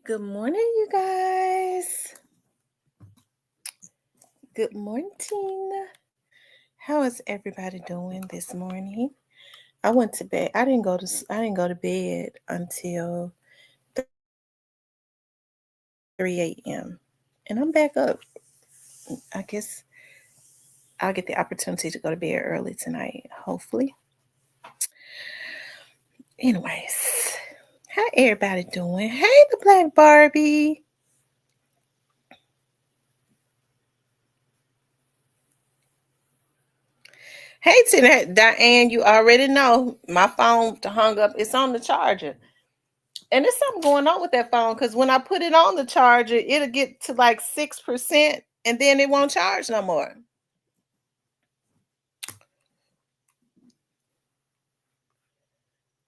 Good morning, you guys. Good morning. How is everybody doing this morning? I went to bed. I didn't go to bed until 3 a.m. And I'm back up. I guess I'll get the opportunity to go to bed early tonight, hopefully. Anyways, how everybody doing? Hey, the Black Barbie. Hey, Tina, Diane, you already know my phone hung up. It's on the charger. And there's something going on with that phone because when I put it on the charger, it'll get to like 6% and then it won't charge no more.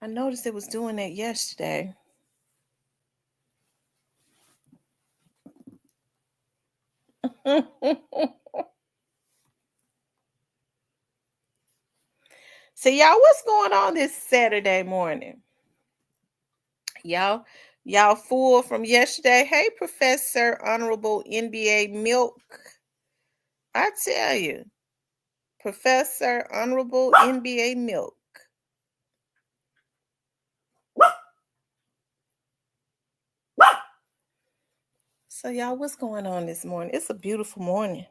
I noticed it was doing that yesterday. So y'all, what's going on this Saturday morning? Y'all full from yesterday. Hey, Professor Honorable NBA Milk. I tell you, Professor Honorable NBA Milk. So y'all, what's going on this morning? It's a beautiful morning.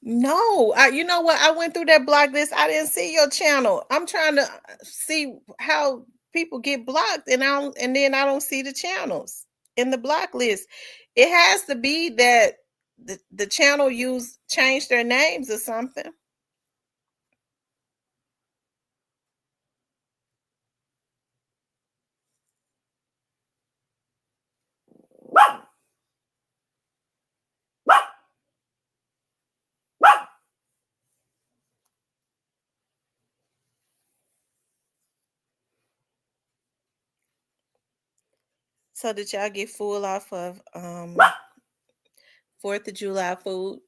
No, you know what? I went through that block list. I didn't see your channel. I'm trying to see how people get blocked, and then I don't see the channels in the block list. It has to be that the channel changed their names or something. So did y'all get full off of 4th of July food?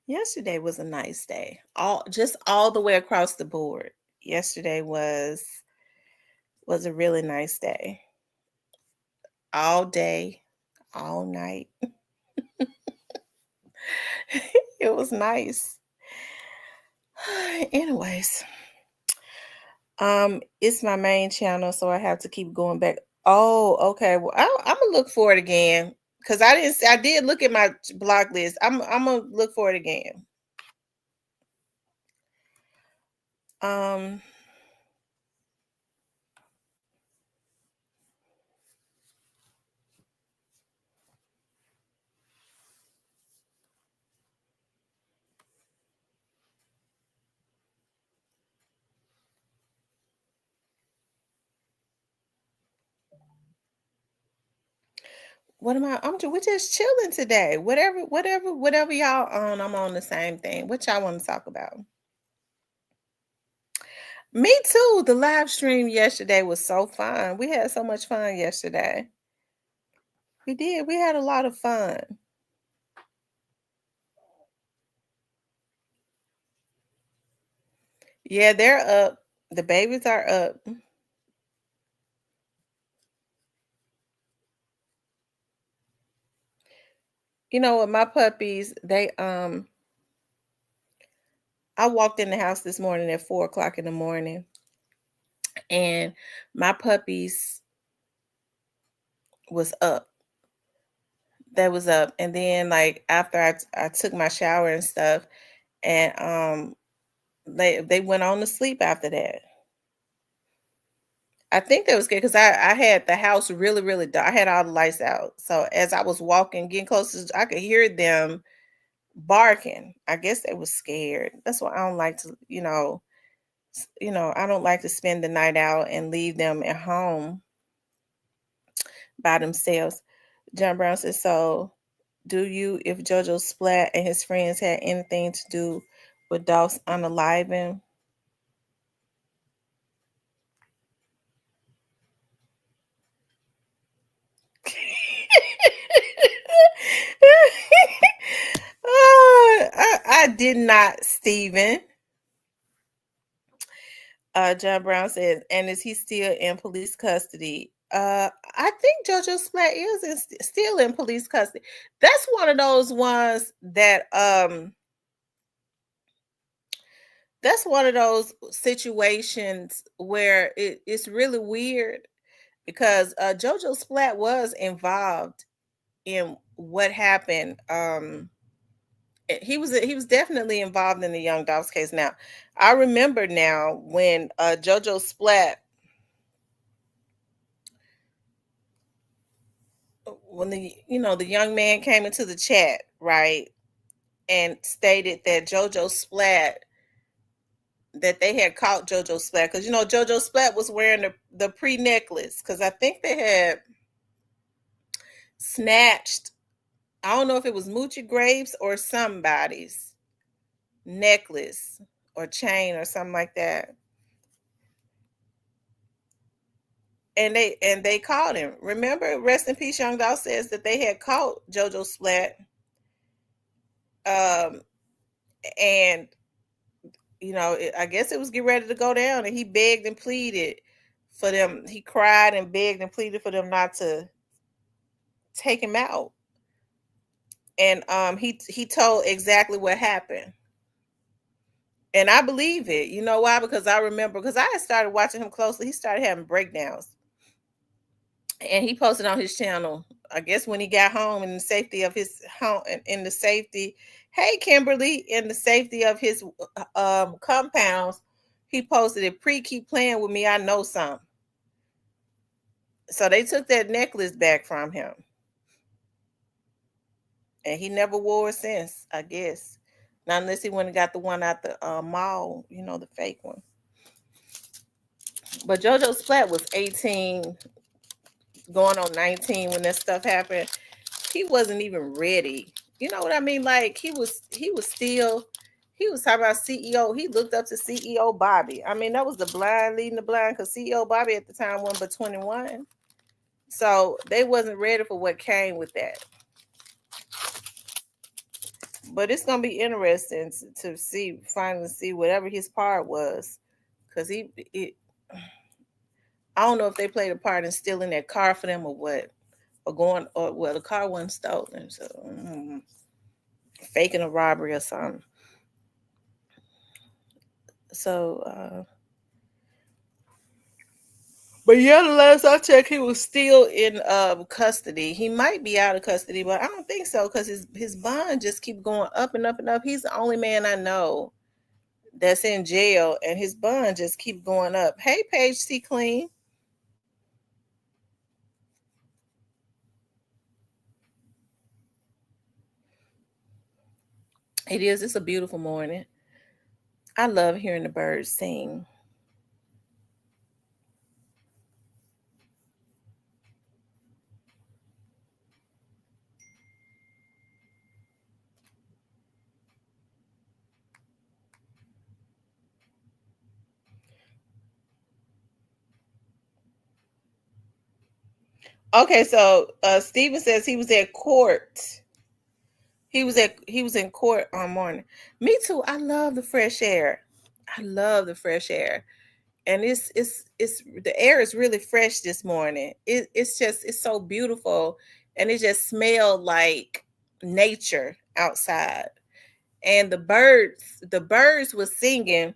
Yesterday was a nice day. All the way across the board. Yesterday was a really nice day. All day, all night. It was nice. Anyways, it's my main channel, so I have to keep going back. Oh, okay. Well, I'm gonna look for it again because I did look at my block list. I'm gonna look for it again. Um, we're just chilling today. Whatever y'all on, I'm on the same thing. What y'all want to talk about? Me too. The live stream yesterday was so fun. We had so much fun yesterday. We did. We had a lot of fun. Yeah, they're up. The babies are up. You know what, my puppies, I walked in the house this morning at 4 o'clock in the morning, and my puppies was up. That was up. And then like after I took my shower and stuff, and they went on to sleep after that. I think that was good because I had the house really, really dark. I had all the lights out. So as I was walking, getting closer, I could hear them barking. I guess they was scared. That's why I don't like to, I don't like to spend the night out and leave them at home by themselves. John Brown says, so do you, if Jojo Splat and his friends had anything to do with dogs unaliving? I did not, Stephen. John Brown says, and is he still in police custody? I think Jojo Splat is still in police custody. That's one of those ones that that's one of those situations where it's really weird because Jojo Splat was involved in what happened. He was definitely involved in the Young Dogs case. Now, I remember now when Jojo Splat, when the young man came into the chat, right, and stated that Jojo Splat, that they had caught Jojo Splat because Jojo Splat was wearing the pre necklace because I think they had snatched. I don't know if it was Moochie Grapes or somebody's necklace or chain or something like that. And they caught him. Remember, rest in peace, Young Doll says that they had caught Jojo Splat. Um, and I guess it was getting ready to go down, and he begged and pleaded for them. He cried and begged and pleaded for them not to take him out. And he told exactly what happened. And I believe it. You know why? Because I remember, because I had started watching him closely. He started having breakdowns. And he posted on his channel, I guess when he got home in the safety of his home, in the safety, hey Kimberly, in the safety of his compounds, he posted it, keep playing with me, I know something. So they took that necklace back from him. And he never wore it since, I guess. Not unless he went and got the one at the mall, the fake one. But Jojo Splat was 18, going on 19 when that stuff happened. He wasn't even ready. You know what I mean? Like he was talking about CEO. He looked up to CEO Bobby. I mean, that was the blind leading the blind because CEO Bobby at the time wasn't but 21. So they wasn't ready for what came with that. But it's gonna be interesting to finally see whatever his part was. Cause I don't know if they played a part in stealing that car for them or what. The car wasn't stolen. So faking a robbery or something. So but yeah, the last I checked, he was still in custody. He might be out of custody, but I don't think so because his bond just keep going up and up and up. He's the only man I know that's in jail, and his bond just keep going up. Hey, Paige C. Clean. It is. It's a beautiful morning. I love hearing the birds sing. Okay, so Steven says he was at court. He was in court on morning. Me too. I love the fresh air. I love the fresh air. And it's the air is really fresh this morning. It's so beautiful, and it just smelled like nature outside. And the birds were singing.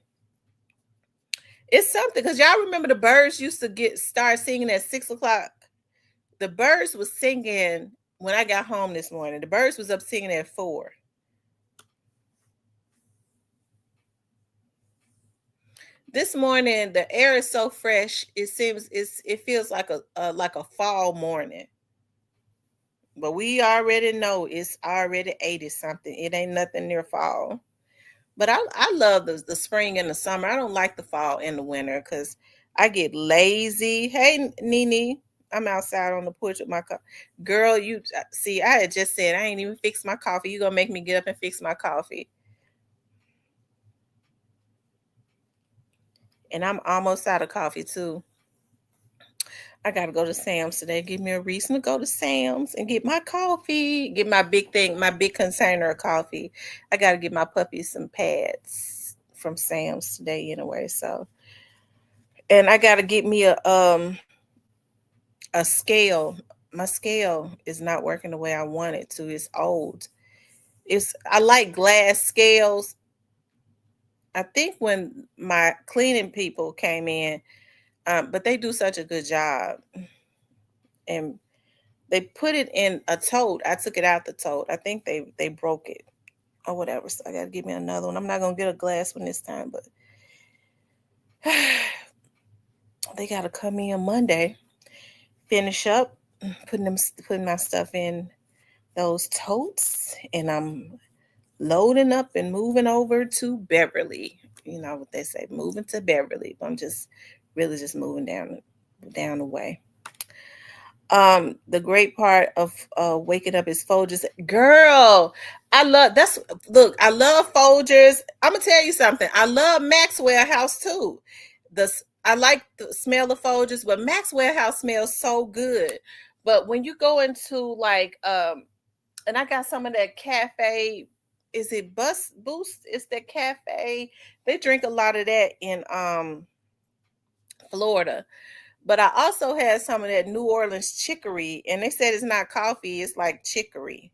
It's something because y'all remember the birds used to start singing at 6 o'clock. The birds was singing when I got home this morning. The birds was up singing at 4. This morning the air is so fresh. It feels like a fall morning. But we already know it's already 80 something. It ain't nothing near fall. But I love the spring and the summer. I don't like the fall and the winter because I get lazy. Hey, Nene, I'm outside on the porch with my coffee. Girl, you see, I had just said I ain't even fixed my coffee. You gonna make me get up and fix my coffee. And I'm almost out of coffee too. I gotta go to Sam's today. Give me a reason to go to Sam's and get my coffee. Get my big thing, my big container of coffee. I gotta get my puppy some pads from Sam's today anyway. So, and I gotta get me a scale. My scale is not working the way I want it to. It's old. I like glass scales. I think when my cleaning people came in, but they do such a good job, and they put it in a tote. I took it out the tote. I think they broke it or whatever. So I gotta give me another one. I'm not gonna get a glass one this time, but they gotta come in Monday, finish up, putting my stuff in those totes, and I'm loading up and moving over to Beverly. You know what they say, moving to Beverly. I'm just really just moving down the way. The great part of waking up is Folgers. Girl, I love Folgers. I'm gonna tell you something. I love Maxwell House too. I like the smell of Folgers, but Maxwell House smells so good. But when you go into like and I got some of that cafe. Is it Bus Boost? It's that cafe. They drink a lot of that in Florida. But I also had some of that New Orleans chicory, and they said it's not coffee, it's like chicory.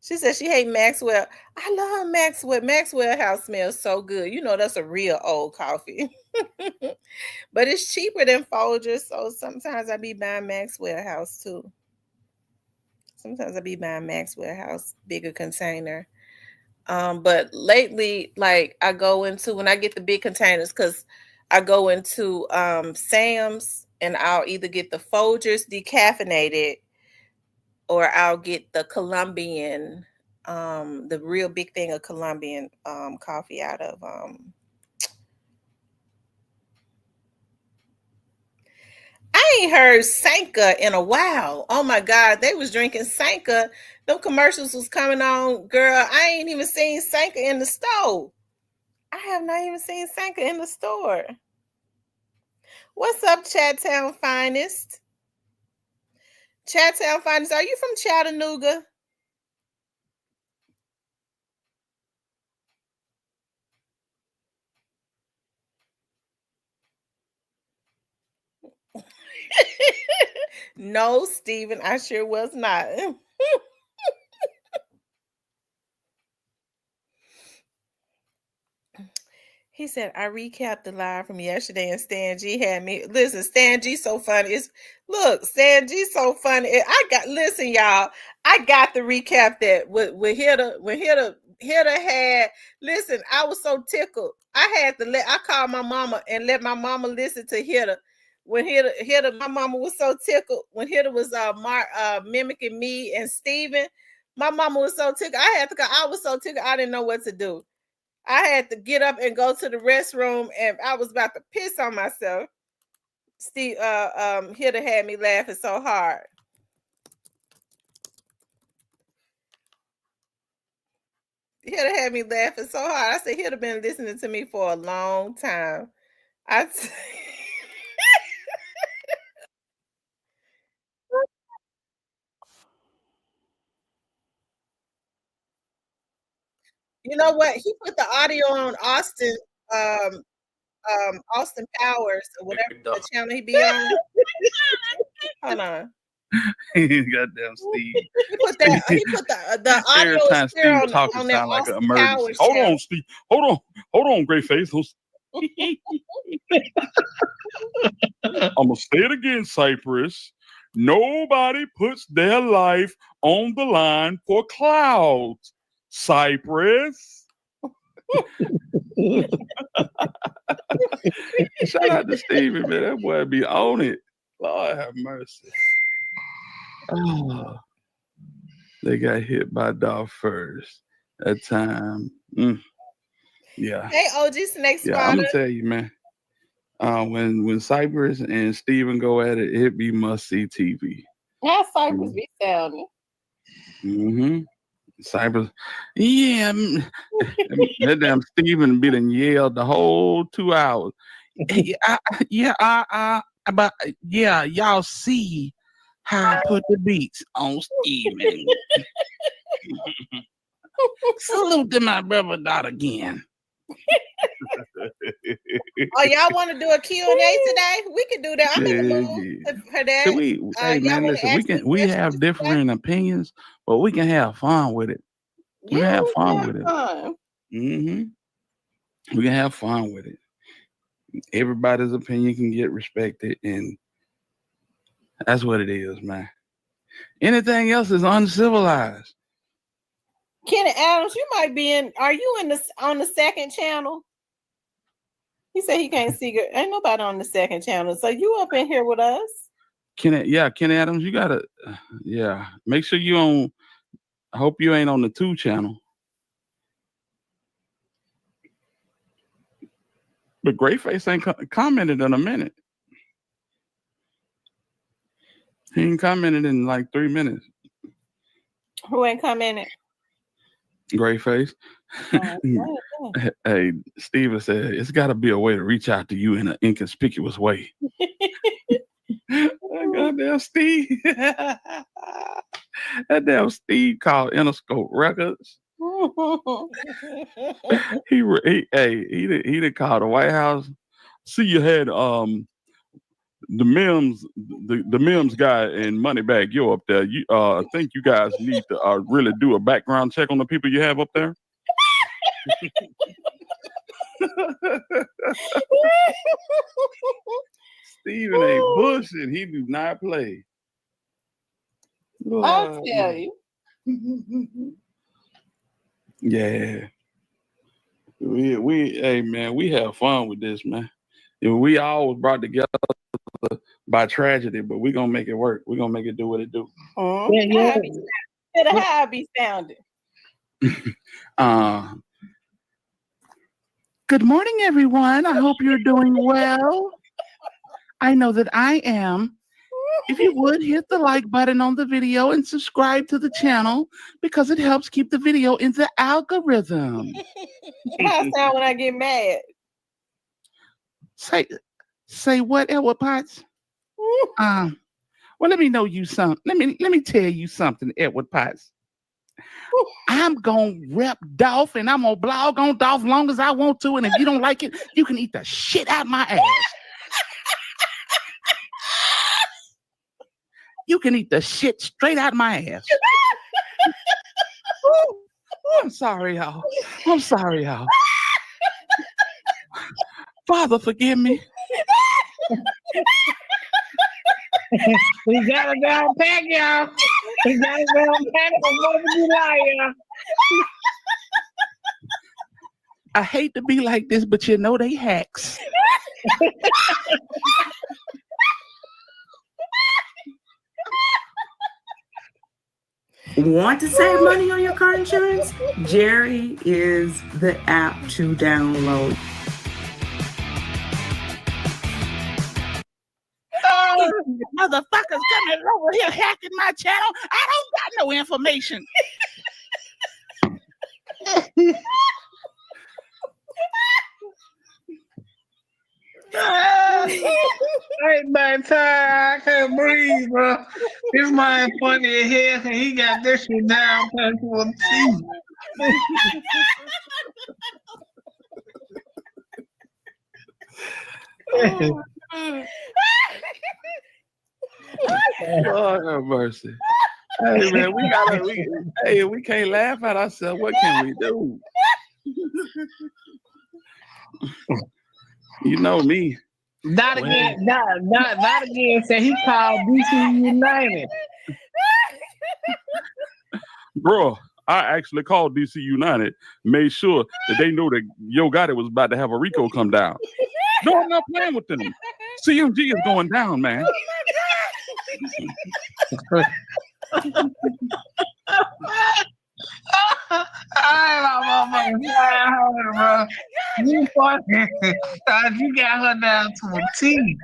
She said she hate Maxwell. I love Maxwell. Maxwell House smells so good. You know that's a real old coffee. But it's cheaper than Folgers, so sometimes I be buying Maxwell House too. Sometimes I be buying Maxwell House, bigger container. But lately, like I go into when I get the big containers, because I go into Sam's and I'll either get the Folgers decaffeinated or I'll get the Colombian, the real big thing of Colombian coffee out of I ain't heard Sanka in a while. Oh my God, they was drinking Sanka. Them commercials was coming on. Girl, I ain't even seen Sanka in the store. I have not even seen Sanka in the store. What's up, Chattown Finest? Chattown Finest, are you from Chattanooga? No, Stephen, I sure was not. He said, I recapped the live from yesterday and Stan G had me. Listen, Stan G so funny. Look, Stan G so funny. Listen, y'all. I got the recap that with Hitter had. Listen, I was so tickled. I called my mama and let my mama listen to Hitter. When Hitter, my mama was so tickled when Hitter was mimicking me and Steven. My mama was so tickled. I was so tickled. I didn't know what to do. I had to get up and go to the restroom, and I was about to piss on myself. Steve, Hitter had me laughing so hard. Hitter had me laughing so hard. I said, Hitter been listening to me for a long time. You know what? He put the audio on um, Austin Powers or whatever the channel he be on. Hold on. Goddamn Steve. He put the audio every time Steve on, talking on sound like an Austin emergency. Powers Hold channel. on, Steve. Hold on, Great Face. I'm gonna say it again, Cypress. Nobody puts their life on the line for clouds, Cypress. Shout out to Stevie, man. That boy be on it. Lord have mercy. Oh, they got hit by dog first. That time. Yeah. Hey, OG Snake Spotter. Yeah, I'm gonna tell you, man. When Cypress and Steven go at it be must see TV. How Cypress be sounding? Mm-hmm. Cypress, yeah, that damn Steven be done yelled the whole 2 hours. But yeah, y'all see how I put the beats on Steven. Salute to my brother Dot again. Oh, y'all want to do a Q&A today? We can do that. I'm in the mood for that. So hey man, listen, we have different opinions, but we can have fun with it. We can have fun with it. Mm-hmm. We can have fun with it. Everybody's opinion can get respected, and that's what it is, man. Anything else is uncivilized. Kenny Adams, you might be in. Are you on the second channel? He said he can't see good. Ain't nobody on the second channel. So you up in here with us? Kenny Adams, you gotta, make sure you on. I hope you ain't on the 2 channel. But Greyface ain't commented in a minute. He ain't commented in like 3 minutes. Who ain't commented? Greyface. Hey, Steven said it's got to be a way to reach out to you in an inconspicuous way. Goddamn Steve. That damn Steve called Interscope Records. he didn't call the White House. See, you had the Mims guy and Moneybag Yo up there. You I think you guys need to really do a background check on the people you have up there. Steven ain't bullshit. He do not play. I'll tell you. Yeah. Hey man, we have fun with this, man. We all was brought together by tragedy, but we're gonna make it work. We're gonna make it do what it do. How I be sounding. Good morning, everyone. I hope you're doing well. I know that I am. If you would, hit the like button on the video and subscribe to the channel because it helps keep the video in the algorithm. How I sound when I get mad? Say what, Edward Potts? Well, let me know you something. Let me tell you something, Edward Potts. I'm gonna rep Dolph and I'm gonna blog on Dolph long as I want to, and if you don't like it, you can eat the shit out my ass. You can eat the shit straight out my ass. I'm sorry, y'all. Father, forgive me. We got a down pack, y'all. We got a down pack for 4th of July, y'all. I hate to be like this, but you know they hacks. Want to save money on your car insurance? Jerry is the app to download. Motherfuckers coming over here hacking my channel. I don't got no information. Hey, man, I can't breathe, bro. This man funny as hell, and he got this shit down to a T. Lord have mercy. Hey man, we can't laugh at ourselves. What can we do? You know me. Not again. Say he called DC United. Bro, I actually called DC United, made sure that they know that Yo Gotti was about to have a Rico come down. No, I'm not playing with them. CMG is going down, man. Bro. You funny. You got her down to a T.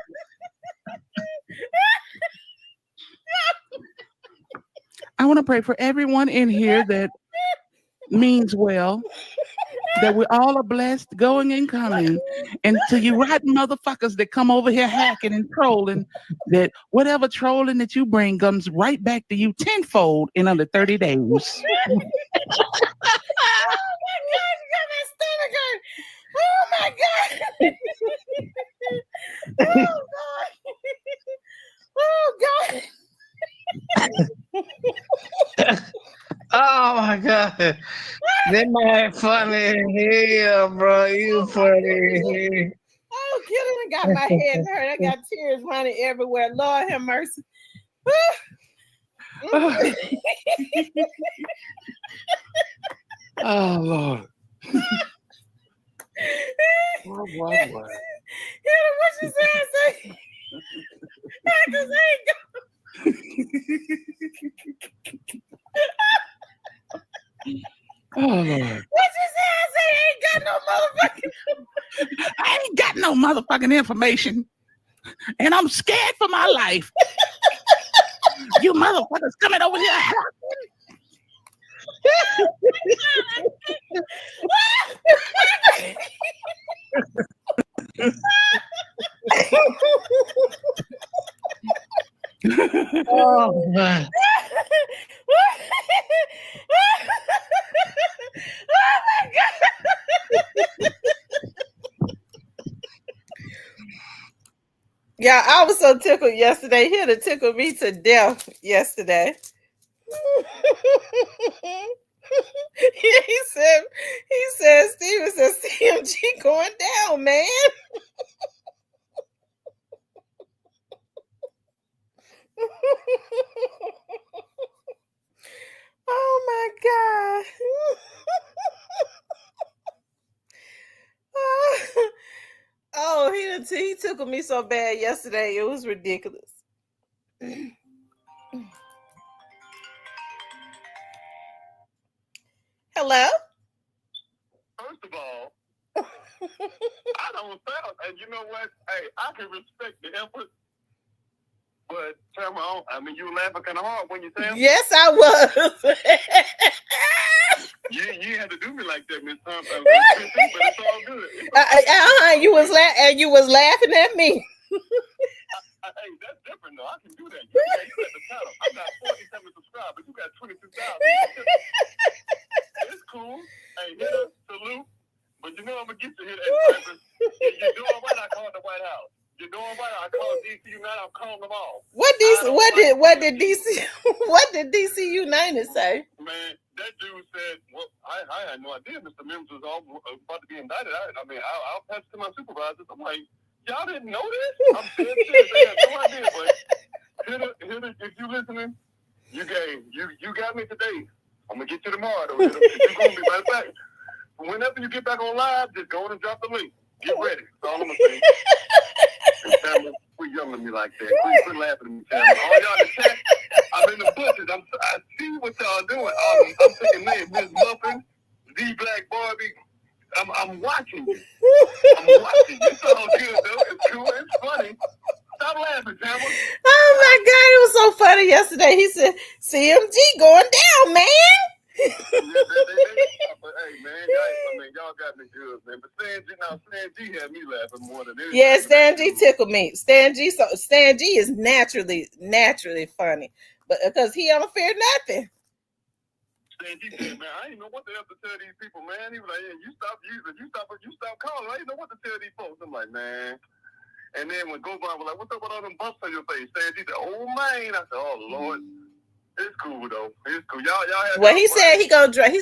I want to pray for everyone in here that means well that we all are blessed going and coming. And to you rotten motherfuckers that come over here hacking and trolling, that whatever trolling that you bring comes right back to you tenfold in under 30 days. Oh my God, you got my stomach hurt. Oh my God. Oh God. Oh God. Oh my God. That man funny as hell, bro. You funny as hell. Oh, killing got my head hurt. I got tears running everywhere. Lord have mercy. Oh Lord. What? What you say? Cause I ain't Oh Lord. what you say? I say I ain't got no motherfucking. I ain't got no motherfucking information. And I'm scared for my life. You motherfuckers coming over here. Oh man. Oh my God. Yeah, I was so tickled yesterday. He had tickled me to death yesterday. he said, Steven said, CMG going down, man. Oh my God. Oh, he tickled me so bad yesterday. It was ridiculous. Hello? First of all, I don't sound, and you know what? Hey, I can respect the effort, but Tamara, I mean, you were laughing kind of hard when you said it. Yes, I was. You had to do me like that, Miss Thompson, but it's all good. You was laughing at me. Hey, that's different though. I can do that. You got the title. I got 47 subscribers. You got 22,000. It's cool. Hey, hit us, salute. But you know I'm gonna get you here. You're doing right. I called the White House. You're doing right. I called DC United. I'm calling them all. What did DC United say? Man, that dude said, well, I had no idea Mr. Mims was all about to be indicted. I'll pass it to my supervisors. I'm like, y'all didn't know this? I'm dead serious. I had no idea. But if you listening, you got me today. I'm gonna get you tomorrow though. You're gonna be right back. Whenever you get back on live, just go and drop the link. Get ready. That's all I'm gonna say. And Tamara, quit yelling at me like that. Quit laughing at me, Tamara. All y'all in the chat, I'm in the bushes. I see what y'all doing. I'm taking names. Miss Muffin, Z Black Barbie. I'm watching you. It's all good though. It's cool. It's funny. Stop laughing, Tamara. Oh my God, it was so funny yesterday. He said, CMG going down, man. But hey, man, y'all got me good, man. But Stan G had me laughing more than anything. Yeah, Stan G tickled me. Stan G is naturally funny, but because he don't fear nothing. Stan G said, man, I didn't know what the hell to tell these people, man. He was like, yeah, you stop calling. I didn't know what to tell these folks. I'm like, man. And then when Govan was like, what's up with all them bumps on your face? Stan G said, oh man. I said, oh Lord. It's cool though. It's cool. Y'all had. Well, he said he gonna drop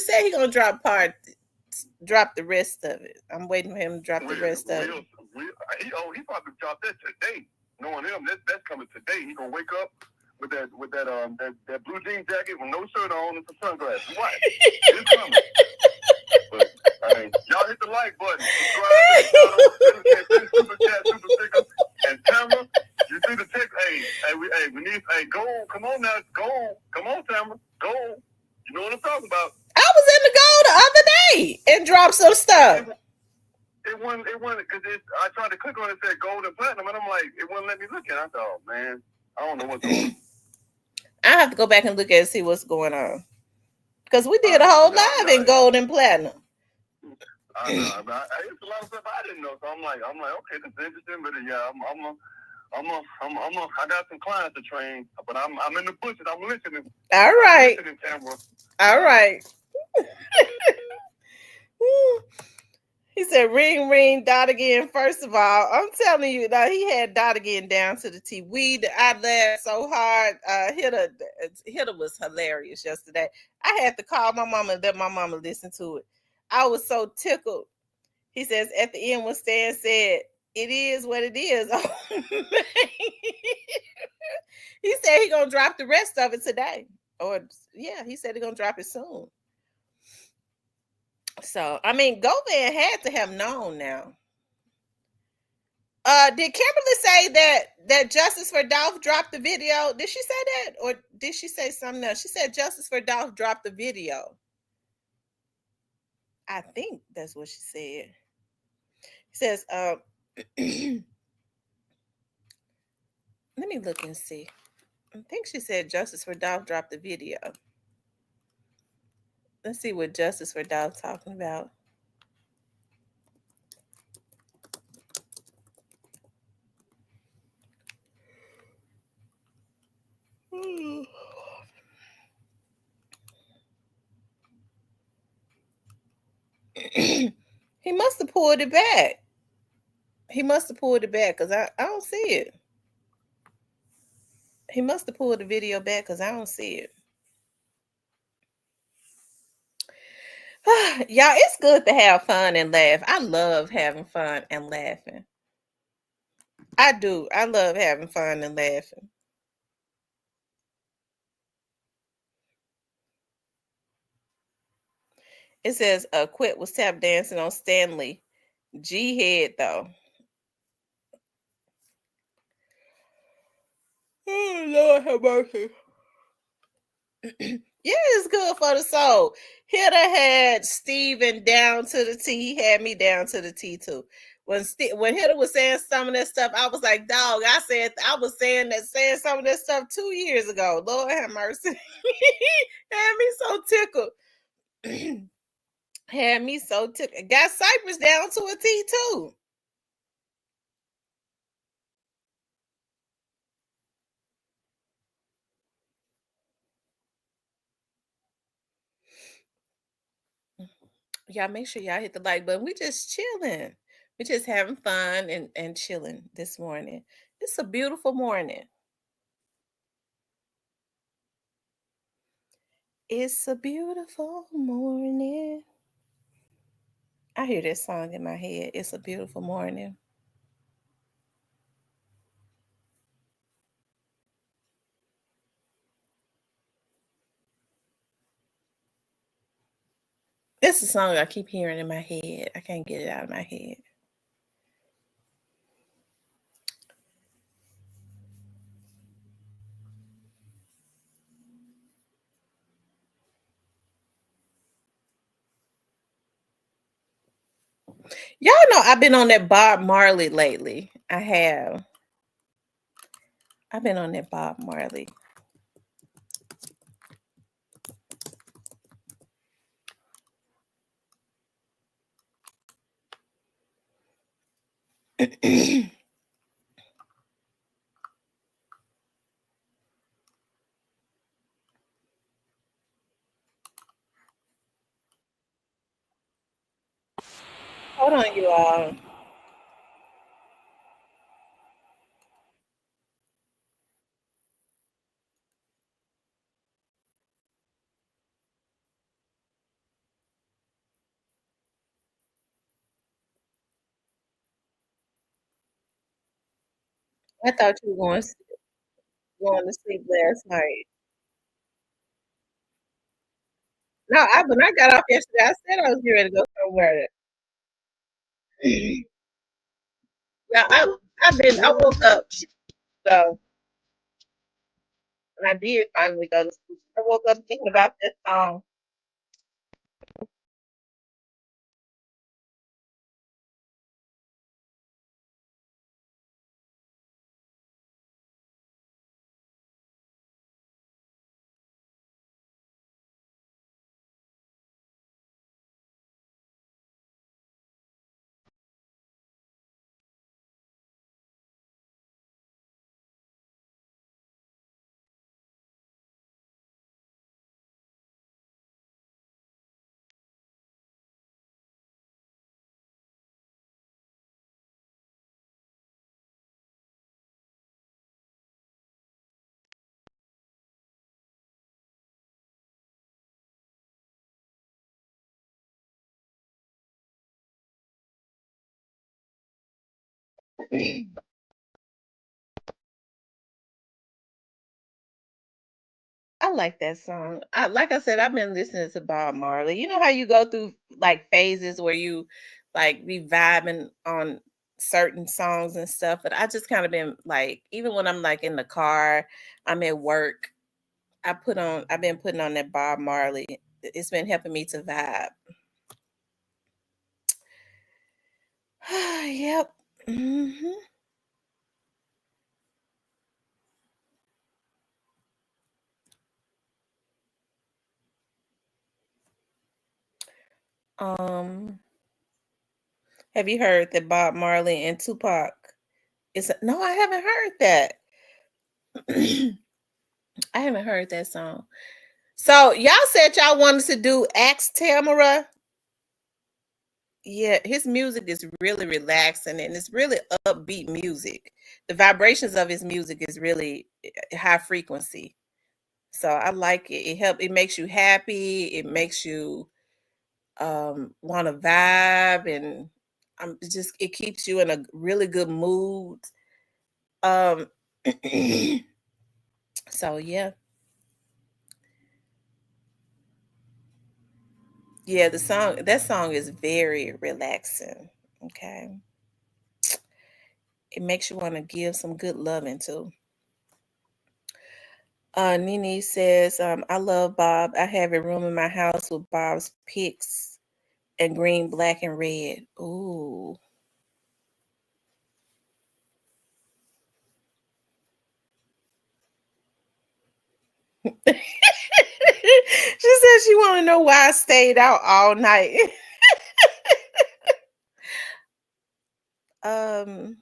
the rest of it. I'm waiting for him to drop the rest of it. He probably dropped that today. Knowing him, that's coming today. He gonna wake up with that blue jean jacket with no shirt on and some sunglasses. What? It's coming. But y'all hit the like button, subscribe, super chat, super sticker, and Tamara. You see the text? We need. Go. Come on now. Go. Come on, Tamara. Go. You know what I'm talking about. I was in the goal the other day and dropped some stuff. It wouldn't because I tried to click on it and said gold and platinum, and I'm like, it wouldn't let me look at it. I thought, oh, man, I don't know what's going on. I have to go back and look at it and see what's going on. Because we did a whole live in gold and platinum. I know. It's a lot of stuff I didn't know, so I'm like, okay, this is interesting, but yeah, I got some clients to train, but I'm in the bushes. I'm listening. All right. I'm listening, Tamara. All right. He said, ring, ring, dot again. First of all, I'm telling you that he had dot again down to the T. I laughed so hard. Hitter was hilarious yesterday. I had to call my mama and let my mama listen to it. I was so tickled. He says, at the end, when Stan said, it is what it is. He said he gonna drop the rest of it today. Or yeah, he said he gonna drop it soon. So I mean, Govan had to have known now. Did Kimberly say that Justice for Dolph dropped the video? Did she say that, or did she say something else? She said Justice for Dolph dropped the video. I think that's what she said. He says, let me look and see. I think she said Justice for Dolph dropped the video. Let's see what Justice for Dolph talking about. He must have pulled it back. He must have pulled it back because I don't see it. He must have pulled the video back because I don't see it. Y'all, it's good to have fun and laugh. I love having fun and laughing. I do. I love having fun and laughing. It says Quit was tap dancing on Stanley. G head though. Oh Lord have mercy. Yeah, it's good for the soul. Hitter had Steven down to the T. He had me down to the T too. When Hitter was saying some of that stuff, I was like, dog, I was saying some of that stuff 2 years ago. Lord have mercy. Had me so tickled. Had me so tickled. Got Cypress down to a T too. Y'all make sure y'all hit the like button. We just chilling. We just having fun and chilling this morning. It's a beautiful morning. It's a beautiful morning. I hear this song in my head. It's a beautiful morning. It's a song I keep hearing in my head. I can't get it out of my head. Y'all know I've been on that Bob Marley lately. I have. I've been on that Bob Marley. Hold on, you all. I thought you were going to sleep last night. No, when I got off yesterday, I said I was getting ready to go somewhere. Yeah, I woke up, so and I did finally go to sleep. I woke up thinking about that song. I like that song. Like I said, I've been listening to Bob Marley. You know how you go through like phases where you like be vibing on certain songs and stuff, but I just kind of been like, even when I'm like in the car, I'm at work, I've been putting on that Bob Marley. It's been helping me to vibe. Yep. Hmm. Um, have you heard that Bob Marley and Tupac no, I haven't heard that. I haven't heard that song. So y'all said y'all wanted to do Axe Tamara. Yeah, his music is really relaxing and it's really upbeat music. The vibrations of his music is really high frequency. So I like it. It makes you happy. It makes you want to vibe, and it keeps you in a really good mood. Um so yeah. Yeah, that song is very relaxing. Okay. It makes you want to give some good loving too. Nene says, I love Bob. I have a room in my house with Bob's pics and green, black, and red. Ooh. She said she want to know why I stayed out all night. um,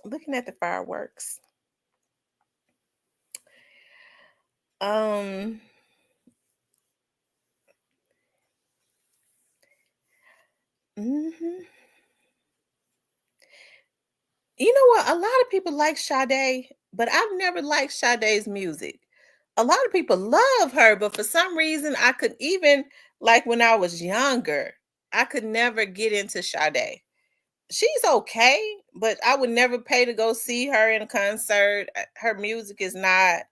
Looking at the fireworks. Um, mhm. You know what? A lot of people like Sade, but I've never liked Sade's music. A lot of people love her, but for some reason, I could even like when I was younger, I could never get into Sade. She's okay, but I would never pay to go see her in a concert. Her music is not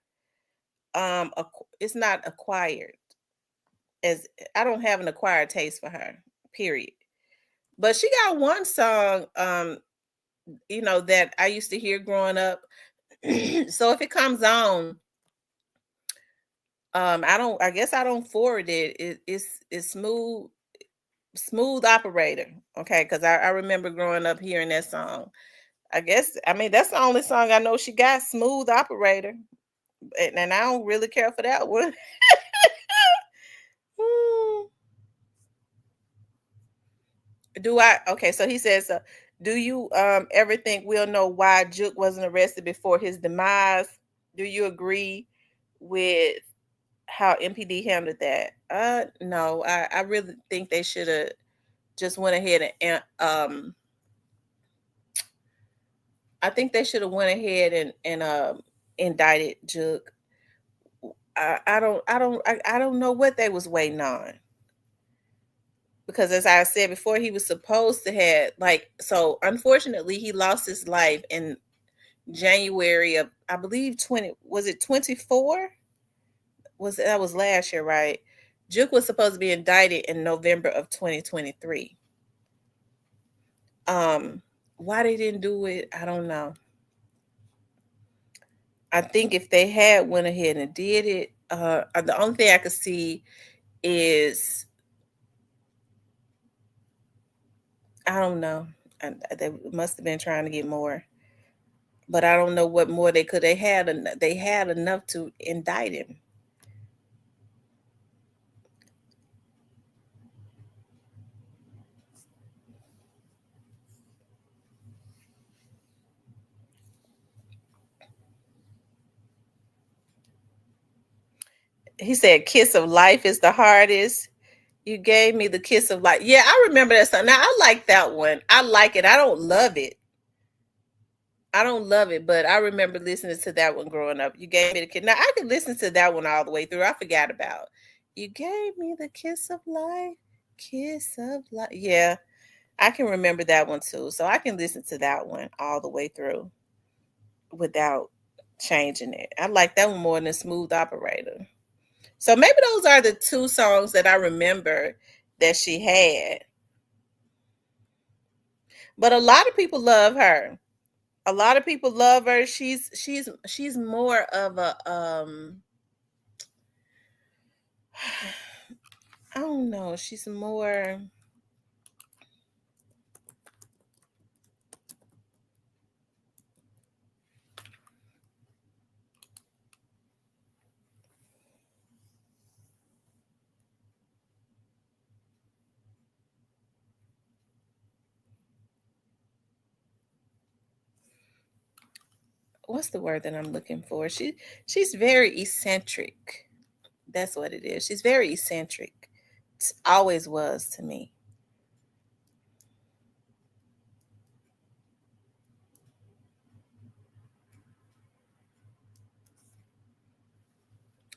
it's not acquired. As I don't have an acquired taste for her. Period. But she got one song that I used to hear growing up. So if it comes on, I guess I don't forward it. It's smooth operator. Okay, because I remember growing up hearing that song. I mean that's the only song I know she got, smooth operator. And I don't really care for that one. Hmm. Okay, so he says, do you ever think we'll know why Juke wasn't arrested before his demise? Do you agree with how MPD handled that? No, I really think they should have just went ahead and I think they should have went ahead and indicted Juke. I don't know what they was waiting on, because as I said before, he was supposed to have so unfortunately he lost his life in January of, I believe, 24? That was last year, right? Juke was supposed to be indicted in November of 2023. Why they didn't do it, I don't know. I think if they had went ahead and did it, the only thing I could see is, I don't know. They must have been trying to get more, but I don't know what more they could. They had enough to indict him. He said, "Kiss of life is the hardest. You gave me the kiss of life." Yeah, I remember that song. Now I like that one. I like it. I don't love it. I don't love it, but I remember listening to that one growing up. You gave me the kiss. Now I could listen to that one all the way through. I forgot about. You gave me the kiss of life. Kiss of life. Yeah. I can remember that one too. So I can listen to that one all the way through without changing it. I like that one more than Smooth Operator. So maybe those are the two songs that I remember that she had. But a lot of people love her. A lot of people love her. She's more of a I don't know. She's more. What's the word that I'm looking for? She's very eccentric. That's what it is. She's very eccentric. Always was to me.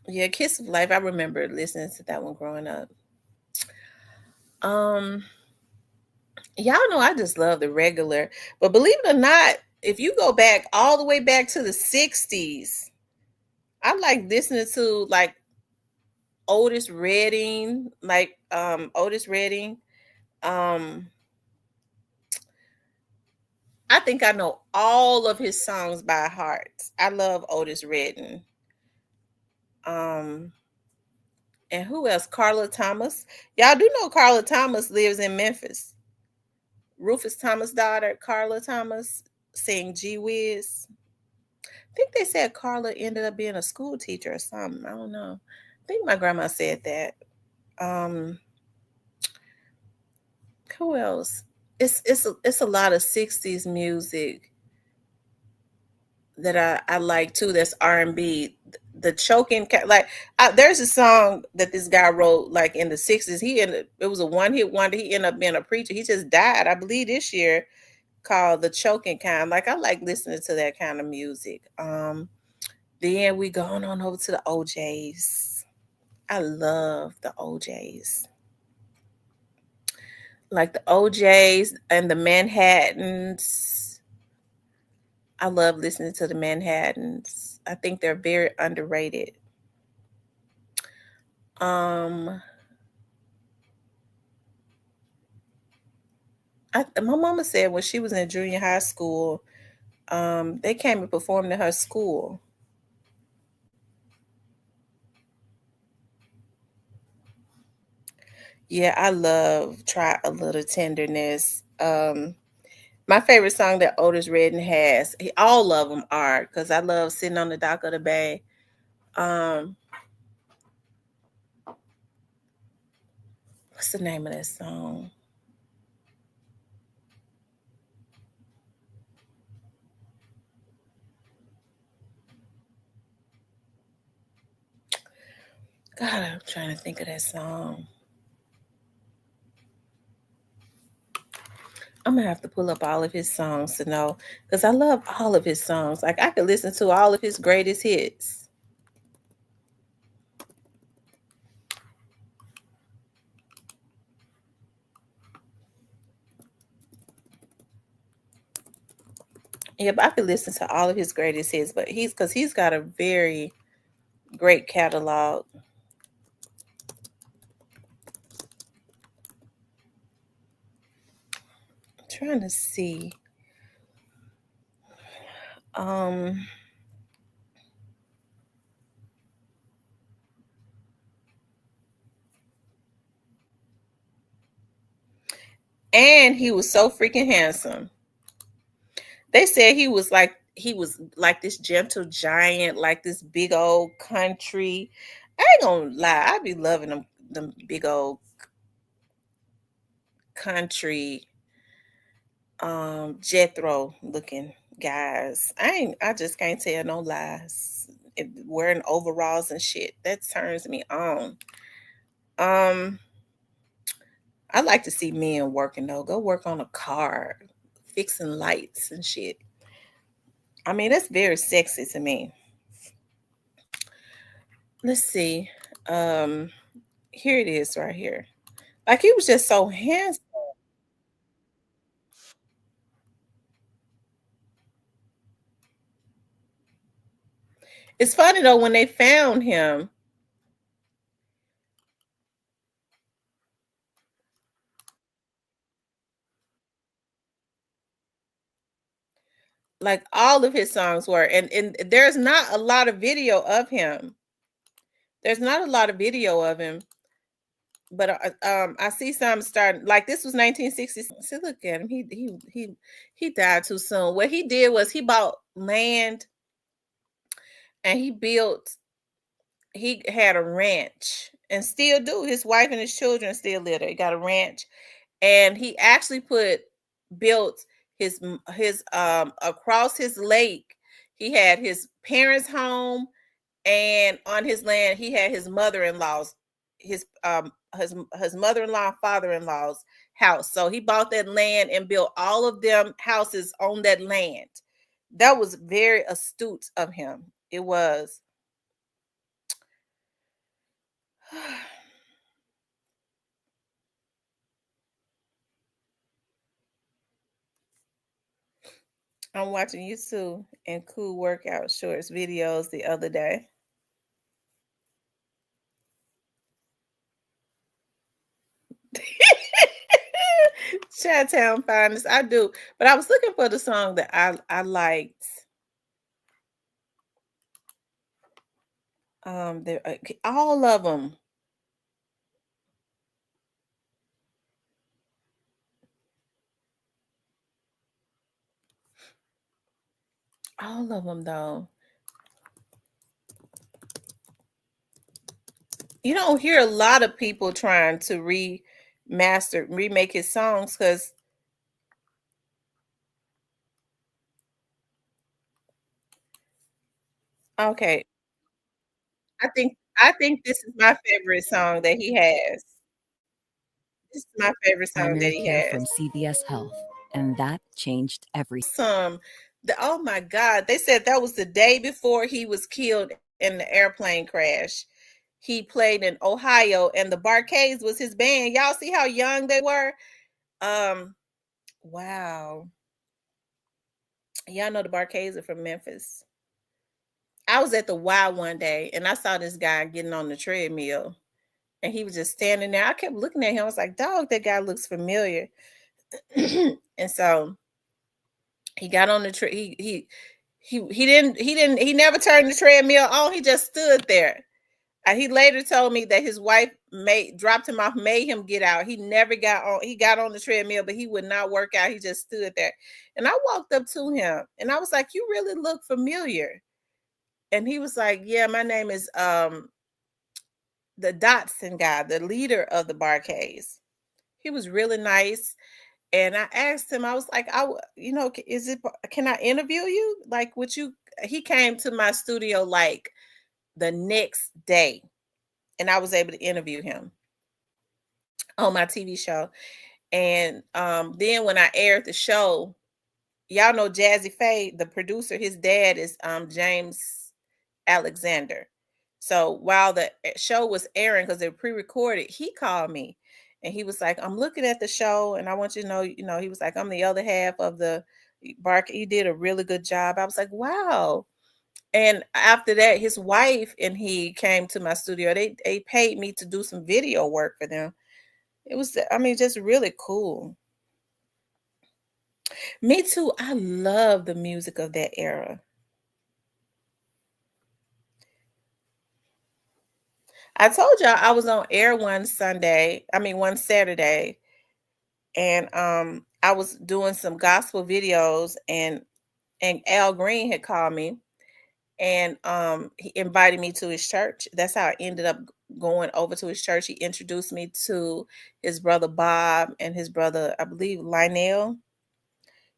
Yeah, Kiss of Life. I remember listening to that one growing up. Um, y'all know I just love the regular. But believe it or not, if you go back all the way back to the 60s, I like listening to like Otis Redding, Otis Redding. Um I think I know all of his songs by heart. I love Otis Redding. Um and who else? Carla Thomas. Y'all do know Carla Thomas lives in Memphis. Rufus Thomas' daughter, Carla Thomas, sing Gee Whiz. I think they said Carla ended up being a school teacher or something. I don't know. I think my grandma said that. Um, who else? It's a lot of 60s music that I like too. That's R&B. The choking there's a song that this guy wrote like in the 60s. It was a one hit wonder. He ended up being a preacher. He just died, I believe, this year, called The Choking Kind. Like I like listening to that kind of music. Then we going on over to the OJs. I love the OJs. Like the OJs and the Manhattans. I love listening to the Manhattans. I think they're very underrated. My mama said when she was in junior high school, they came and performed at her school. Yeah, I love Try a Little Tenderness. My favorite song that Otis Redding has, all of them are, because I love Sitting on the Dock of the Bay. What's the name of that song? God, I'm trying to think of that song. I'm gonna have to pull up all of his songs to know, because I love all of his songs. Like I could listen to all of his greatest hits. Yeah, but I could listen to all of his greatest hits. But he's got a very great catalog. I'm trying to see. Um and he was so freaking handsome. They said he was like this gentle giant, like this big old country. I ain't gonna lie, I be loving them big old country Jethro looking guys. I just can't tell no lies. Wearing overalls and shit. That turns me on. Um I like to see men working though. Go work on a car, fixing lights and shit. I mean, that's very sexy to me. Let's see. Um, Here it is right here. Like he was just so handsome. It's funny though, when they found him, like all of his songs were, and there's not a lot of video of him. There's not a lot of video of him, but I see some starting. Like this was 1960. See, look at him. He died too soon. What he did was he bought land and he built. He had a ranch and still do. His wife and his children still live there. He got a ranch, and he actually built his across his lake. He had his parents' home, and on his land he had his mother-in-law's his mother-in-law and father-in-law's house. So he bought that land and built all of them houses on that land. That was very astute of him. It was. I'm watching you too and cool workout shorts videos the other day. Chattown Finest, I do, but I was looking for the song that I liked. All of them. All of them, though. You don't hear a lot of people trying to remake his songs because okay. I think this is my favorite song that he has. This is my favorite song that he has. From CVS Health, and that changed everything. Oh my God. They said that was the day before he was killed in the airplane crash. He played in Ohio, and the Barcades was his band. Y'all see how young they were? Wow. Y'all know the Barcades are from Memphis. I was at the Y one day and I saw this guy getting on the treadmill and he was just standing there. I kept looking at him. I was like, dog, that guy looks familiar. And so he got on the he never turned the treadmill on. He just stood there. He later told me that his wife dropped him off, made him get out. He never got on. He got on the treadmill, but he would not work out. He just stood there. And I walked up to him and I was like, you really look familiar. And he was like, yeah, my name is the Dotson guy, the leader of the Barcades. He was really nice. And I asked him, I was like, can I interview you? Like, would you? He came to my studio like the next day, and I was able to interview him on my TV show. And then when I aired the show, y'all know Jazzy Faye, the producer, his dad is James Alexander. So while the show was airing, because they were pre-recorded, he called me and he was like, I'm looking at the show and I want you to know, he was like, I'm the other half of the Bark. You did a really good job. I was like, wow. And after that, his wife and he came to my studio. They paid me to do some video work for them. It was, just really cool. Me too. I love the music of that era. I told y'all I was on air one Saturday, and I was doing some gospel videos, and Al Green had called me, and he invited me to his church. That's how I ended up going over to his church. He introduced me to his brother Bob and his brother, I believe, Lionel.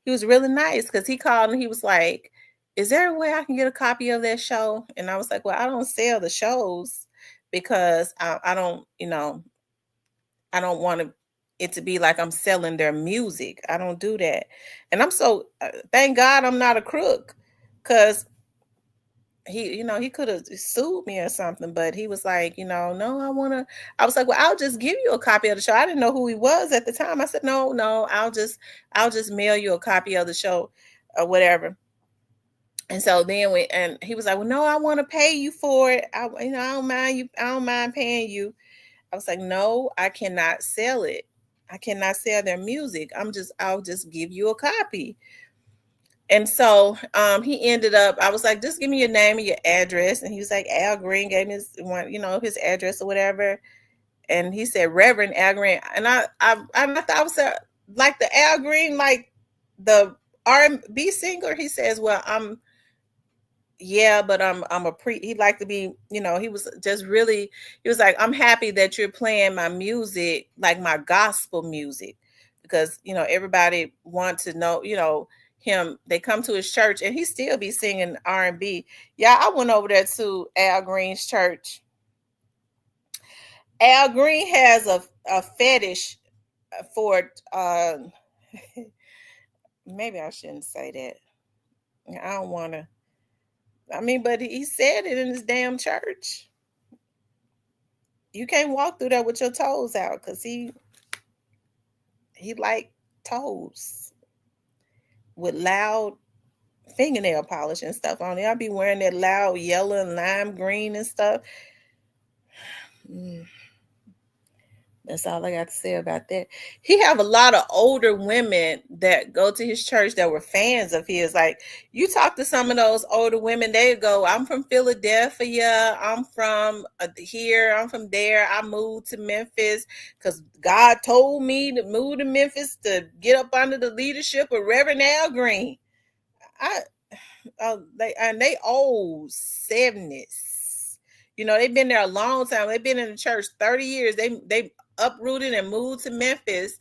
He was really nice because he called and he was like, is there a way I can get a copy of that show? And I was like, well, I don't sell the shows because I don't, I don't want it to be like I'm selling their music. I don't do that. And I'm so, thank God I'm not a crook, because he could have sued me or something, but he was like, no, I was like, well, I'll just give you a copy of the show. I didn't know who he was at the time. I said, no, I'll just mail you a copy of the show or whatever. And so then and he was like, well, no, I want to pay you for it. I don't mind you. I don't mind paying you. I was like, no, I cannot sell it. I cannot sell their music. I'll just give you a copy. And so he ended up, I was like, just give me your name and your address. And he was like, Al Green gave me his address or whatever. And he said, Reverend Al Green. And I thought I was like the Al Green, like the R&B singer. He says, well, but I'm a he'd like to be, he was just really, he was like, I'm happy that you're playing my music, like my gospel music, because, everybody wants to know, him. They come to his church and he still be singing R&B. Yeah, I went over there to Al Green's church. Al Green has a fetish for, maybe I shouldn't say that. I don't want to. But he said it in his damn church. You can't walk through there with your toes out because he like toes with loud fingernail polish and stuff on it. I'll be wearing that loud yellow and lime green and stuff. That's all I got to say about that. He have a lot of older women that go to his church that were fans of his. Like, you talk to some of those older women, they go, I'm from Philadelphia. I'm from here. I'm from there. I moved to Memphis because God told me to move to Memphis to get up under the leadership of Reverend Al Green. They old 70s. They've been there a long time. They've been in the church 30 years. They uprooted and moved to Memphis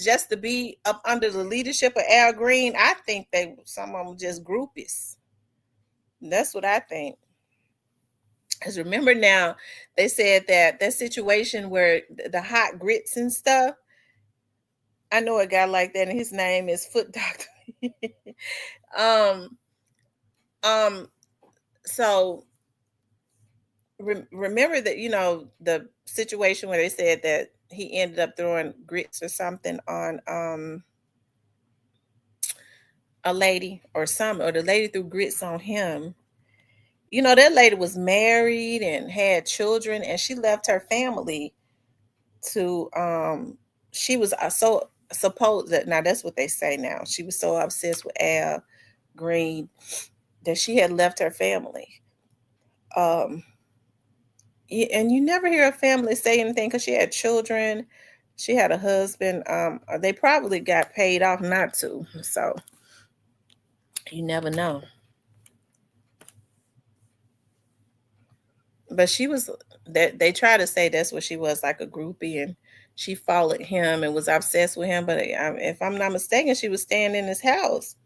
just to be up under the leadership of Al Green. I think some of them just groupies. That's what I think. Because remember now, they said that situation where the hot grits and stuff, I know a guy like that, and his name is Foot Doctor. So remember that, the situation where they said that he ended up throwing grits or something on a lady or the lady threw grits on him. That lady was married and had children, and she left her family to she was so supposed that, now that's what they say now, she was so obsessed with Al Green that she had left her family. And you never hear a family say anything because she had children, she had a husband. They probably got paid off not to, so you never know. But she was that they try to say that's what she was, like a groupie, and she followed him and was obsessed with him. But if I'm not mistaken, she was staying in his house.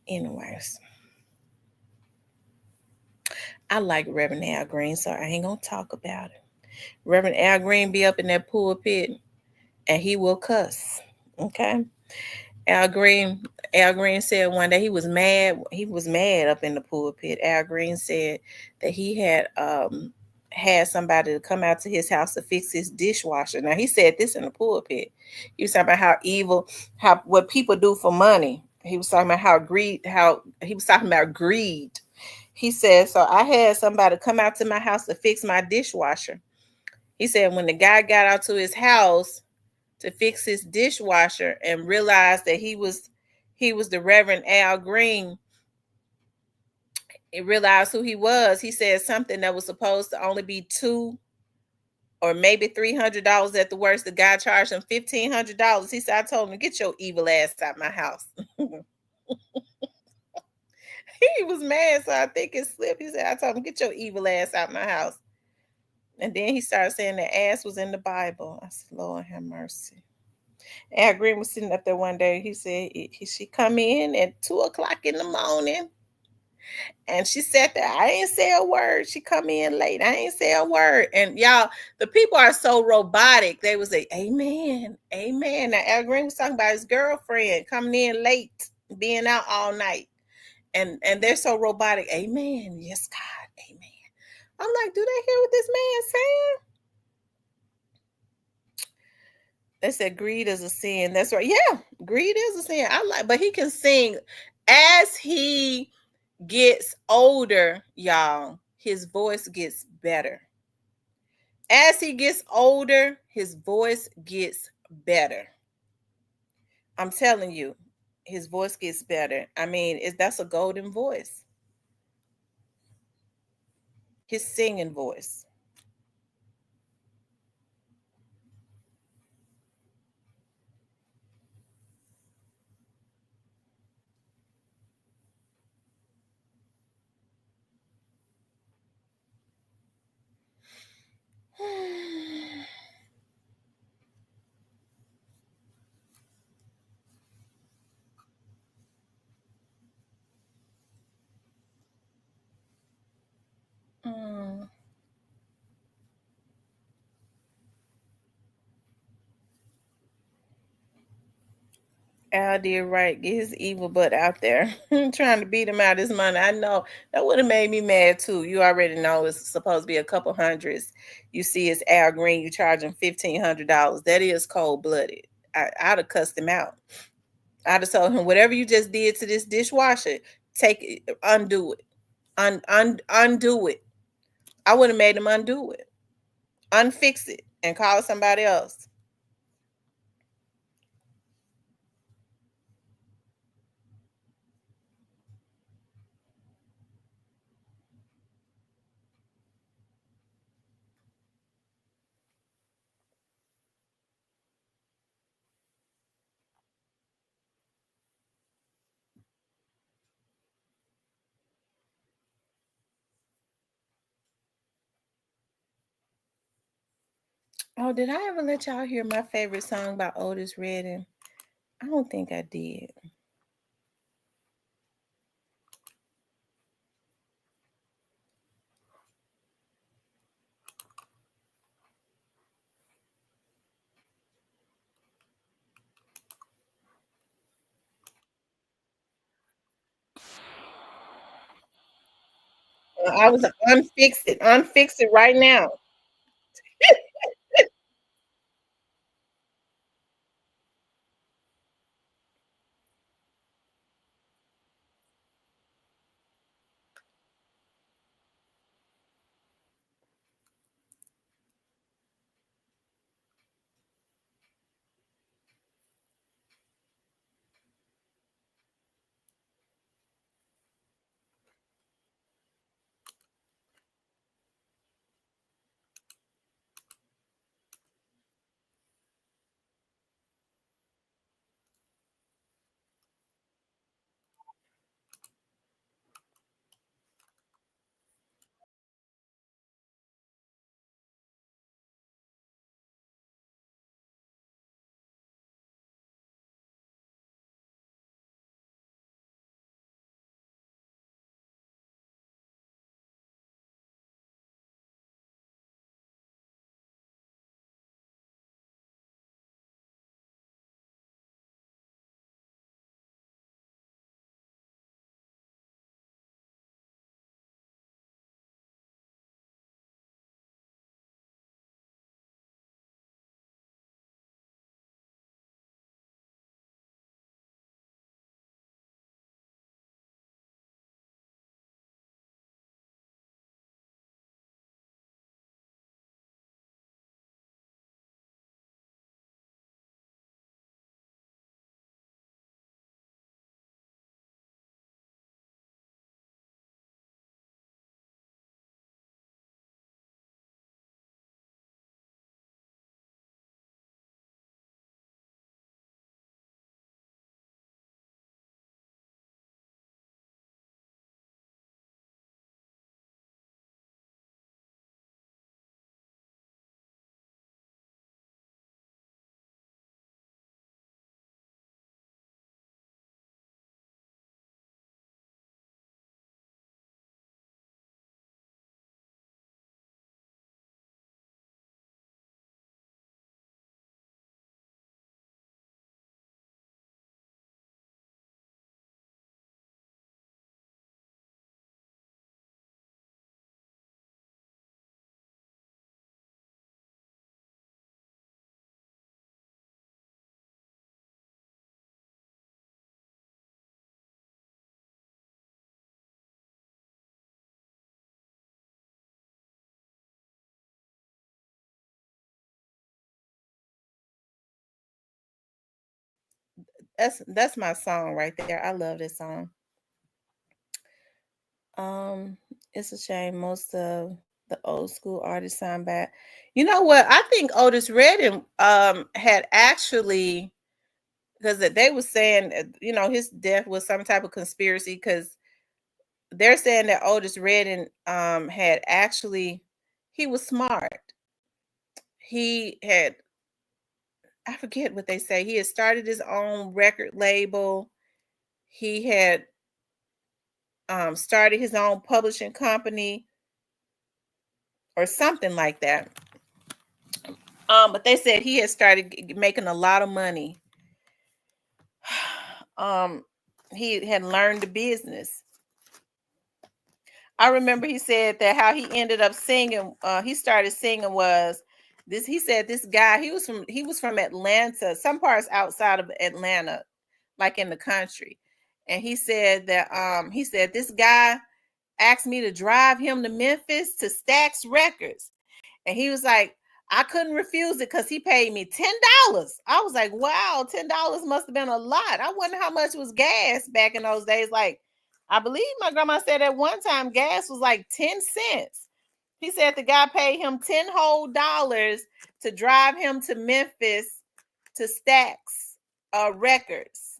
Anyways, I like Reverend Al Green, so I ain't gonna talk about it. Reverend Al Green be up in that pulpit and he will cuss. Okay. Al Green said one day he was mad. He was mad up in the pulpit. Al Green said that he had somebody to come out to his house to fix his dishwasher. Now, he said this in the pulpit. He was talking about how evil, what people do for money. He was talking about greed. He said, so I had somebody come out to my house to fix my dishwasher. He said when the guy got out to his house to fix his dishwasher and realized that he was the Reverend Al Green, he realized who he was. He said something that was supposed to only be $200 or maybe $300 at the worst. The guy charged him $1,500. He said, I told him, get your evil ass out my house. He was mad, so I think it slipped. He said, I told him, get your evil ass out my house. And then he started saying the ass was in the Bible. I said, Lord have mercy. Al Green was sitting up there one day. He said she come in at 2:00 in the morning, and she sat there. I ain't say a word. She come in late. I ain't say a word. And y'all, the people are so robotic. They would say, "Amen, amen." Now Al Green was talking about his girlfriend coming in late, being out all night, and they're so robotic. Amen. Yes, God. Amen. I'm like, do they hear what this man's saying? They said greed is a sin. That's right. Yeah, greed is a sin. I like, but he can sing as he gets older, y'all. His voice gets better. As he gets older, his voice gets better. I'm telling you, his voice gets better. I mean, that's a golden voice. His singing voice. Mm. Al did right. Get his evil butt out there. Trying to beat him out his money. I know that would have made me mad too. You already know it's supposed to be a couple hundreds. You see, it's Al Green. You charge him $1,500. That is cold blooded. I'd have cussed him out. I'd have told him whatever you just did to this dishwasher, take it, undo it, undo it. I would have made him undo it, unfix it, and call somebody else. Oh, did I ever let y'all hear my favorite song by Otis Redding? I don't think I did. I was unfix it right now. That's my song right there. I love this song. Um, it's a shame most of the old school artists sound bad. You know what? I think Otis Redding had actually, because they were saying his death was some type of conspiracy, because they're saying that Otis Redding had actually, he was smart. He had, I forget what they say. He had started his own record label. He had started his own publishing company or something like that. But they said he had started making a lot of money. He had learned the business. I remember he said that how he ended up singing. He started singing was this. He said this guy. He was from Atlanta, some parts outside of Atlanta, like in the country. And he said that this guy asked me to drive him to Memphis to Stax Records. And he was like, I couldn't refuse it because he paid me $10. I was like, wow, $10 must have been a lot. I wonder how much was gas back in those days. Like, I believe my grandma said at one time gas was like 10 cents. He said the guy paid him 10 whole dollars to drive him to Memphis to Stax Records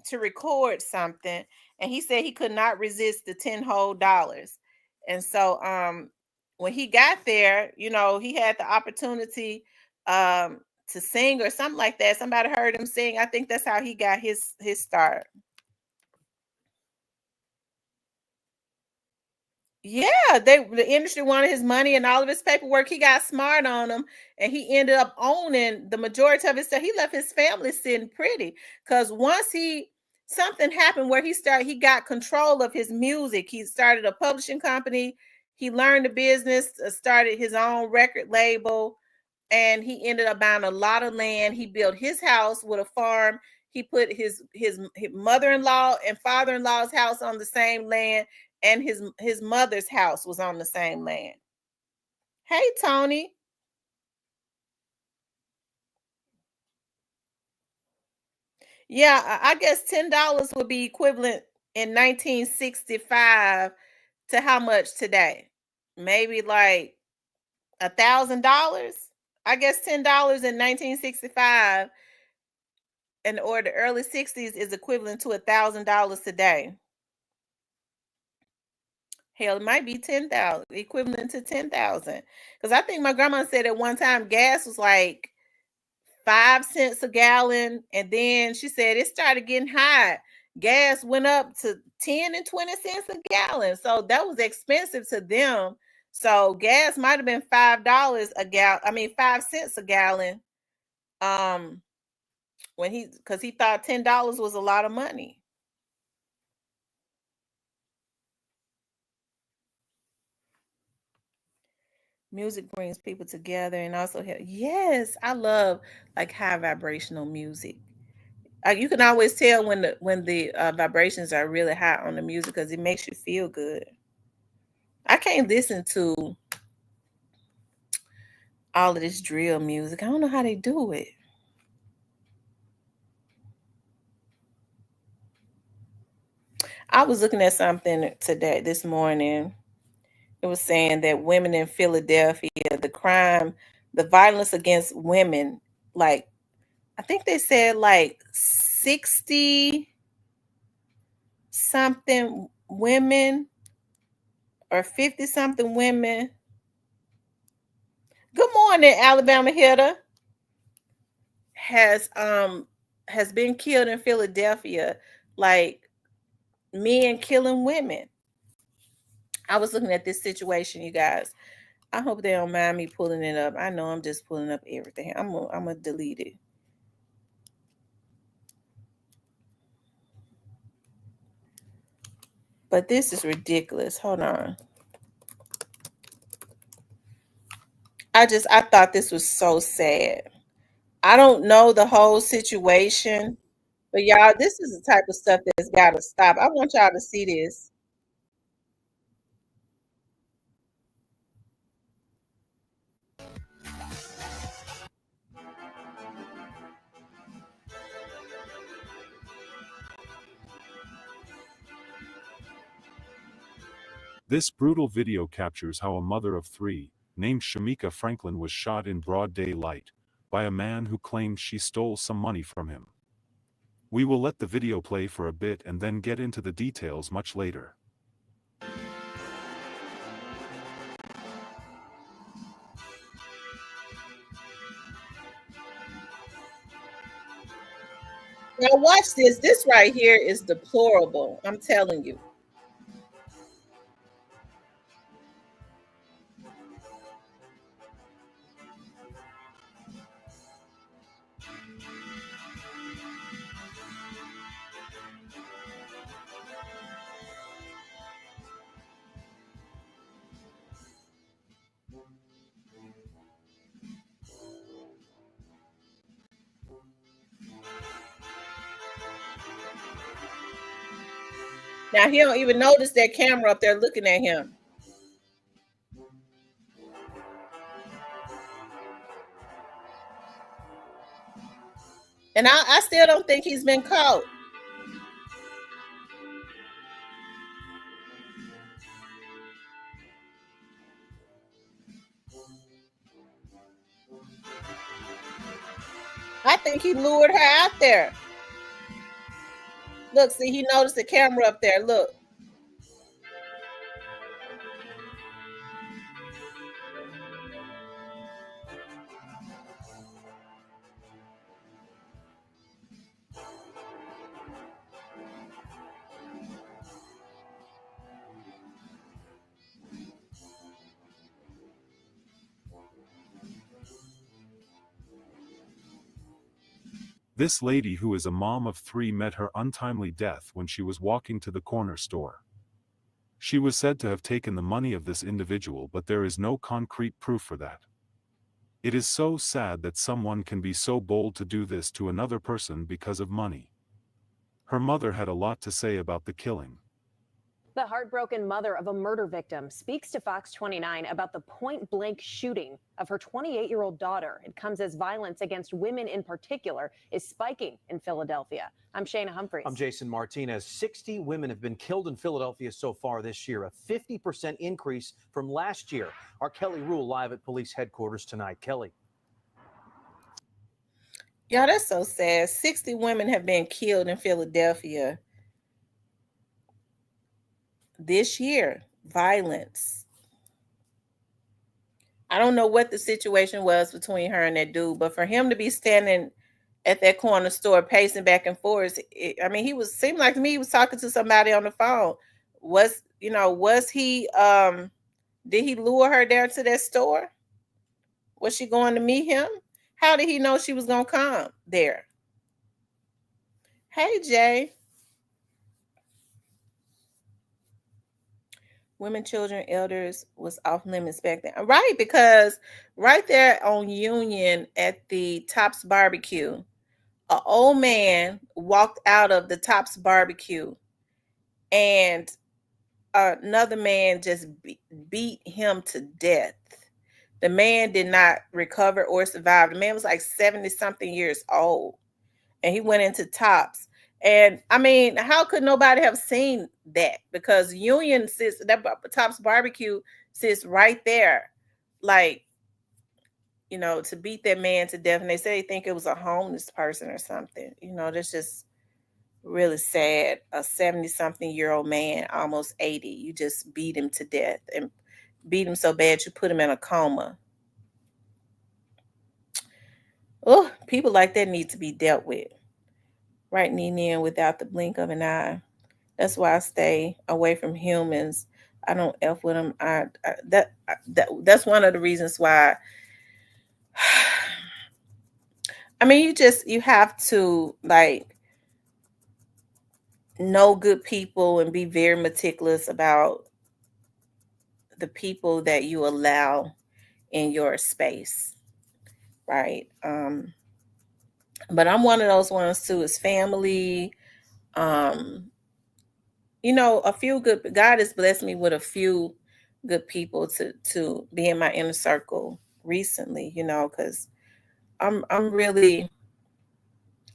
to record something. And he said he could not resist the 10 whole dollars. And so when he got there, he had the opportunity to sing or something like that. Somebody heard him sing. I think that's how he got his start. Yeah, the industry wanted his money and all of his paperwork. He got smart on him, and he ended up owning the majority of his stuff. He left his family sitting pretty, because once something happened where he got control of his music. He started a publishing company. He learned the business, started his own record label, and he ended up buying a lot of land. He built his house with a farm. He put his mother-in-law and father-in-law's house on the same land, and his mother's house was on the same land. Hey, Tony. Yeah, I guess $10 would be equivalent in 1965 to how much today? Maybe like $1,000. I guess $10 in 1965 or the early 60s is equivalent to $1,000 today. Hell, it might be 10,000, equivalent to 10,000. Because I think my grandma said at one time gas was like 5 cents a gallon, and then she said it started getting high. Gas went up to 10 and 20 cents a gallon, so that was expensive to them. So gas might have been $5 a gallon. I mean 5 cents a gallon. Because he thought $10 was a lot of money. Music brings people together and also help. Yes, I love like high vibrational music. You can always tell when the vibrations are really high on the music because it makes you feel good. I can't listen to all of this drill music. I don't know how they do it. I was looking at something this morning. It was saying that women in Philadelphia, the violence against women, like I think they said like 60 something women or 50 something women. Good morning, Alabama Hitter. Has been killed in Philadelphia, like men killing women. I was looking at this situation, you guys. I hope they don't mind me pulling it up. I know I'm just pulling up everything. I'm gonna delete it. But this is ridiculous. Hold on. I thought this was so sad. I don't know the whole situation, but y'all, this is the type of stuff that's gotta stop. I want y'all to see this. This brutal video captures how a mother of 3, named Shamika Franklin, was shot in broad daylight by a man who claimed she stole some money from him. We will let the video play for a bit and then get into the details much later. Now watch this. This right here is deplorable. I'm telling you. Now he don't even notice that camera up there looking at him. And I still don't think he's been caught. I think he lured her out there. Look, see, he noticed the camera up there. Look. This lady, who is a mom of 3, met her untimely death when she was walking to the corner store. She was said to have taken the money of this individual, but there is no concrete proof for that. It is so sad that someone can be so bold to do this to another person because of money. Her mother had a lot to say about the killing. The heartbroken mother of a murder victim speaks to Fox 29 about the point-blank shooting of her 28-year-old daughter. It comes as violence against women in particular is spiking in Philadelphia. I'm Shayna Humphreys. I'm Jason Martinez. 60 women have been killed in Philadelphia so far this year, a 50% increase from last year. Our Kelly Rule live at police headquarters tonight. Kelly. Yeah, that's so sad. 60 women have been killed in Philadelphia this year. Violence. I don't know what the situation was between her and that dude, but for him to be standing at that corner store pacing back and forth, seemed like to me he was talking to somebody on the phone. Was he did he lure her there to that store? Was she going to meet him? How did he know she was gonna come there? Hey, Jay. Women, children, elders was off limits back then. Right, because right there on Union at the Tops Barbecue, an old man walked out of the Tops Barbecue and another man just beat him to death. The man did not recover or survive. The man was like 70-something years old, and he went into Tops. And I mean, how could nobody have seen that? Because Union sits, that Tops Barbecue sits right there, like, to beat that man to death. And they say they think it was a homeless person or something. That's just really sad. A 70-something-year-old man, almost 80, you just beat him to death and beat him so bad you put him in a coma. Oh, people like that need to be dealt with. Right in without the blink of an eye. That's why I stay away from humans. I don't F with them. That's one of the reasons why. I mean, you have to know good people and be very meticulous about the people that you allow in your space, right? But I'm one of those ones too. Is family. A few good. God has blessed me with a few good people to be in my inner circle recently. Because I'm really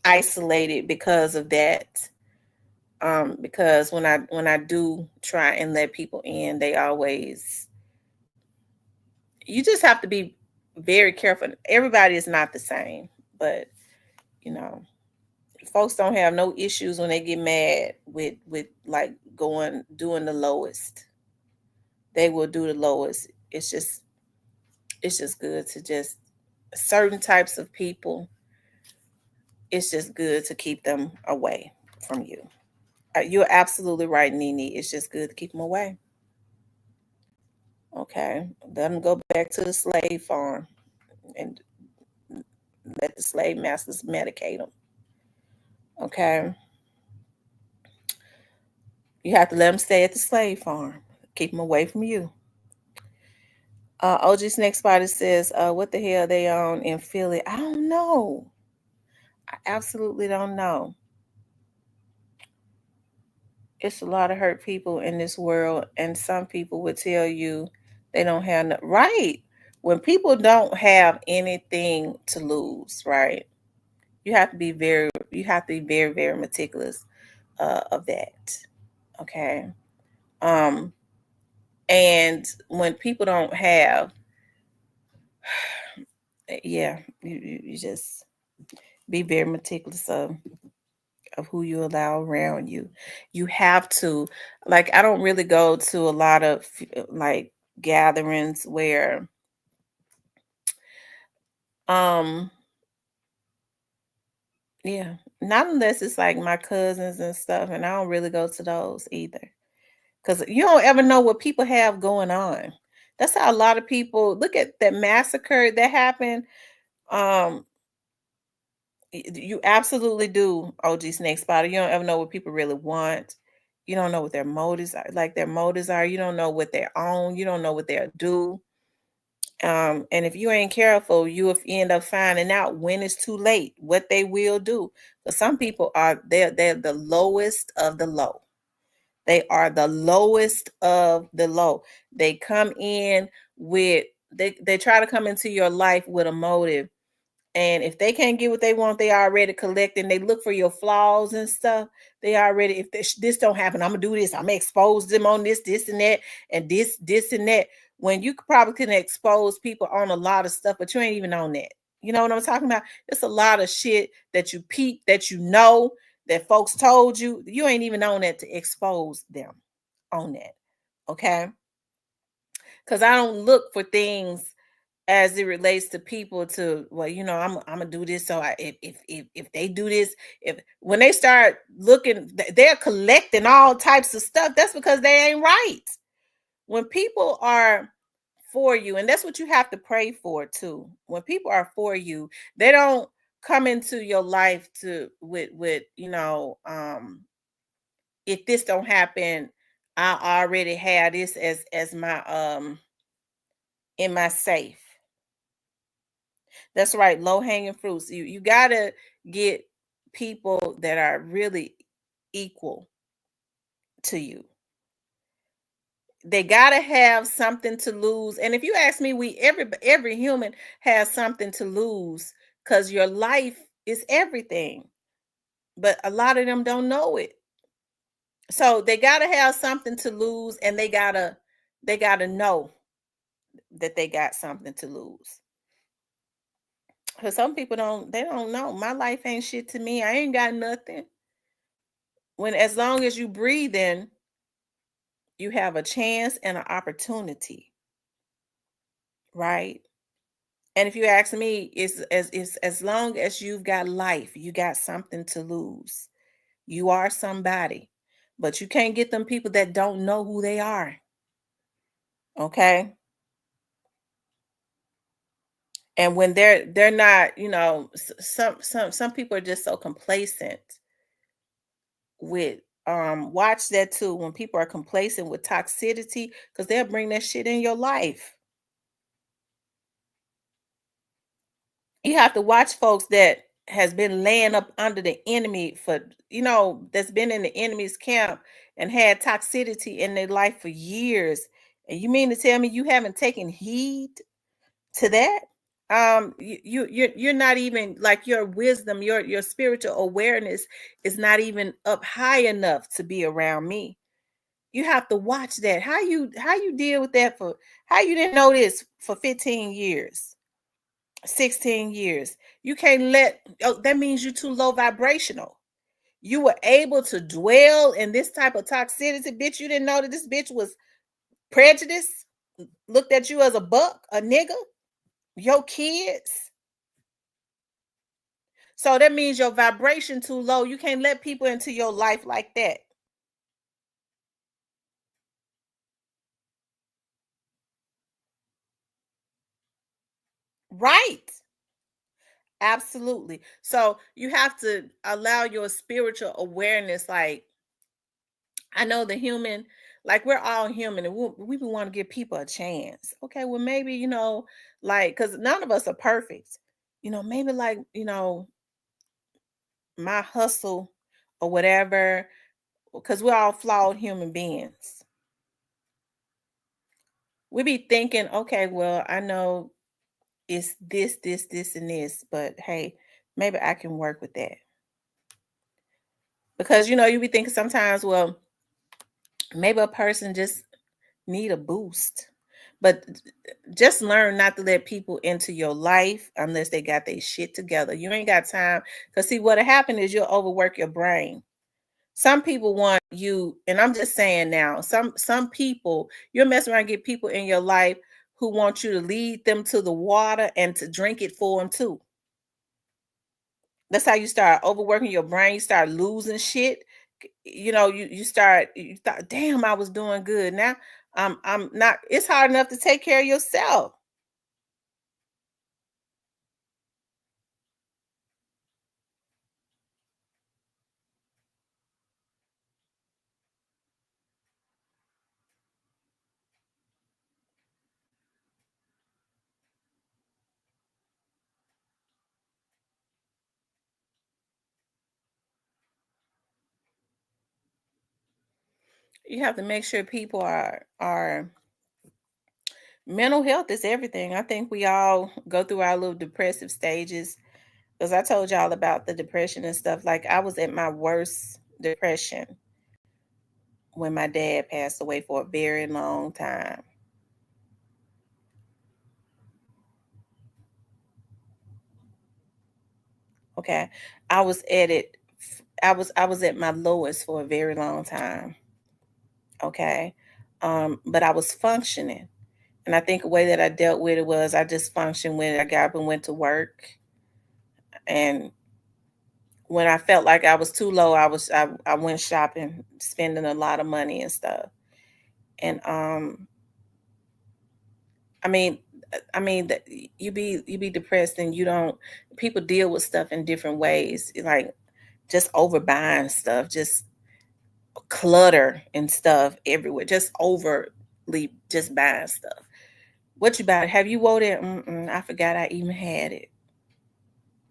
isolated because of that. Because when I do try and let people in, they always, you just have to be very careful. Everybody is not the same, but you know, folks don't have no issues when they get mad with like doing the lowest. They will do the lowest. It's just good to just certain types of people. It's just good to keep them away from you. You're absolutely right, Nene. It's just good to keep them away. Okay, let them go back to the slave farm and let the slave masters medicate them. Okay, you have to let them stay at the slave farm. Keep them away from you. OG's next spot, it says, what the hell they on in Philly? I don't know. I absolutely don't know. It's a lot of hurt people in this world, and some people would tell you they don't have no, right. When people don't have anything to lose, right? You have to be very very meticulous of that. Okay. And when people don't have, yeah, you just be very meticulous of who you allow around you. You have to, like, I don't really go to a lot of like gatherings where yeah, not unless it's like my cousins and stuff, and I don't really go to those either. Because you don't ever know what people have going on. That's how a lot of people look at that massacre that happened. Um, you absolutely do, OG Snake Spotter. You don't ever know what people really want. You don't know what their motives are. Like their motives are. You don't know what they own. You don't know what they'll do. And if you ain't careful, you end up finding out when it's too late what they will do. But some people are they're the lowest of the low. They are the lowest of the low. They come in with they try to come into your life with a motive. And if they can't get what they want, they already collecting. They look for your flaws and stuff. They already, if this don't happen, I'm gonna do this. I'm gonna expose them on this, and that, and this and that. When you probably can expose people on a lot of stuff, but you ain't even on that. You know what I'm talking about? It's a lot of shit that you peep, that you know, that folks told you. You ain't even on that to expose them on that. Okay? Because I don't look for things as it relates to people to, well, you know, I'm gonna do this. So if they do this, if when they start looking, they're collecting all types of stuff. That's because they ain't right. When people are for you, and that's what you have to pray for too. When people are for you, they don't come into your life to with you know, if this don't happen, I already have this as my in my safe. That's right, low hanging fruits. You gotta get people that are really equal to you. They gotta have something to lose. And if you ask me, every human has something to lose because your life is everything. But a lot of them don't know it. So they gotta have something to lose, and they gotta know that they got something to lose. Because some people don't know. My life ain't shit to me. I ain't got nothing. When as long as you breathing, you have a chance and an opportunity, right? And if you ask me, it's as long as you've got life, you got something to lose. You are somebody, but you can't get them people that don't know who they are. Okay. And when they're not, you know, some people are just so complacent with watch that too when people are complacent with toxicity because they'll bring that shit in your life. You have to watch folks that has been laying up under the enemy for, you know, that's been in the enemy's camp and had toxicity in their life for years. And you mean to tell me you haven't taken heed to that? you're not even like your wisdom, your spiritual awareness is not even up high enough to be around me. You have to watch that. How you deal with that for how you didn't know this for 15 years, 16 years. You can't let that means you're too low vibrational. You were able to dwell in this type of toxicity, bitch. You didn't know that this bitch was prejudiced, looked at you as a buck, a nigga, your kids. So that means your vibration too low. You can't let people into your life like that. Right. Absolutely. So you have to allow your spiritual awareness. Like, I know the human, like we're all human and we want to give people a chance. Okay, well, maybe, like, because none of us are perfect. Maybe like, my hustle or whatever, because we're all flawed human beings. We be thinking, okay, well, I know it's this, and this, but hey, maybe I can work with that. Because you be thinking sometimes, well, maybe a person just need a boost. But just learn not to let people into your life unless they got their shit together. You ain't got time. Because see, what'll happen is you'll overwork your brain. Some people want you, and I'm just saying now, some people, you'll mess around and get people in your life who want you to lead them to the water and to drink it for them too. That's how you start overworking your brain. You start losing shit. You thought, damn, I was doing good. Now I'm not. It's hard enough to take care of yourself. You have to make sure people are mental health is everything. I think we all go through our little depressive stages. Because I told y'all about the depression and stuff. Like I was at my worst depression when my dad passed away for a very long time. Okay. I was at it. I was at my lowest for a very long time. Okay. But I was functioning. And I think the way that I dealt with it was I just functioned when I got up and went to work. And when I felt like I was too low, I went shopping, spending a lot of money and stuff. And I mean, you be depressed and you don't. People deal with stuff in different ways, like just overbuying stuff, just clutter and stuff everywhere, just overly just buying stuff. What you buy? Have you wore that? I forgot I even had it.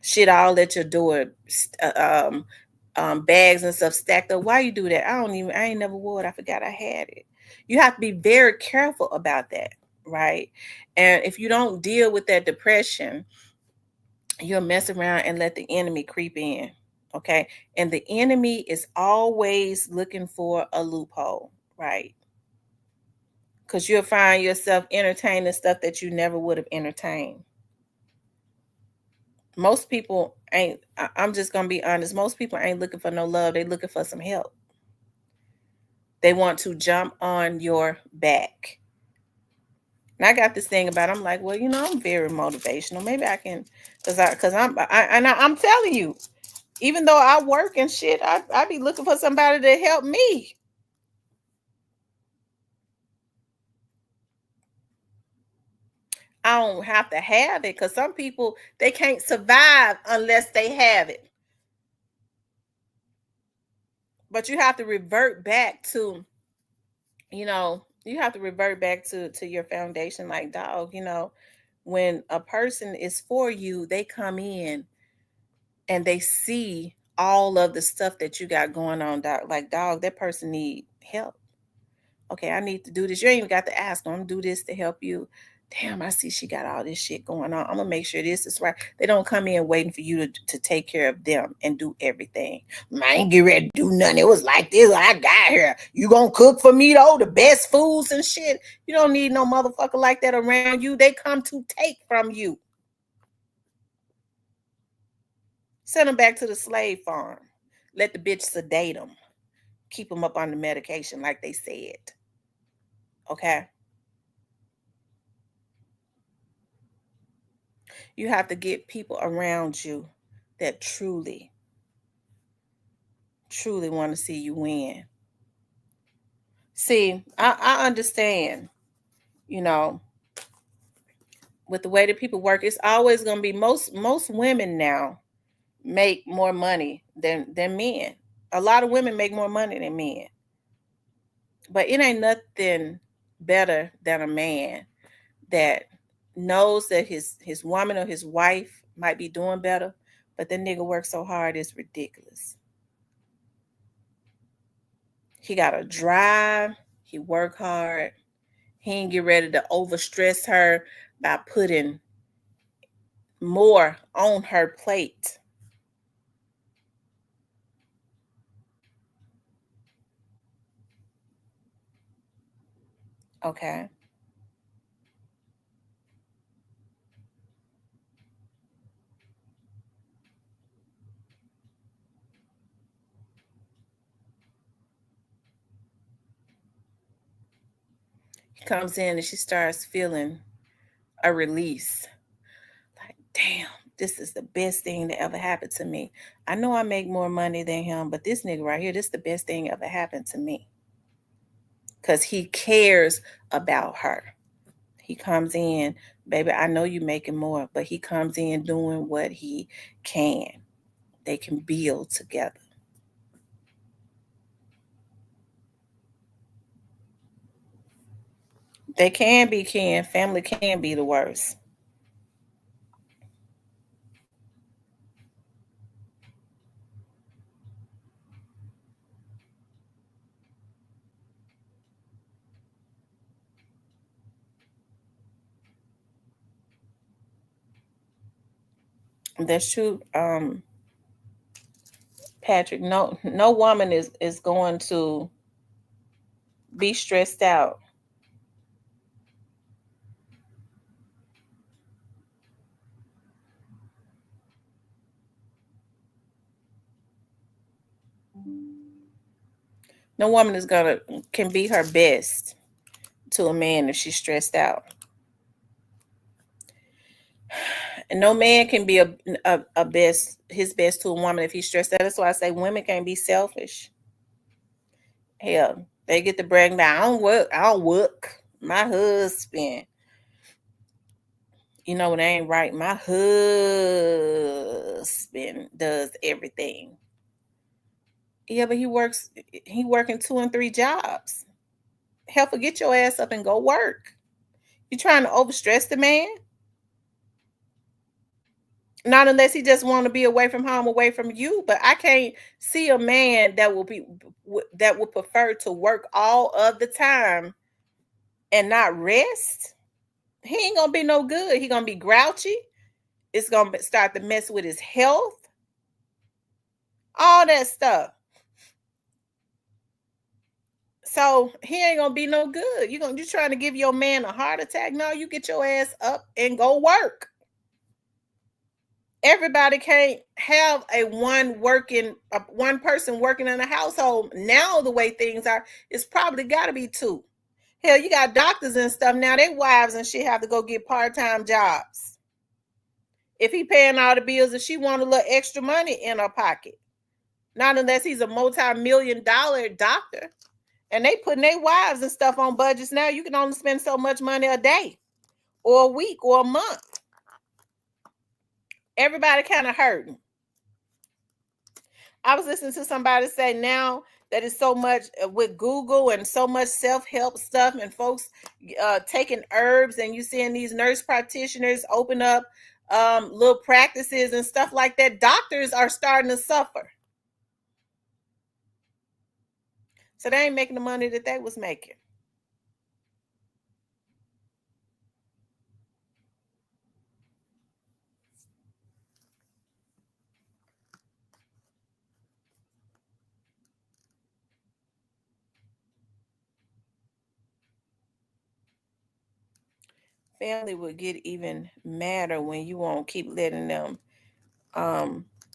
Shit all at your door, bags and stuff stacked up. Why you do that? I ain't never wore it. I forgot I had it. You have to be very careful about that, right? And if you don't deal with that depression, you'll mess around and let the enemy creep in. Okay. And the enemy is always looking for a loophole, right? Because you'll find yourself entertaining stuff that you never would have entertained. Most people ain't, I'm just gonna be honest, most people ain't looking for no love, they looking for some help. They want to jump on your back. And I got this thing about, I'm like, well, I'm very motivational. Maybe I can, I'm telling you, even though I work and shit, I be looking for somebody to help me. I don't have to have it because some people, they can't survive unless they have it. But you have to revert back to, you have to revert back to your foundation. Like, dog, when a person is for you, they come in and they see all of the stuff that you got going on, dog. Like, dog, that person need help. Okay, I need to do this. You ain't even got to ask them. I'm do this to help you. damn, I see she got all this shit going on. I'm gonna make sure this is right. They don't come in waiting for you to take care of them and do everything. I ain't get ready to do nothing. It was like this when I got here. You gonna cook for me though? The best foods and shit. You don't need no motherfucker like that around you. They come to take from you. Send them back to the slave farm. Let the bitch sedate them. Keep them up on the medication like they said. Okay? You have to get people around you that truly want to see you win. See, I understand, you know, with the way that people work, it's always going to be most women now make more money than men. A lot of women make more money than men. But it ain't nothing better than a man that knows that his woman or his wife might be doing better, but the nigga works so hard it's ridiculous. He got to drive, he work hard. He ain't get ready to overstress her by putting more on her plate. Okay. He comes in and she starts feeling a release. Like, damn, this is the best thing that ever happened to me. I know I make more money than him, but this nigga right here, this is the best thing ever happened to me. Because he cares about her. He comes in, baby, I know you're making more, but he comes in doing what he can. They can build together. They can be kin. Family can be the worst. That's true. Patrick, no woman is going to be stressed out. No woman can be her best to a man if she's stressed out. And no man can be his best to a woman if he's stressed out. That's why I say women can't be selfish. Hell, they get to brag about, I don't work. My husband. You know, it ain't right. My husband does everything. Yeah, but he working 2 and 3 jobs. Hell, get your ass up and go work. You trying to overstress the man? Not unless he just want to be away from home, away from you. But I can't see a man that would prefer to work all of the time and not rest. He ain't gonna be no good. He gonna be grouchy. It's gonna start to mess with his health. All that stuff. So he ain't gonna be no good. You trying to give your man a heart attack? No, you get your ass up and go work. Everybody can't have one person working in a household. Now the way things are, it's probably got to be 2. Hell, you got doctors and stuff now. Their wives and shit have to go get part-time jobs. If he paying all the bills and she want a little extra money in her pocket, not unless he's a multi-million-dollar doctor. And they putting their wives and stuff on budgets now. You can only spend so much money a day or a week or a month. Everybody kind of hurting. I was listening to somebody say now that it's so much with Google and so much self-help stuff and folks taking herbs, and you seeing these nurse practitioners open up little practices and stuff like that. Doctors are starting to suffer. So they ain't making the money that they was making. family would get even madder when you won't keep letting them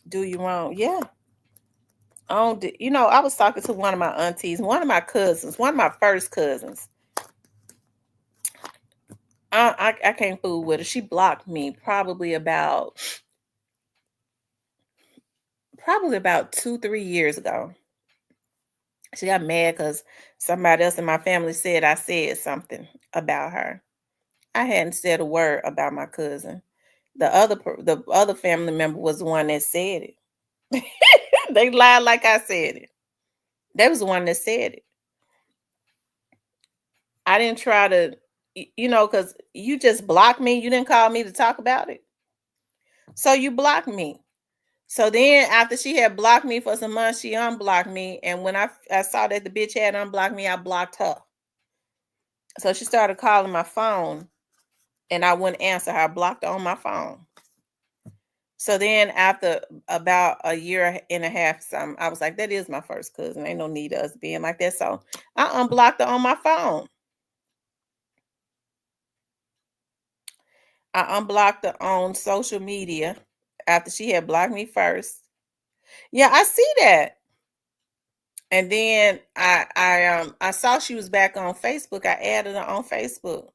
do you wrong. Yeah. I was talking to one of my aunties, one of my cousins, one of my first cousins. I can't fool with her. She blocked me probably about 2-3 years ago. She got mad because somebody else in my family said I said something about her. I hadn't said a word about my cousin. The other family member was the one that said it. They lied like I said it. They was the one that said it. I didn't try to, because you just blocked me. You didn't call me to talk about it. So you blocked me. So then after she had blocked me for some months, she unblocked me. And when I saw that the bitch had unblocked me, I blocked her. So she started calling my phone and I wouldn't answer her. I blocked her on my phone. So then after about a year and a half, something, I was like, that is my first cousin. Ain't no need of us being like that. So I unblocked her on my phone. I unblocked her on social media after she had blocked me first. Yeah, I see that. And then I saw she was back on Facebook. I added her on Facebook.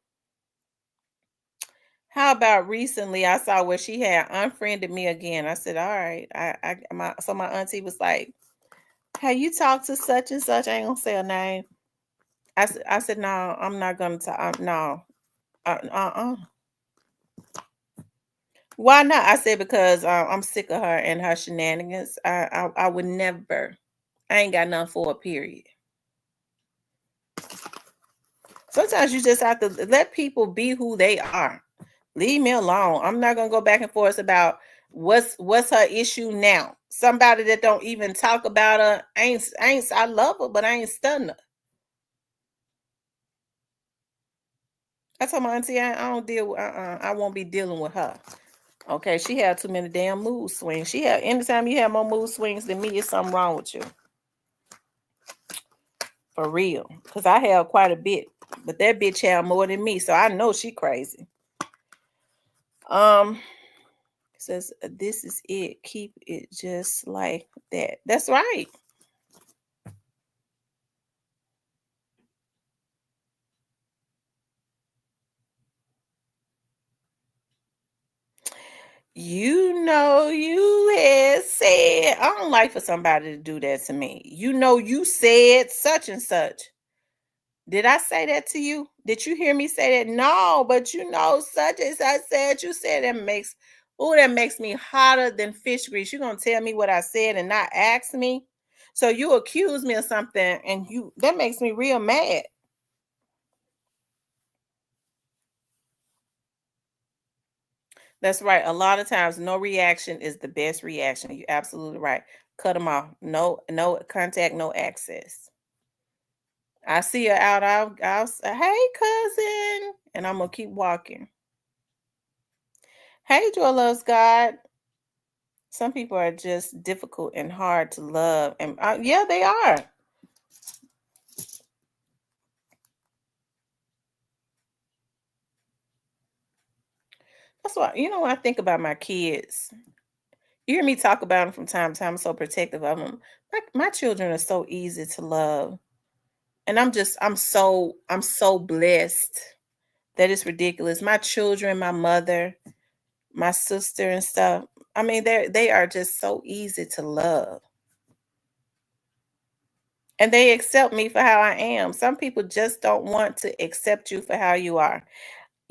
How about recently I saw where she had unfriended me again. I said, all right. So my auntie was like, hey, you talk to such and such. I ain't gonna say her name. I said, no, I'm not gonna talk. No. Why not? I said, because I'm sick of her and her shenanigans. I would never. I ain't got nothing for her, period. Sometimes you just have to let people be who they are. Leave me alone. I'm not gonna go back and forth about what's her issue now. Somebody that don't even talk about her ain't I love her, but I ain't stunning her. I told my auntie I don't deal with I won't be dealing with her. Okay, she had too many damn mood swings. She had anytime you have more mood swings than me, it's something wrong with you. For real. Because I have quite a bit. But that bitch had more than me. So I know she crazy. Says this is it. Keep it just like that. That's right. You had said, I don't like for somebody to do that to me. You said such and such. Did I say that to you? Did you hear me say that? No, but such as I said, you said that makes me hotter than fish grease. You're gonna tell me what I said and not ask me. So you accuse me of something and that makes me real mad. That's right. A lot of times, no reaction is the best reaction. You're absolutely right. Cut them off. No contact, no access. I see her out. I'll say, "Hey, cousin," and I'm gonna keep walking. Hey, Joy loves God. Some people are just difficult and hard to love, and yeah, they are. That's why when I think about my kids. You hear me talk about them from time to time. I'm so protective of them. My children are so easy to love. And I'm so blessed that it's ridiculous. My children, my mother, my sister and stuff. I mean, they are just so easy to love. And they accept me for how I am. Some people just don't want to accept you for how you are.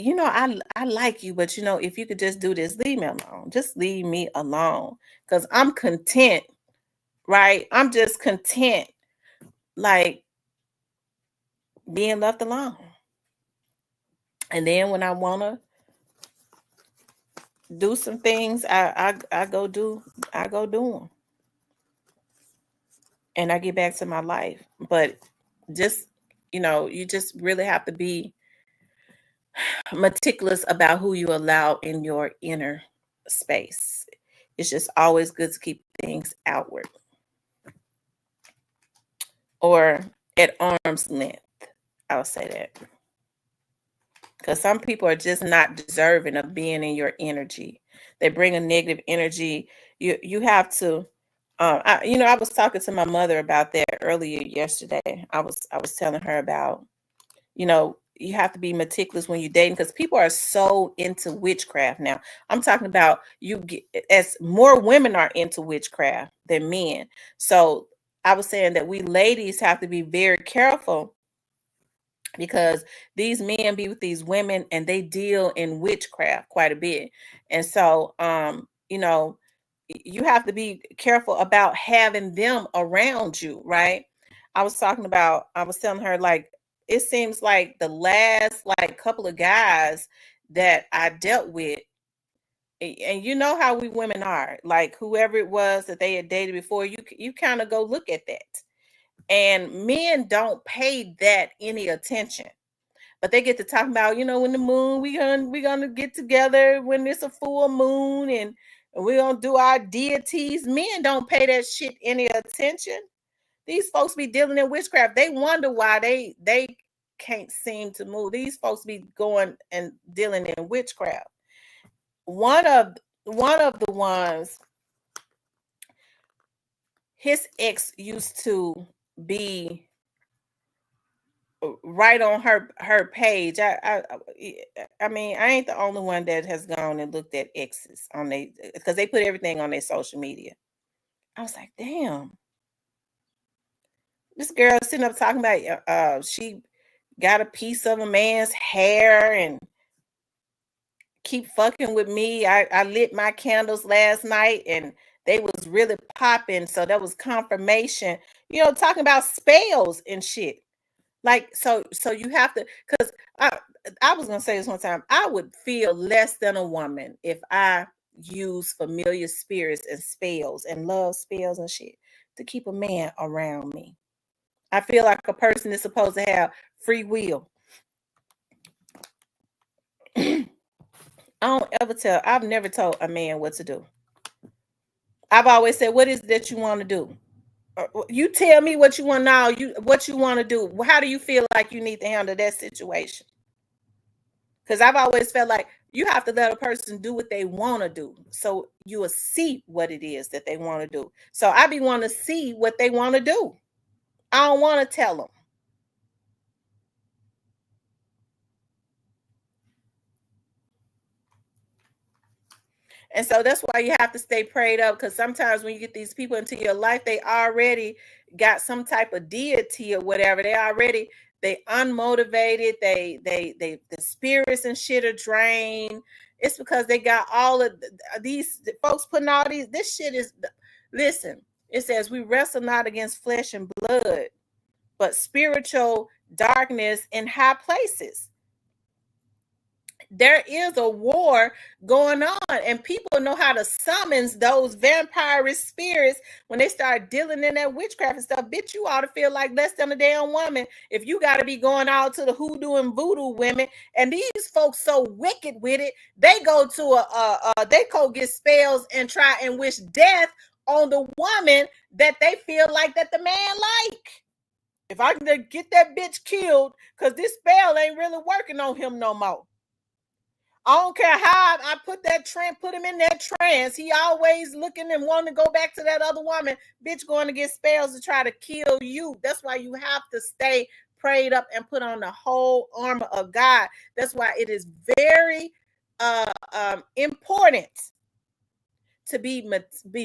I like you, but if you could just do this, leave me alone. Just leave me alone. Because I'm content, right? I'm just content, like being left alone. And then when I wanna do some things, I go do them, and I get back to my life. But just you just really have to be meticulous about who you allow in your inner space. It's just always good to keep things outward or at arm's length. I'll say that. because some people are just not deserving of being in your energy. They bring a negative energy. You have to. I was talking to my mother about that earlier yesterday. I was telling her about, you have to be meticulous when you're dating because people are so into witchcraft now. I'm talking about as more women are into witchcraft than men. So I was saying that we ladies have to be very careful because these men be with these women and they deal in witchcraft quite a bit. And so, you have to be careful about having them around you, right? I was telling her, like, it seems like the last like couple of guys that I dealt with, and you know how we women are, like whoever it was that they had dated before, you kind of go look at that. And men don't pay that any attention. But they get to talk about, when the moon, we gonna get together when it's a full moon, and we're gonna do our deities. Men don't pay that shit any attention. These folks be dealing in witchcraft. They wonder why they can't seem to move. These folks be going and dealing in witchcraft. One of the ones, his ex used to be right on her page. I mean, I ain't the only one that has gone and looked at exes on they, because they put everything on their social media. I was like, damn, this girl sitting up talking about she got a piece of a man's hair and keep fucking with me. I lit my candles last night and they was really popping, so that was confirmation. Talking about spells and shit. Like, so you have to, because I was gonna say this one time. I would feel less than a woman if I use familiar spirits and spells and love spells and shit to keep a man around me. I feel like a person is supposed to have free will. I've never told a man what to do. I've always said, what is it that you want to do? You tell me what you want now. What you want to do. How do you feel like you need to handle that situation? Because I've always felt like you have to let a person do what they want to do, so you will see what it is that they want to do. So I be want to see what they want to do. I don't want to tell them. And so that's why you have to stay prayed up, because sometimes when you get these people into your life, they already got some type of deity or whatever. They unmotivated. They the spirits and shit are drained. It's because they got all of these folks putting all these. This shit is, listen. It says we wrestle not against flesh and blood, but spiritual darkness in high places. There is a war going on, and people know how to summons those vampire spirits when they start dealing in that witchcraft and stuff. Bitch, you ought to feel like less than a damn woman if you got to be going out to the hoodoo and voodoo women. And these folks so wicked with it, they go to they go get spells and try and wish death on the woman that they feel like that the man like. If I can get that bitch killed, because this spell ain't really working on him no more. I don't care how I put him in that trance. He always looking and wanting to go back to that other woman. Bitch going to get spells to try to kill you. That's why you have to stay prayed up and put on the whole armor of God. That's why it is very important to be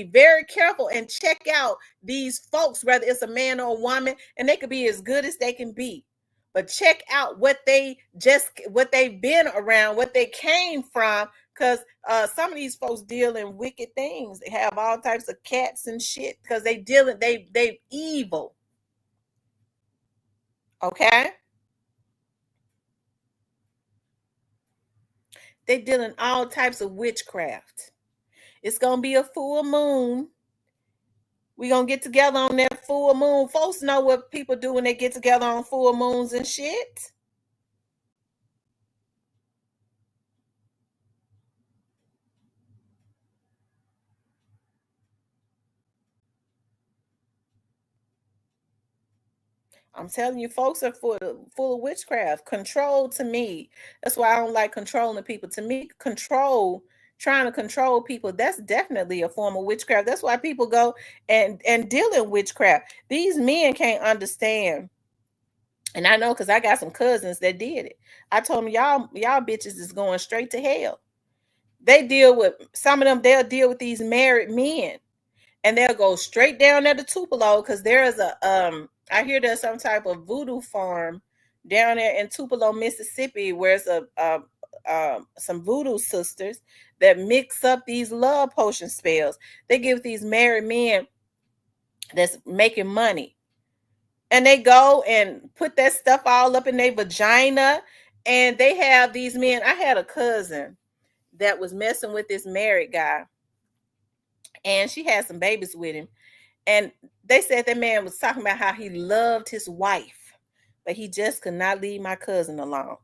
very careful and check out these folks, whether it's a man or a woman, and they could be as good as they can be. But check out what they've been around, what they came from, because some of these folks deal in wicked things. They have all types of cats and shit because they evil. Okay, they deal in all types of witchcraft. It's gonna be a full moon. We're gonna get together on that full moon. Folks know what people do when they get together on full moons and shit. I'm telling you, folks are full of witchcraft. Control to me. That's why I don't like controlling people. To me, trying to control people, that's definitely a form of witchcraft. That's why people go and deal in witchcraft. These men can't understand. And I know because I got some cousins that did it. I told them, y'all bitches is going straight to hell. They deal with some of them, they'll deal with these married men. And they'll go straight down there to Tupelo because there is I hear there's some type of voodoo farm down there in Tupelo, Mississippi, where it's some voodoo sisters that mix up these love potion spells. They give these married men that's making money, and they go and put that stuff all up in their vagina, and they have these men. I had a cousin that was messing with this married guy, and she had some babies with him. And they said that man was talking about how he loved his wife, but he just could not leave my cousin alone.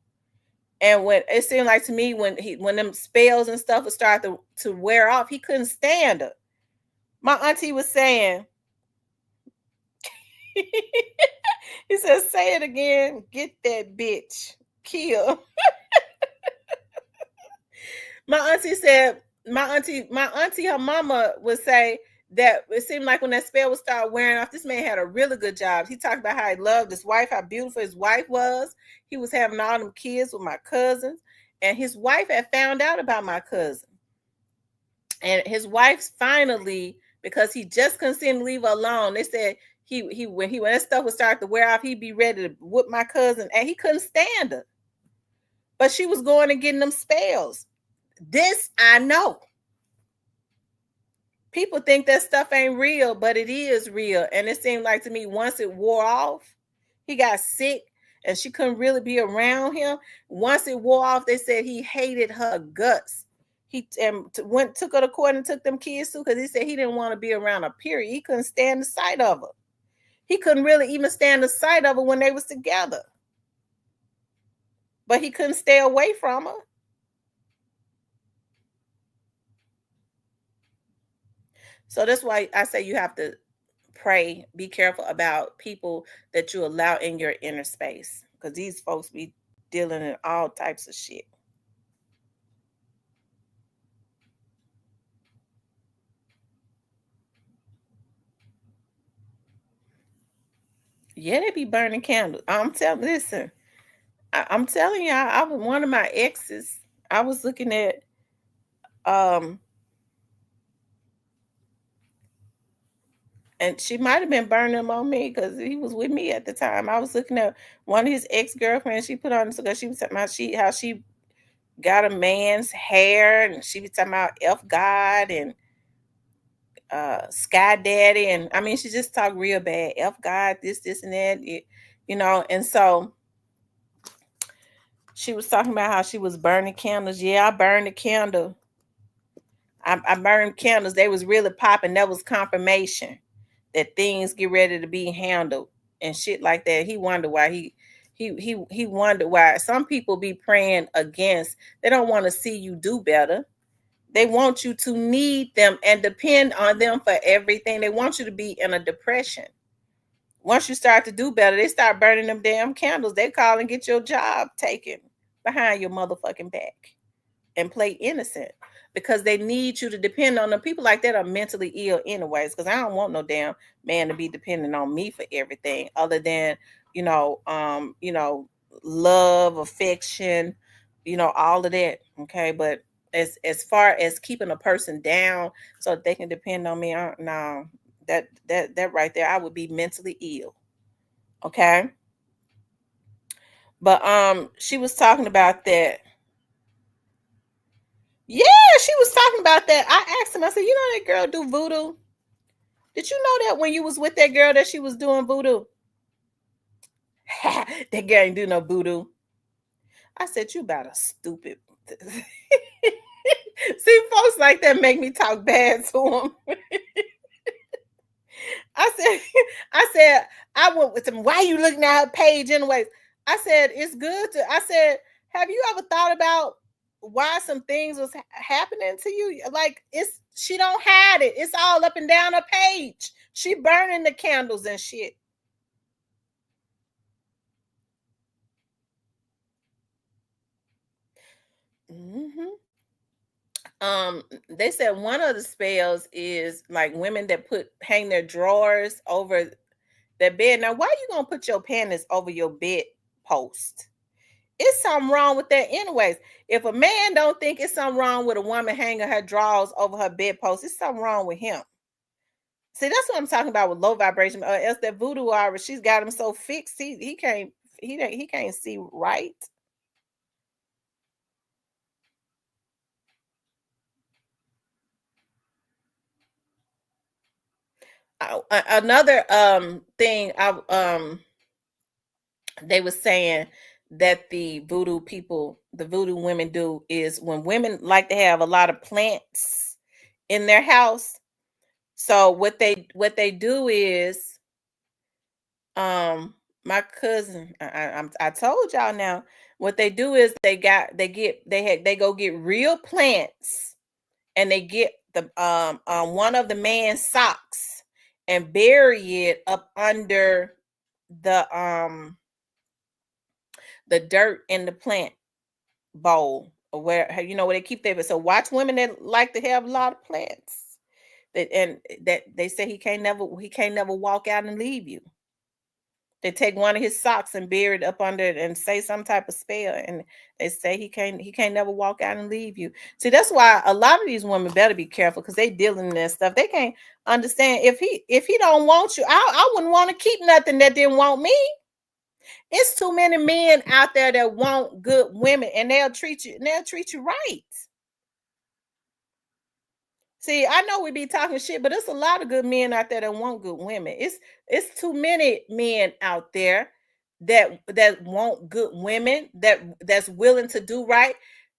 And when it seemed like to me, when them spells and stuff would start to wear off, he couldn't stand her. My auntie was saying, he said, say it again, get that bitch, kill. My auntie said, my auntie, her mama would say that it seemed like when that spell would start wearing off, this man had a really good job. He talked about how he loved his wife, how beautiful his wife was. He was having all them kids with my cousins, and his wife had found out about my cousin. And his wife finally, because he just couldn't seem to leave her alone, they said when that stuff would start to wear off, he'd be ready to whoop my cousin, and he couldn't stand her. But she was going and getting them spells. This I know. People think that stuff ain't real, but it is real. And it seemed like to me, once it wore off, he got sick and she couldn't really be around him. Once it wore off, they said he hated her guts. He took her to court and took them kids too, because he said he didn't want to be around her, period. He couldn't stand the sight of her. He couldn't really even stand the sight of her when they was together. But he couldn't stay away from her. So that's why I say you have to pray, be careful about people that you allow in your inner space, because these folks be dealing in all types of shit. Yeah, they be burning candles. I'm telling y'all, I was one of my exes. I was looking at and she might have been burning them on me because he was with me at the time. I was looking at one of his ex-girlfriends. She put on, because she was talking about how she got a man's hair, and she was talking about F God and Sky Daddy, and I mean, she just talked real bad. F God, this and that, and so she was talking about how she was burning candles. Yeah, I burned a candle. I burned candles. They was really popping. That was confirmation that things get ready to be handled and shit like that. He wondered why he wondered why some people be praying against. They don't want to see you do better. They want you to need them and depend on them for everything. They want you to be in a depression. Once you start to do better, they start burning them damn candles. They call and get your job taken behind your motherfucking back and play innocent, because they need you to depend on them. People like that are mentally ill anyways, because I don't want no damn man to be depending on me for everything other than, love, affection, all of that. Okay. But as far as keeping a person down so that they can depend on me, no, that right there, I would be mentally ill. Okay. But she was talking about that. Yeah, she was talking about that. I asked him, I said, you know that girl do voodoo? Did you know that when you was with that girl that she was doing voodoo? That girl ain't do no voodoo. I said, you about a stupid. See, folks like that make me talk bad to them. I said, I went with them. Why you looking at her page anyways? I said, it's good I said, have you ever thought about why some things was happening to you? Like, she don't hide it. It's all up and down her page. She burning the candles and shit. Mhm. They said one of the spells is like women that hang their drawers over their bed. Now, why you gonna put your panties over your bed post? It's something wrong with that, anyways. If a man don't think it's something wrong with a woman hanging her drawers over her bedpost, it's something wrong with him. See, that's what I'm talking about with low vibration. Else that voodoo aura, she's got him so fixed, he can't see right. Another thing they were saying that the voodoo women do is when women like to have a lot of plants in their house. So what they do is my cousin I told y'all now what they do is they go get real plants and they get the one of the man's socks and bury it up under the dirt in the plant bowl or where they keep their. So watch women that like to have a lot of plants that they say he can't never walk out and leave you. They take one of his socks and bury it up under it and say some type of spell, and they say he can't never walk out and leave you. See, that's why a lot of these women better be careful because they dealing in that stuff. They can't understand if he don't want you. I wouldn't want to keep nothing that didn't want me. It's too many men out there that want good women, and they'll treat you right. See, I know we be talking shit, but it's a lot of good men out there that want good women. It's too many men out there that want good women that's willing to do right.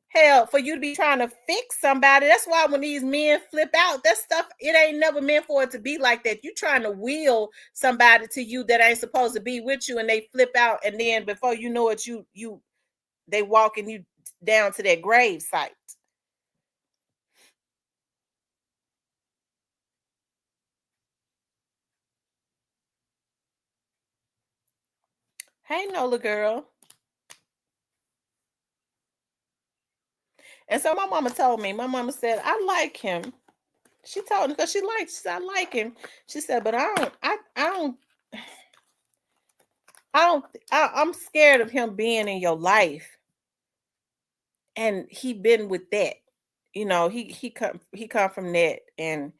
Hell, for you to be trying to fix somebody, that's why when these men flip out, that stuff it ain't never meant for it to be like that. You trying to wheel somebody to you that ain't supposed to be with you, and they flip out, and then before you know it, they walking you down to that grave site. Hey, Nola girl. And so my mama told me, my mama said, I like him. She told me because she said, I like him. She said, but I'm scared of him being in your life. And he been with that. He come from that. And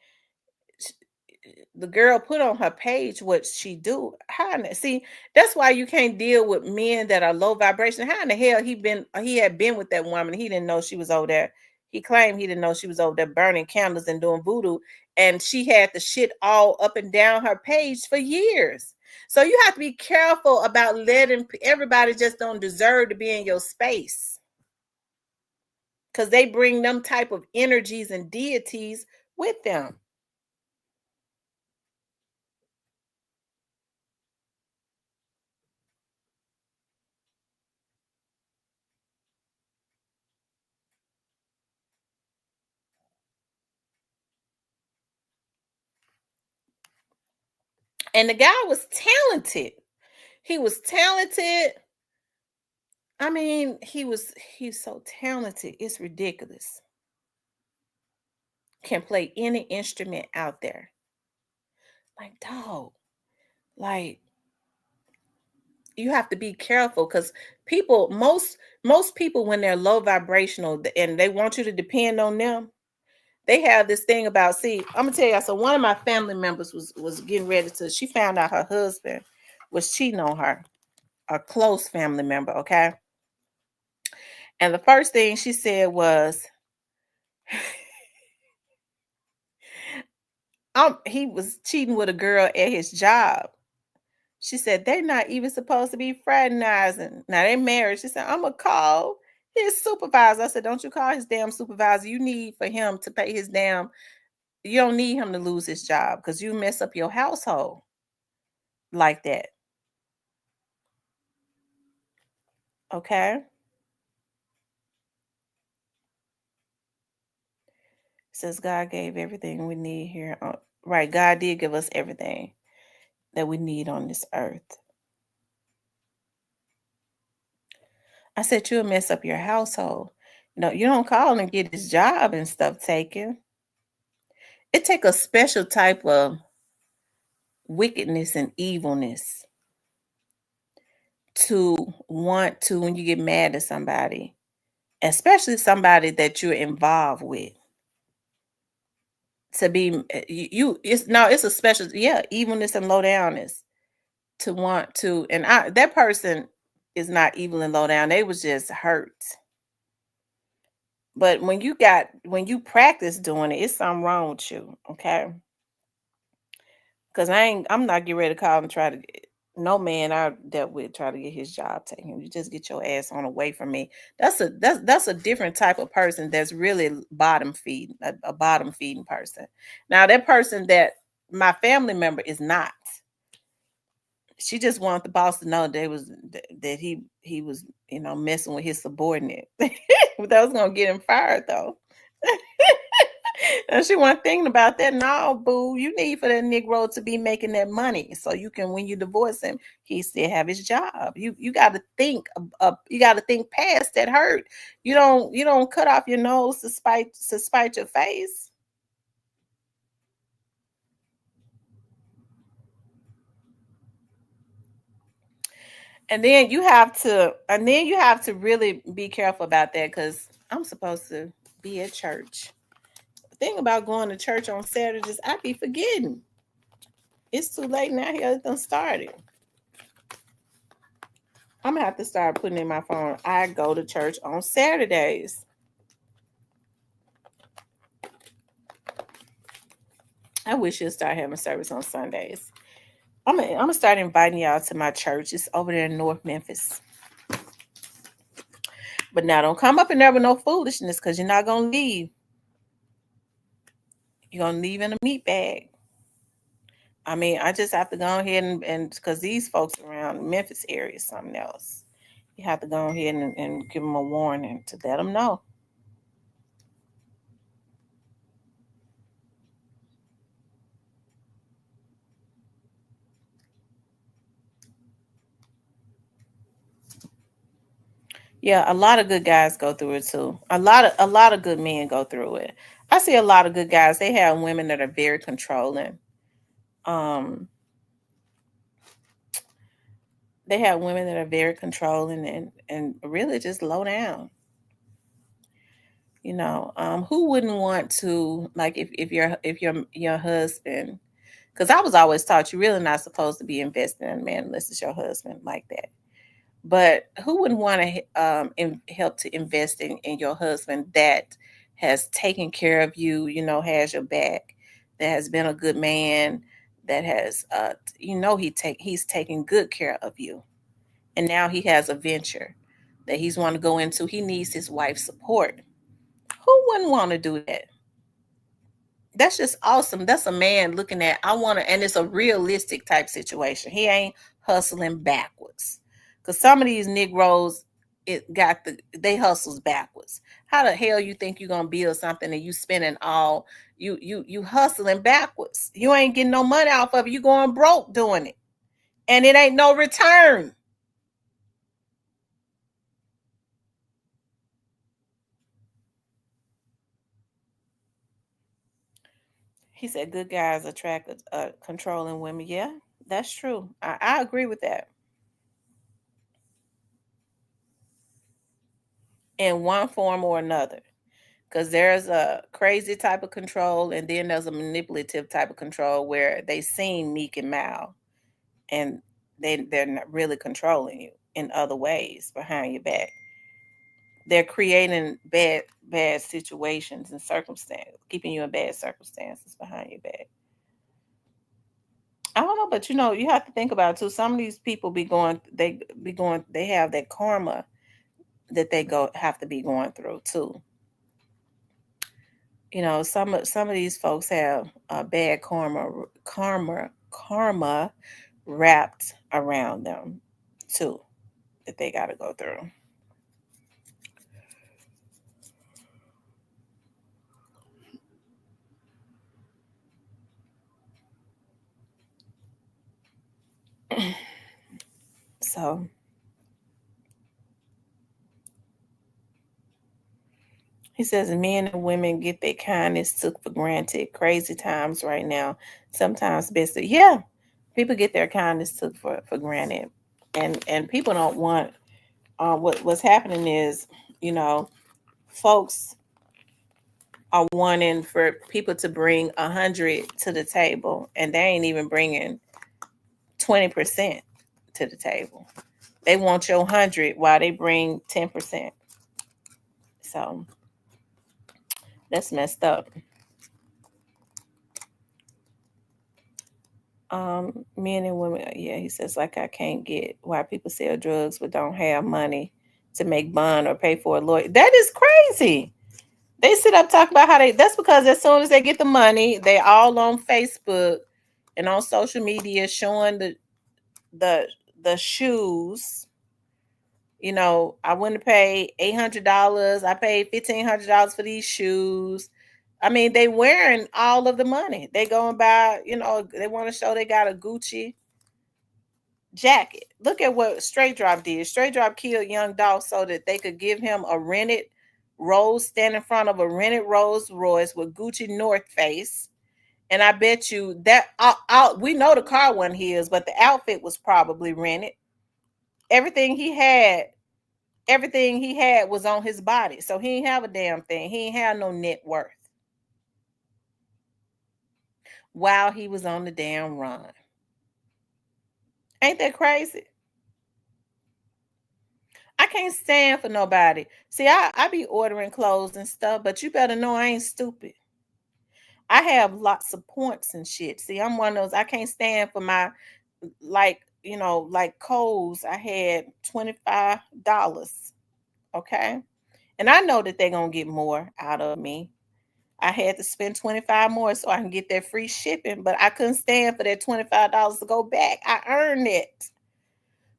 the girl put on her page what she do. See, that's why you can't deal with men that are low vibration. How in the hell he had been with that woman? He didn't know she was over there. He claimed he didn't know she was over there burning candles and doing voodoo, and she had the shit all up and down her page for years. So you have to be careful about letting everybody just don't deserve to be in your space because they bring them type of energies and deities with them. And the guy was talented. He was talented. I mean, he's so talented. It's ridiculous. Can play any instrument out there. Like, dog. Like, you have to be careful because most people when they're low vibrational and they want you to depend on them, they have this thing about, see, I'm gonna tell you, so one of my family members was getting ready to, she found out her husband was cheating on her, a close family member, okay? And the first thing she said was, he was cheating with a girl at his job. She said, they're not even supposed to be fraternizing. Now they married. She said, I'm going to call his supervisor. I said, don't you call his damn supervisor. You need for him to pay you don't need him to lose his job because you mess up your household like that. Okay? Says God gave everything we need here. Right, God did give us everything that we need on this earth. I said, you'll mess up your household. No, you don't call and get his job and stuff taken. It take a special type of wickedness and evilness to want to, when you get mad at somebody, especially somebody that you're involved with, to be it's a special, yeah, evilness and low downness to want to, and that person is not evil and low down. They was just hurt. But when you practice doing it, it's something wrong with you, okay? Because I'm not getting ready to call and try to no man I dealt with try to get his job taken. You just get your ass on away from me. That's a different type of person that's really bottom feeding, a bottom feeding person. Now that person that my family member is not. She just wanted the boss to know that he was, messing with his subordinate. But that was gonna get him fired though. And she wasn't thinking about that. No, boo, you need for that Negro to be making that money so you can, when you divorce him, he still have his job. You got to think you got to think past that hurt. You don't cut off your nose to spite your face. And then you have to really be careful about that, because I'm supposed to be at church. The thing about going to church on Saturdays, I be forgetting. It's too late now. Here it done started. I'm gonna have to start putting in my phone, I go to church on Saturdays. I wish you'd start having service on Sundays. I'm gonna start inviting y'all to my church. It's over there in North Memphis. But now don't come up in there with no foolishness, because you're not gonna leave. You're gonna leave in a meat bag. I mean, I just have to go ahead and because these folks around the Memphis area is something else. You have to go ahead and give them a warning to let them know. Yeah, a lot of good guys go through it too. A lot of good men go through it. I see a lot of good guys. They have women that are very controlling. Um, they have women that are very controlling and really just low down. Who wouldn't want to, like, if your husband, because I was always taught you're really not supposed to be investing in a man unless it's your husband like that. But who wouldn't want to help to invest in your husband that has taken care of you, has your back, that has been a good man, that has, he's taking good care of you, and now he has a venture that he's want to go into. He needs his wife's support. Who wouldn't want to do that? That's just awesome. That's a man looking at, I want to, and it's a realistic type situation. He ain't hustling backwards. Because some of these Negroes, they hustles backwards. How the hell you think you're gonna build something and you spending all you hustling backwards? You ain't getting no money off of it. You going broke doing it, and it ain't no return. He said, "Good guys attract controlling women." Yeah, that's true. I agree with that. In one form or another. Because there's a crazy type of control, and then there's a manipulative type of control where they seem meek and mild, and they're not really controlling you in other ways behind your back. They're creating bad situations and circumstances, keeping you in bad circumstances behind your back. I don't know, but you have to think about it too. Some of these people they have that karma that they go have to be going through too. Some of these folks have bad karma wrapped around them too, that they got to go through. So He says men and women get their kindness took for granted. Crazy times right now. Sometimes best to, yeah. People get their kindness took for granted. And people don't want what's happening is, you know, folks are wanting for people to bring 100 to the table and they ain't even bringing 20% to the table. They want your 100 while they bring 10%. So that's messed up. Men and women, yeah, he says, like, I can't get why people sell drugs but don't have money to make bond or pay for a lawyer. That is crazy. They sit up talk about how that's because as soon as they get the money, they all on Facebook and on social media showing the shoes. You know, I went to pay $800. I paid $1,500 for these shoes. I mean, they wearing all of the money. They go and buy, you know, they want to show they got a Gucci jacket. Look at what Straight Drop did. Straight Drop killed Young Dolph so that they could give him a rented Rolls, stand in front of a rented Rolls Royce with Gucci North Face. And I bet you that we know the car wasn't his, but the outfit was probably rented. Everything he had was on his body. So he ain't have a damn thing. He ain't have no net worth while he was on the damn run. Ain't that crazy? I can't stand for nobody. See, I be ordering clothes and stuff, but you better know I ain't stupid. I have lots of points and shit. See, I'm one of those, I can't stand for my, like, you know, like Kohl's, I had $25. Okay. And I know that they're going to get more out of me. I had to spend 25 more so I can get that free shipping, but I couldn't stand for that $25 to go back. I earned it.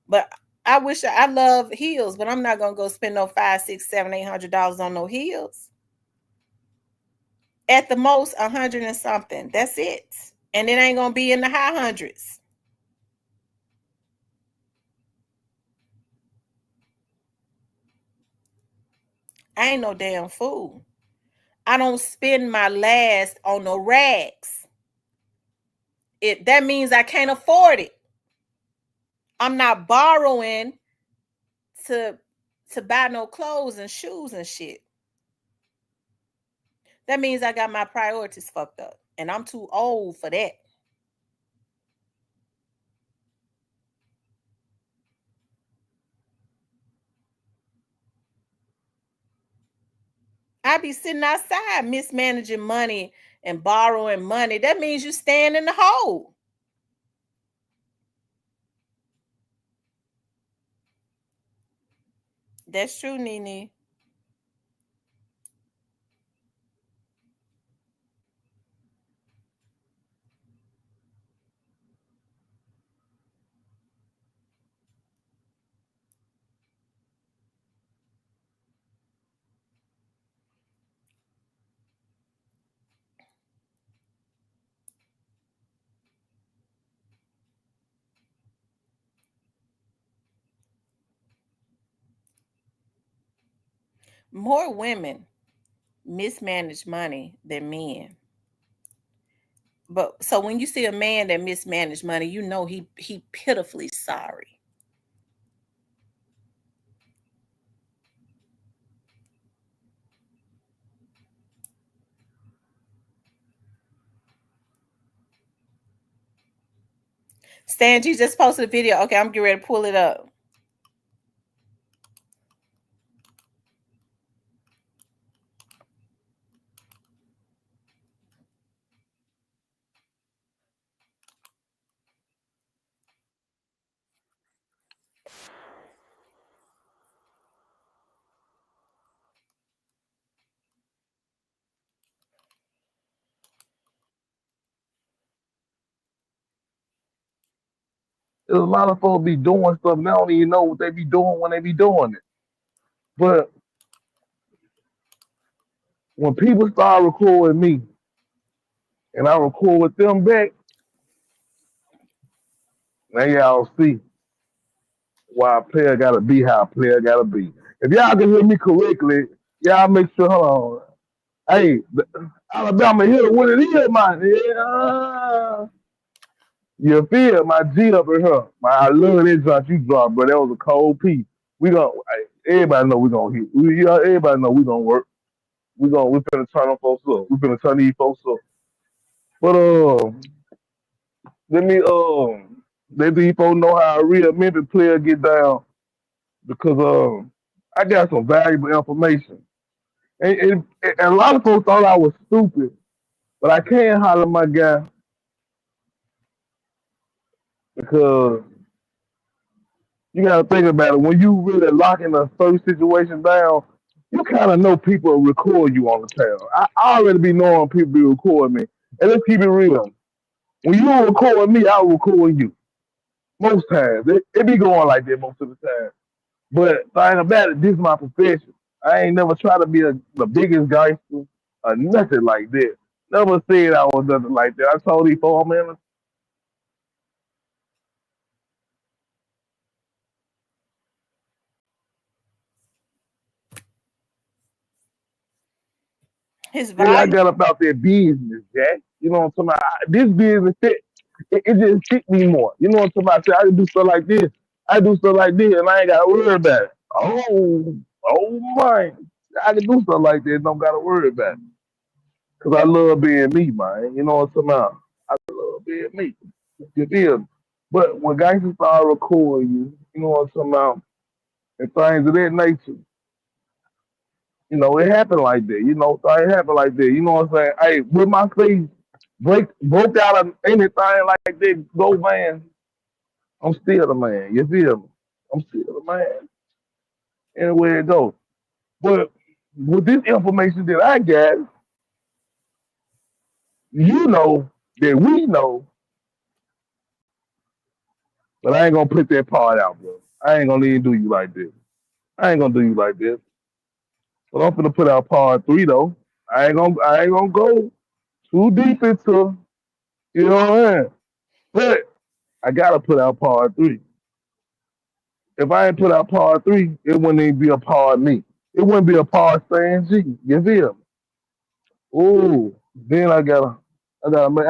But I wish I love heels, but I'm not gonna go spend no $500, $600, $700, $800 on no heels. At the most, 100 and something. That's it. And it ain't gonna be in the high hundreds. I ain't no damn fool. I don't spend my last on no rags. That means I can't afford it. I'm not borrowing to buy no clothes and shoes and shit. That means I got my priorities fucked up. And I'm too old for that. I be sitting outside mismanaging money and borrowing money. That means you stand in the hole. That's true, Nene. More women mismanage money than men. But so when you see a man that mismanage money, you know he pitifully sorry. Stan G just posted a video. Okay, I'm getting ready to pull it up. There's a lot of folks be doing stuff and they don't even know what they be doing when they be doing it. But when people start recording me and I record with them back, now y'all see why a player gotta be how a player gotta be. If y'all can hear me correctly, Y'all make sure. Hold on. Hey, Alabama hit what it is, man. Yeah. You feel my G up in her. I love that drop you dropped, but that was a cold piece. We gonna everybody know we gonna hit. Everybody know we gonna work. We finna turn them folks up. We finna turn these folks up. But let me let these folks know how a real Memphis player get down because I got some valuable information. And a lot of folks thought I was stupid, but I can't holler my guy because you gotta think about it. When you really locking a certain situation down, you kind of know people will record you on the tail. I already be knowing people be recording me. And let's keep it real. When you record me, I'll record you. Most times. It be going like that most of the time. But thing about it, this is my profession. I ain't never try to be the biggest gangster or nothing like that. Never said I was nothing like that. I told these folks, man, His then I volume. got about their business, Jack. You know what I'm talking about? This business it just fit me more. You know what I'm talking about? I can do stuff like this. I do stuff like this, and I ain't got to worry about it. Oh my! I can do stuff like this, don't got to worry about it. Cause I love being me, man. You know what I'm talking about? I love being me. You feel me? But when gangsters start recording you, you know what I'm talking about, and things of that nature, you know, it happened like that. You know, things happen like that. You know what I'm saying? Hey, with my face broke out of anything like that, go man, I'm still the man. You feel me? I'm still the man. Anywhere it goes. But with this information that I got, you know that we know, but I ain't gonna put that part out, bro. I ain't gonna even do you like this. I ain't gonna do you like this. But I'm gonna put out part three though. I ain't gonna go too deep into, you know what I mean? But I gotta put out part three. If I ain't put out part three, it wouldn't even be a part me. It wouldn't be a part Stan G. You feel me? Ooh, then hey,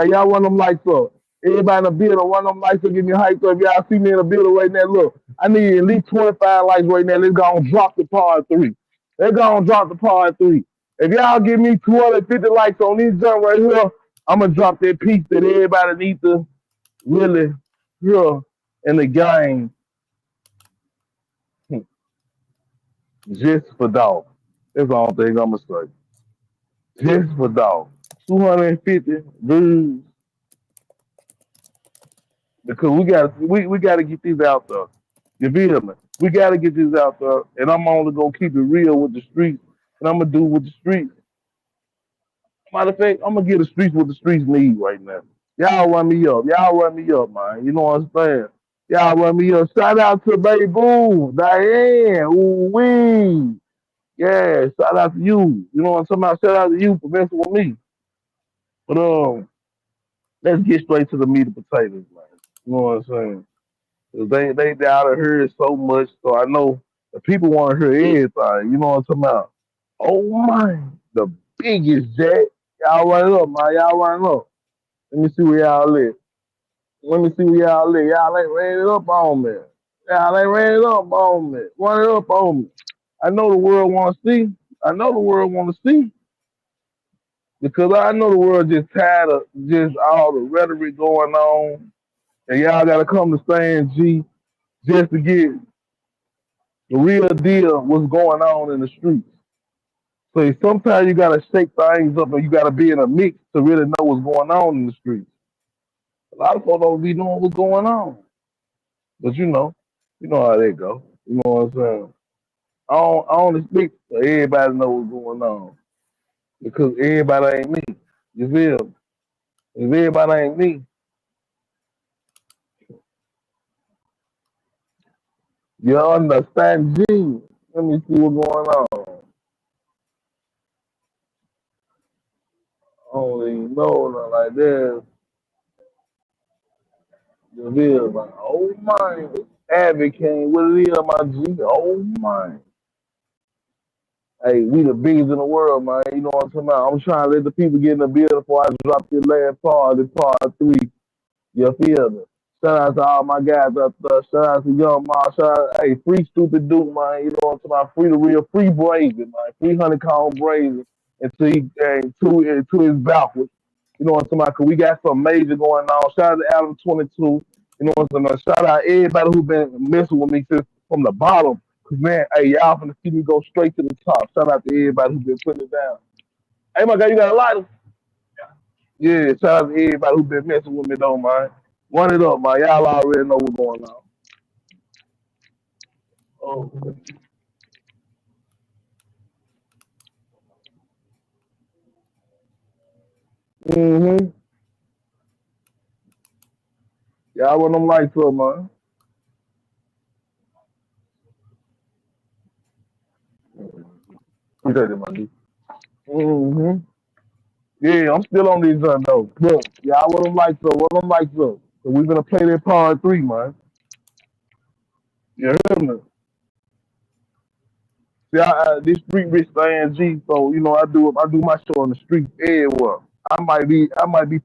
y'all run them lights up. Everybody in the building, run them lights up, give me hyped up. Y'all see me in the building right now. Look, I need at least 25 lights right now. Let's go and drop the part three. Let's go and drop the part three. If y'all give me 250 likes on this jump right here, I'm gonna drop that piece that everybody needs to really hear in the game just for dog. That's the only thing I'm gonna say. Just for dog. 250 views because we gotta get these out there. You feel me? We gotta get this out there, and I'm only gonna keep it real with the streets, and I'm gonna do with the streets. Matter of fact, I'm gonna give the streets what the streets need right now. Y'all run me up. Y'all run me up, man. You know what I'm saying? Y'all run me up. Shout out to Baby Boo, Diane, ooh wee. Yeah, shout out to you. You know what I'm talking about? Shout out to you for messing with me. But let's get straight to the meat and potatoes, man. You know what I'm saying? 'Cause they down to hear it so much, so I know the people want to hear everything. You know what I'm talking about? Oh my, the biggest Jack. Y'all run it up, man. Y'all run it up. Let me see where y'all at. Let me see where y'all at. Y'all ain't ran it up on me. Y'all ain't ran it up on me. Run it up on me. I know the world want to see. I know the world want to see because I know the world just tired of just all the rhetoric going on, and y'all got to come to stand G just to get the real deal what's going on in the streets. So sometimes you gotta shake things up and you gotta be in a mix to really know what's going on in the streets. A lot of folks don't be knowing what's going on. But you know how they go. You know what I'm saying? I don't expect for everybody to know what's going on. Because everybody ain't me. You feel me? If everybody ain't me, you understand G. Let me see what's going on. I don't even know nothing like this. You feel me? Oh my advocate, what it is, my G. Oh my. Hey, we the biggest in the world, man. You know what I'm talking about? I'm trying to let the people get in the building before I drop this last part, this part 3. You feel me? Shout out to all my guys up there. Shout out to Young Ma. Shout out, hey, free Stupid Duke, man. You know what I'm talking about? Free the real, free Brazen, man. 300-count Brazen until he to his backwards. You know what I'm talking about? Cause we got some major going on. Shout out to Adam 22. You know what I'm saying? Shout out everybody who been messing with me since from the bottom. Cause man, hey, y'all finna see me go straight to the top. Shout out to everybody who been putting it down. Hey, my guy, you got a lighter? Yeah, shout out to everybody who been messing with me though, man. Run it up, man. Y'all already know what's going on. Oh. Mm-hmm. Y'all want them lights up, man. Appreciate it, man. Mm-hmm. Yeah, I'm still on these though. Look, y'all want them lights up. Want them lights up. So we're gonna play that part 3, man. You hear me? See, this street rich thing, G. So you know, I do my show on the street everywhere. I might be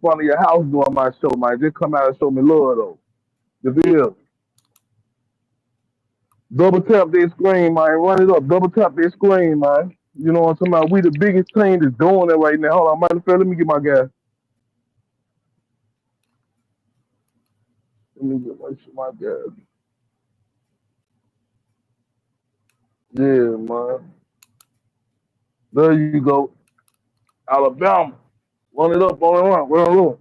front of your house doing my show, man. Just come out and show me love though. You feel? Double tap that screen, man. Run it up. Double tap that screen, man. You know what I'm talking about? We the biggest team that's doing it right now. Hold on, matter of fact, let me get my guy. Let me get my guy. Yeah, man. There you go. Alabama. Run it up, run it up.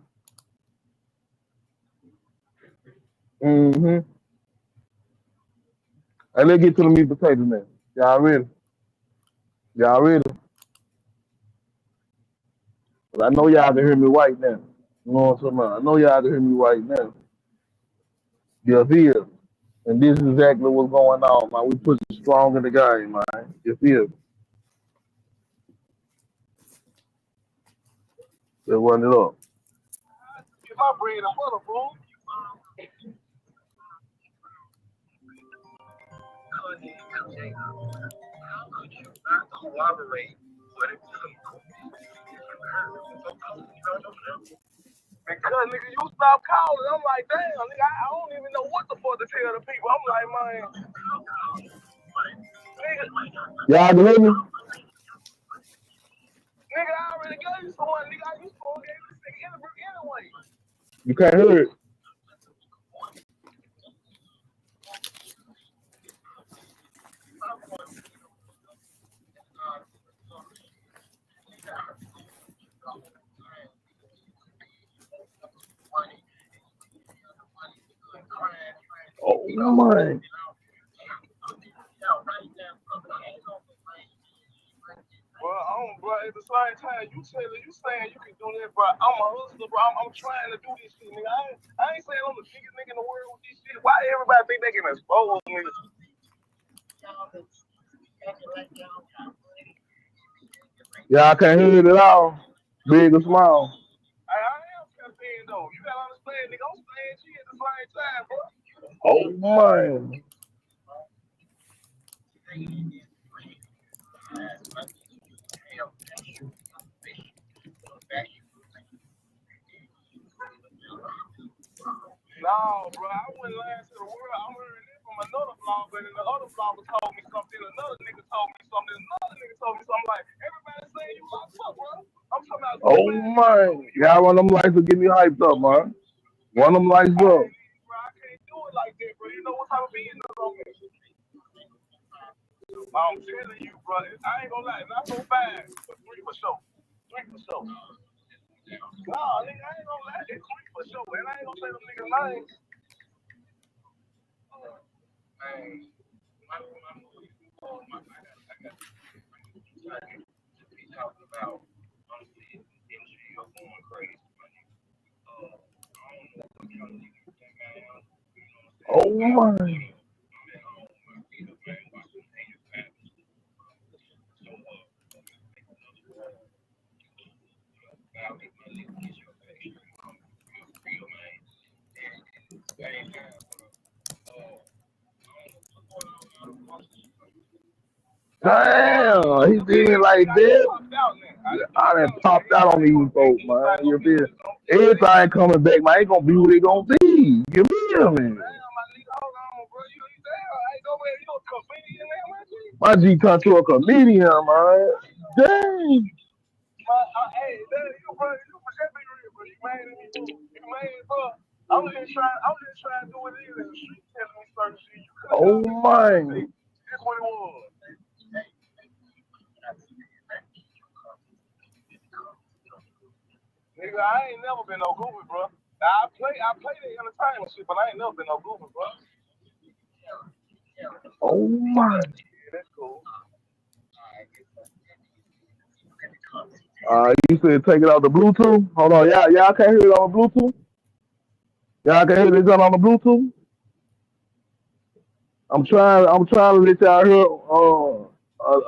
Mm-hmm. And let's get to the meat potato now. Y'all ready? Y'all ready? 'Cause I know y'all can hear me right now. You know what I'm talking about? I know y'all can hear me right now. You're here. And this is exactly what's going on, man. We put strong in the game, man. You feel? Let's run it up. Get my bread and butter, fool. How could you not corroborate what it took? Because nigga, you stop calling. I'm like, damn, nigga, I don't even know what the fuck to tell the people. I'm like, man, Y'all can hear me? nigga, I already gave you some money, nigga. You supposed to get this nigga anyway. You can't hear it. Oh my. Well, bro, at the same time, you saying you can do that, bro. I'm a hustler, bro. I'm trying to do this shit, nigga. I ain't saying I'm the biggest nigga in the world with this shit. Why everybody think they can expose me? Y'all can't hear it at all. Big or small. I am campaigning though. You gotta understand, nigga. I'm saying shit at the same time, bro. Oh man. No, bro, I wouldn't lie to the world. I'm hearing this from another blog, but then the other blogger told me something, another nigga told me something, another nigga told me something. Like, everybody saying you locked up, bro. I'm talking about Oh man. Y'all want them lights to get me hyped up, man. One of them lights up. bro, I can't do it like that, bro. You know what type of being on me? I'm telling you, bro. I ain't gonna lie, not so bad, but 3 for sure. 3 for sure. No, nigga, I ain't gonna lie, it's 3 for sure. And I ain't gonna say them niggas' names. Man. Talking about honestly, industry are going crazy. Oh my. Damn, he did it like that. I done popped out on these folks, man. You feel? Everything coming back, man. Ain't gonna be what it gonna be. You feel me? My G turned to a comedian, man. Dang. Oh my. Nigga, I ain't never been no goofy, bro. I play the entertainment shit, but I ain't never been no goofy, bro. Oh my. Yeah, that's cool. You said take it out the Bluetooth. Hold on, y'all can't hear it on the Bluetooth. Y'all can hear this on the Bluetooth. I'm trying to let y'all hear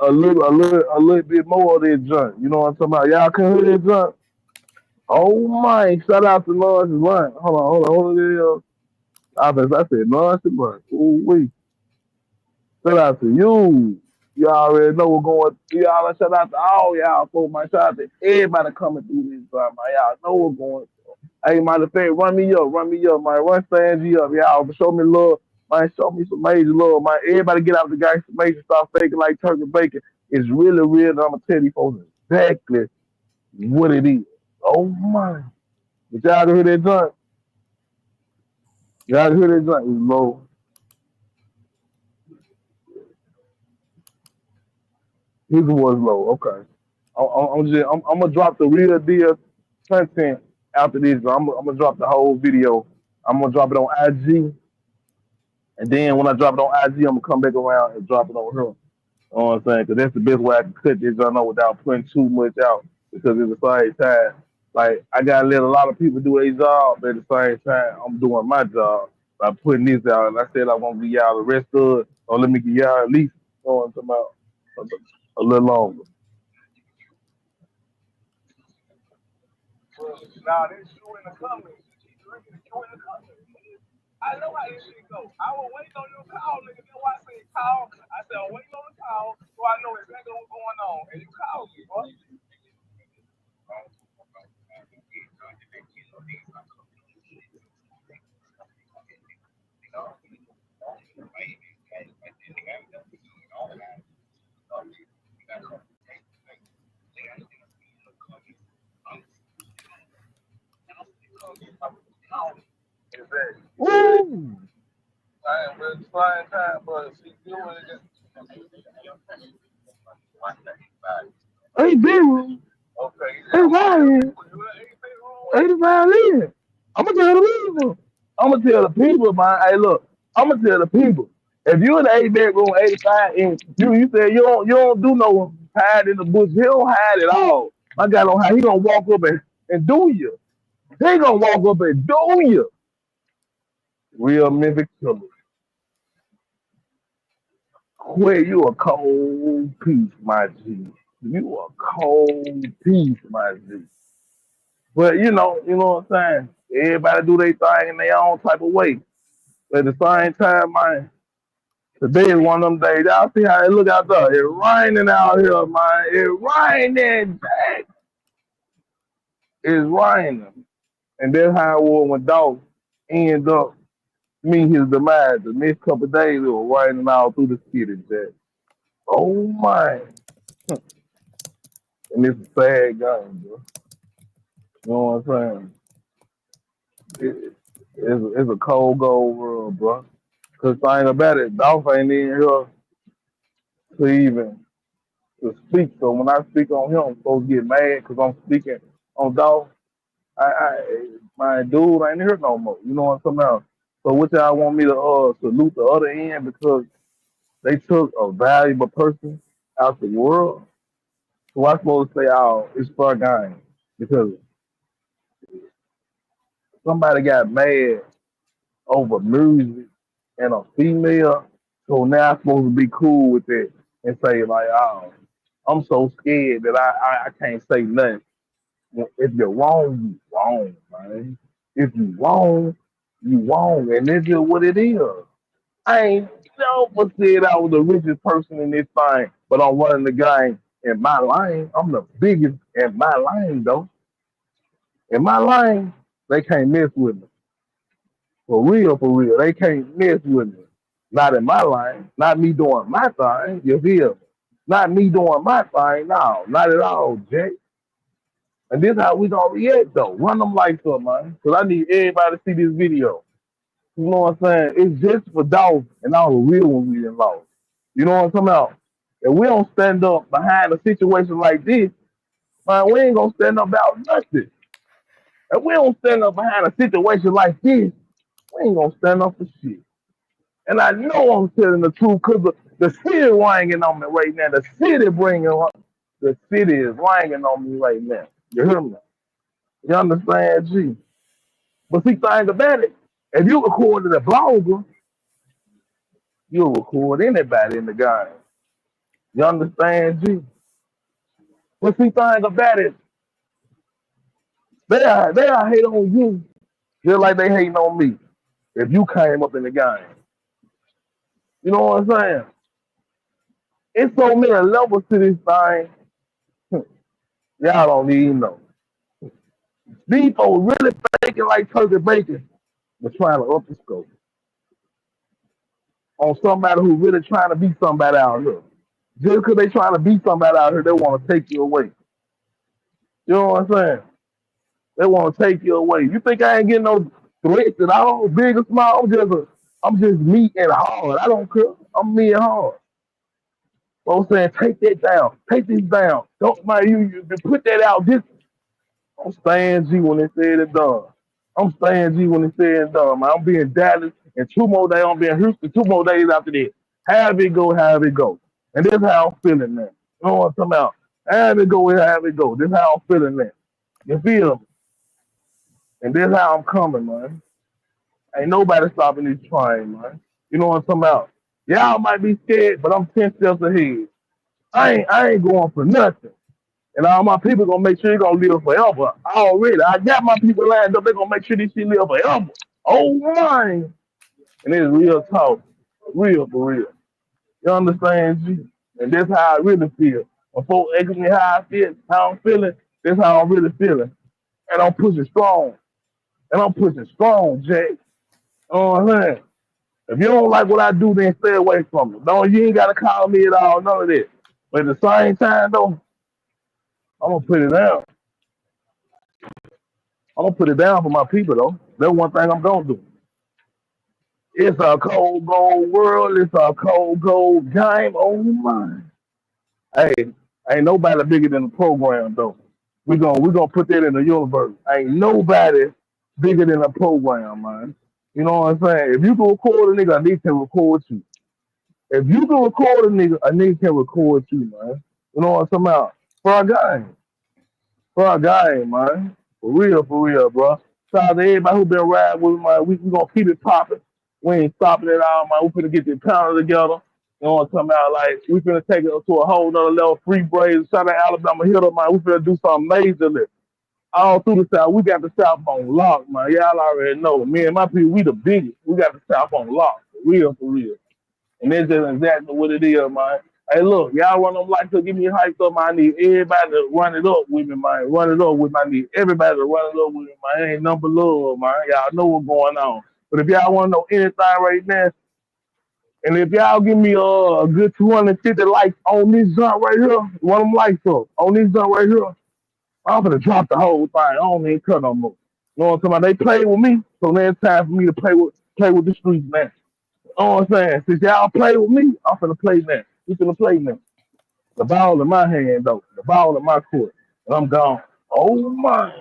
a little bit more of this junk. You know what I'm talking about? Y'all can hear this junk. Oh my! Shout out to Lawrence Blunt. Hold on. I said Lawrence Blunt. Ooh wee. Shout out to you. You already know we're going. Y'all shout out to all y'all folks. My shout out to everybody coming through this time. Y'all know we're going. Hey, matter of fact, run me up, man. Run Stan G up, y'all. Show me love, man. Show me some major love, man. Everybody get out the gangster major, start faking like turkey bacon. It's really real, and I'm gonna tell you folks exactly what it is. Oh my! But y'all can hear that joint. Y'all can hear that joint. It's low. His was low. Okay. I'm gonna drop the real deal content after this. I'm gonna drop the whole video. I'm gonna drop it on IG. And then when I drop it on IG, I'm gonna come back around and drop it on her. You know what I'm saying? Because that's the best way I can cut this joint without putting too much out. Because at the same time, like I gotta let a lot of people do their job, but at the same time, I'm doing my job by putting this out. And I said I want to give y'all the rest of it, or let me give y'all at least, you know what I'm talking about, a little longer. Nah, this you in the comments. You in the comments. I know how this shit go. I was waiting on your call, nigga. That's why I said call. I said I'm waiting on the call, so I know exactly what's going on. And you called me, bro. Exactly. Woo! I am really trying time, but she doing it. Hey, big Okay. hey, Ryan. Hey, the violin. I'm gonna tell the people. I'm gonna tell the people, man. Hey, look. I'm gonna tell the people. If you in the 8 bedroom, 85, and you say you don't do no hide in the bush. He don't hide at all. My guy don't hide. He gonna walk up and do you. He gonna walk up and do you. Real Memphis killer. Quit, you a cold piece, my G. You a cold piece, my G. But you know what I'm saying? Everybody do their thing in their own type of way. But at the same time, man, today is one of them days. Y'all see how it look out there. It's raining out here, man. It's raining. Jack. It's raining. And that's how it was when Dawg ended up meeting his demise. The next couple of days, it was raining all through the city, Jack. Oh, my. And it's a sad game, bro. You know what I'm saying? It's a cold gold world, bro. Cause thing about it, Dolph ain't in here to even to speak. So when I speak on him, I'm supposed to get mad because I'm speaking on Dolph. My dude ain't here no more. You know what I'm talking about? So what y'all want me to salute the other end because they took a valuable person out the world? So I supposed to say, oh, it's for a game because somebody got mad over music and a female. So now I'm supposed to be cool with it and say like, oh, I'm so scared that I can't say nothing. If you're wrong, you wrong, man. If you wrong, you wrong, and this is what it is. I ain't never said I was the richest person in this thing, but I'm running the game in my lane. I'm the biggest in my lane, though. In my lane, they can't mess with me. For real, for real. They can't mess with me. Not in my lane. Not me doing my thing. You feel me? Not me doing my thing. No, not at all, Jay. And this how we gonna react though. Run them lights up, man. Cause I need everybody to see this video. You know what I'm saying? It's just for dogs and all the real ones we involved. You know what I'm talking about? If we don't stand up behind a situation like this, man, we ain't gonna stand up about nothing. If we don't stand up behind a situation like this, we ain't gonna stand up for shit. And I know I'm telling the truth because the city ringing on me right now. The city the city is ringing on me right now. You hear me? You understand, G? But see, think about it. If you recorded a blogger, you'll record anybody in the game. You understand, G? But see, think about it. They are hate on you just like they hating on me. If you came up in the game, you know what I'm saying? It's so many levels to this thing. Y'all don't even know. These folks really faking like turkey bacon, but trying to up the scope on somebody who really trying to be somebody out here. Just because they trying to be somebody out here, they want to take you away. You know what I'm saying? They want to take you away. You think I ain't getting no threats at all, big or small? I'm just me and hard. I don't care. I'm me and hard. So I'm saying, take that down. Take this down. Don't mind you put that out. This I'm staying G when they said it done. I'm staying G when they said it done, man. I'm being Dallas in 2 more days. I'm being Houston 2 more days after that. Have it go, have it go. And this how I'm feeling now. You know what I'm talking about? Have it go, have it go. This how I'm feeling now. You feel me? And this how I'm coming, man. Ain't nobody stopping this train, man. You know what I'm talking about? Y'all might be scared, but I'm 10 steps ahead. I ain't going for nothing. And all my people gonna make sure they gonna live forever. Already, I got my people lined up. They gonna make sure this shit live forever. Oh man, and it's real talk, real for real. You understand, G? And that's how I really feel. When folks asking me how I feel, how I'm feeling, that's how I'm really feeling. And I'm pushing strong. And I'm pushing strong, Jay. You know what I'm saying? If you don't like what I do, then stay away from me. No, you ain't gotta call me at all, none of that. But at the same time, though, I'm gonna put it down. I'm gonna put it down for my people though. That's one thing I'm gonna do. It's a cold gold world. It's a cold gold game. Oh my! Hey, ain't nobody bigger than the program though. We gonna put that in the universe. Ain't nobody bigger than the program, man. You know what I'm saying? If you can record a nigga, a nigga can record you. If you can record a nigga can record you, man. You know what I'm talking about? For a game. For a game, man. For real, bro. Shout out to everybody who been riding with me, man. We gonna keep it popping. We ain't stopping at all, man. We finna get this pound together. You know what I'm talking about? Like, we finna take it to a whole nother level. Free braids. Shout out to Alabama Hill, man. We finna do something majorly. All through the South. We got the South on lock, man. Y'all already know. Me and my people, we the biggest. We got the South on lock. For real, for real. And that's just exactly what it is, man. Hey, look, y'all run them lights up, give me a hype up, man. I need everybody to run it up with me, man. Run it up with me. I need everybody to run it up with me, man. Ain't number love, man. Y'all know what's going on. But if y'all want to know anything right now, and if y'all give me a good 250 likes on this jump right here, run them lights up. On this jump right here, I'm gonna drop the whole thing. I don't even cut no more. You know what I'm talking about? They play with me, so now it's time for me to play with the streets now. You know what I'm saying? Since y'all play with me, I'm finna play now. We finna play now. The ball in my hand, though. The ball in my court. And I'm gone. Oh, my.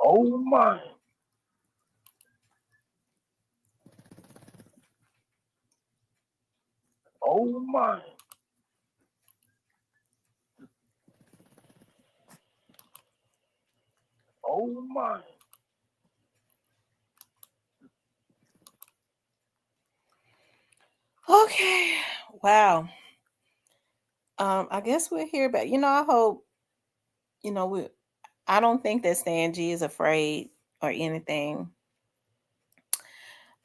Oh, my. Oh, my. Oh, my. Okay. Wow. I guess we're here, but I hope we I don't think that Stan G is afraid or anything.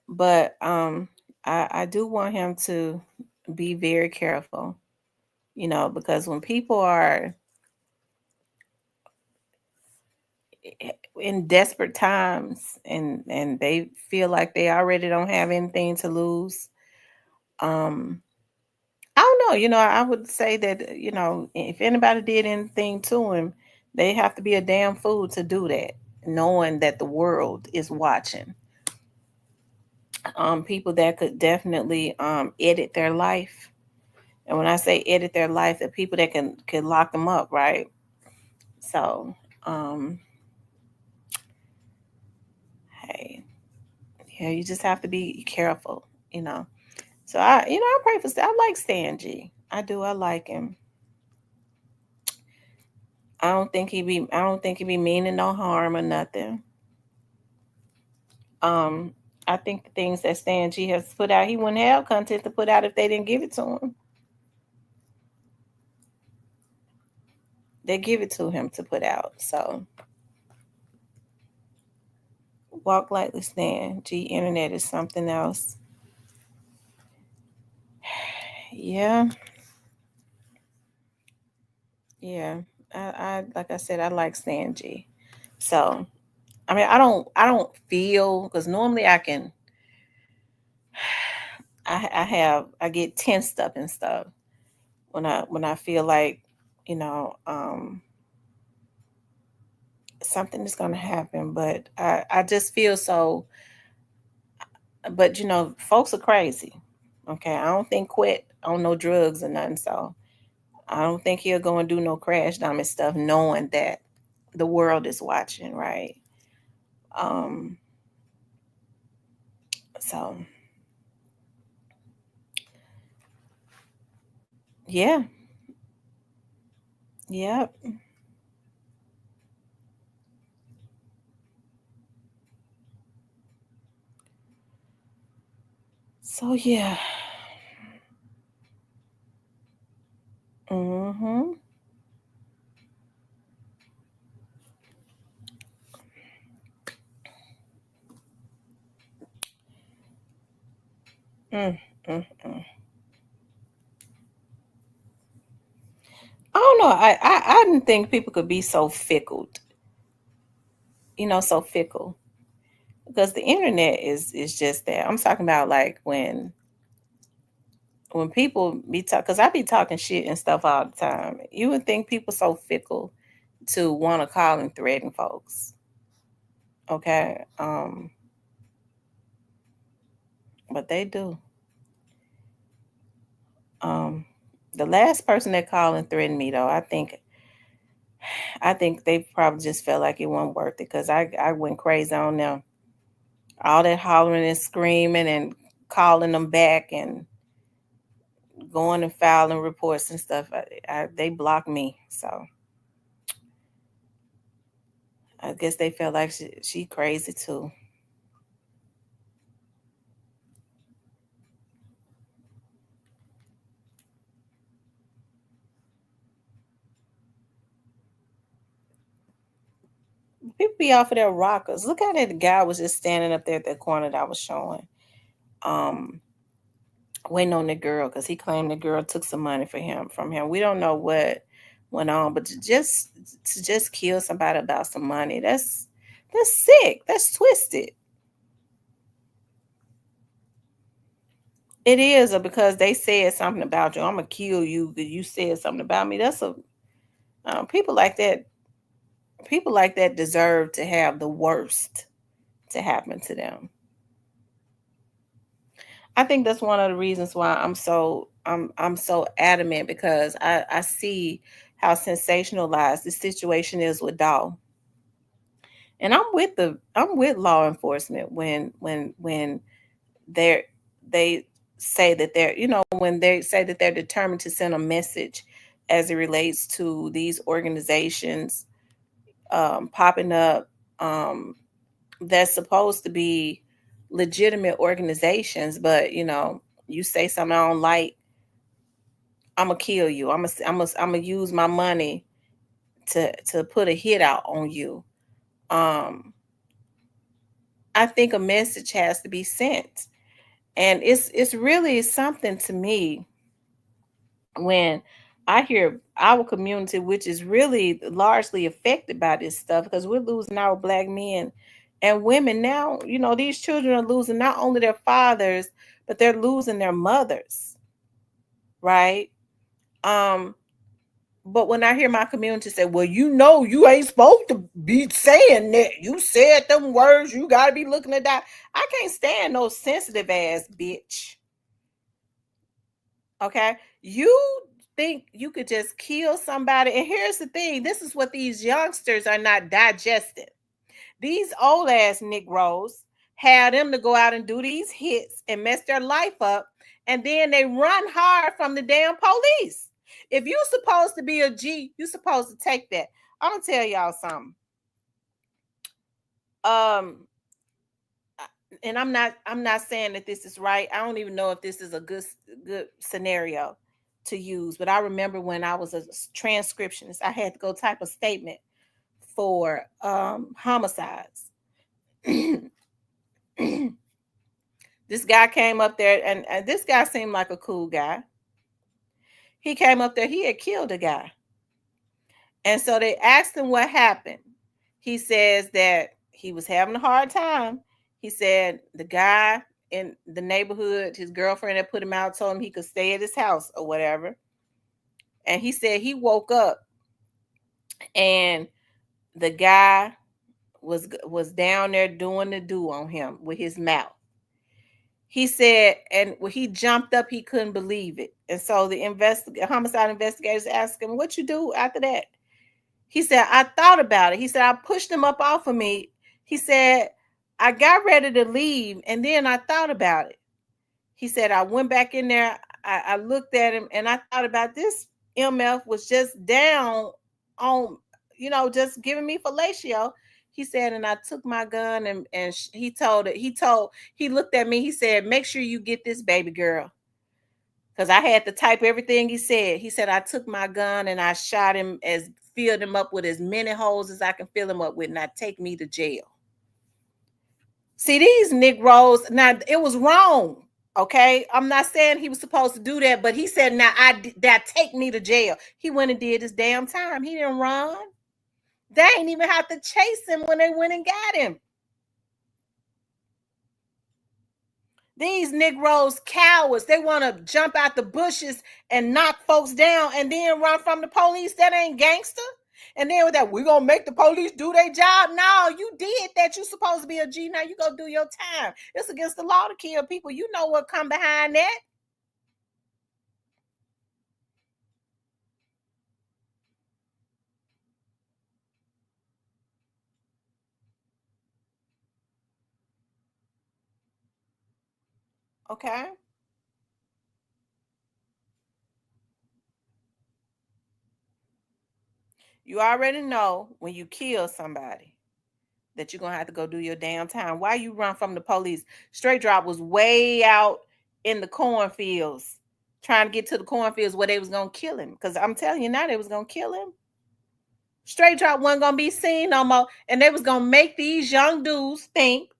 But I do want him to be very careful, because when people are in desperate times and they feel like they already don't have anything to lose, um I don't know, I would say that, if anybody did anything to him, they have to be a damn fool to do that, knowing that the world is watching. People that could definitely edit their life. And when I say edit their life, the people that can lock them up, right? So, hey, yeah, you just have to be careful. So I pray for. I like Stan G. I do. I like him. I don't think he be. I don't think he be meaning no harm or nothing. Um, I think the things that Stan G has put out, he wouldn't have content to put out if they didn't give it to him. They give it to him to put out. So walk lightly, Stan G. Internet is something else. Yeah. Yeah. I like I said, I like Stan G. So I mean, I don't feel, because normally I get tensed up and stuff when I feel like, you know, um something is gonna happen. But I just feel so, but folks are crazy. Okay. I don't think quit on no drugs or nothing. So I don't think he'll go and do no crash dummy stuff knowing that the world is watching, right? Um so yeah. Yep. So yeah. Mm-hmm. Mm, mm, mm. I don't know. I didn't think people could be so fickle, so fickle. Because the internet is just that. I'm talking about like when people be talking, because I be talking shit and stuff all the time. You would think people so fickle to want to call and threaten folks. Okay. But they do. Um the last person that called and threatened me, though, I think they probably just felt like it wasn't worth it, because I went crazy on them. All that hollering and screaming and calling them back and going and filing reports and stuff. They blocked me. So I guess they felt like she crazy too. People be off of their rockers. Look how that guy was just standing up there at that corner that I was showing. Um, Waiting on the girl, because he claimed the girl took some money from him. We don't know what went on, but to just kill somebody about some money, that's sick. That's twisted. It is, or because they said something about you. I'm gonna kill you because you said something about me. That's a people like that. People like that deserve to have the worst to happen to them. I think that's one of the reasons why I'm so adamant, because I see how sensationalized the situation is with Doll. And I'm with law enforcement when they're they say that when they say that they're determined to send a message as it relates to these organizations popping up, that's supposed to be legitimate organizations, but you say something I don't like, I'm gonna kill you. I'm gonna use my money to put a hit out on you. I think a message has to be sent. And it's really something to me when I hear our community, which is really largely affected by this stuff, because we're losing our black men and women now. You know, these children are losing not only their fathers, but they're losing their mothers, right? But when I hear my community say, well, you know, you ain't supposed to be saying that. You said them words, you got to be looking at that. I can't stand no sensitive ass bitch. Okay? You think you could just kill somebody. And here's the thing, this is what these youngsters are not digesting. These old ass Negroes had them to go out and do these hits and mess their life up. And then they run hard from the damn police. If you're supposed to be a G, you're supposed to take that. I'm gonna tell y'all something. And I'm not saying that this is right. I don't even know if this is a good scenario to use. But I remember when I was a transcriptionist, I had to go type a statement for homicides. This guy came up there, and this guy seemed like a cool guy. He came up there, he had killed a guy. And so they asked him what happened. He says that he was having a hard time. He said the guy in the neighborhood, his girlfriend had put him out, told him he could stay at his house or whatever. And he said he woke up and the guy was down there doing the do on him with his mouth. He said, and when he jumped up, he couldn't believe it. And so the homicide investigators asked him, what you do after that? He said, I thought about it. He said, I pushed him up off of me. He said, I got ready to leave, and then I thought about it. He said, I went back in there, I looked at him, and I thought about this MF was just down on, just giving me fellatio. He said, and I took my gun and he looked at me, he said, make sure you get this baby girl. Because I had to type everything he said. He said, I took my gun and I shot him, filled him up with as many holes as I can fill him up with, and I take me to jail. See, these Negroes, now it was wrong. Okay, I'm not saying he was supposed to do that, but he said, now that take me to jail. He went and did his damn time. He didn't run. They ain't even have to chase him when they went and got him. These Negroes cowards. They want to jump out the bushes and knock folks down and then run from the police. That ain't gangster. And then with that, we're going to make the police do their job. No, you did that. You're supposed to be a G. Now you go do your time. It's against the law to kill people. You know what come behind that. Okay. You already know when you kill somebody that you're going to have to go do your damn time. Why you run from the police? Straight Drop was way out in the cornfields trying to get to the cornfields where they was going to kill him. Because I'm telling you now, they was going to kill him. Straight Drop wasn't going to be seen no more. And they was going to make these young dudes think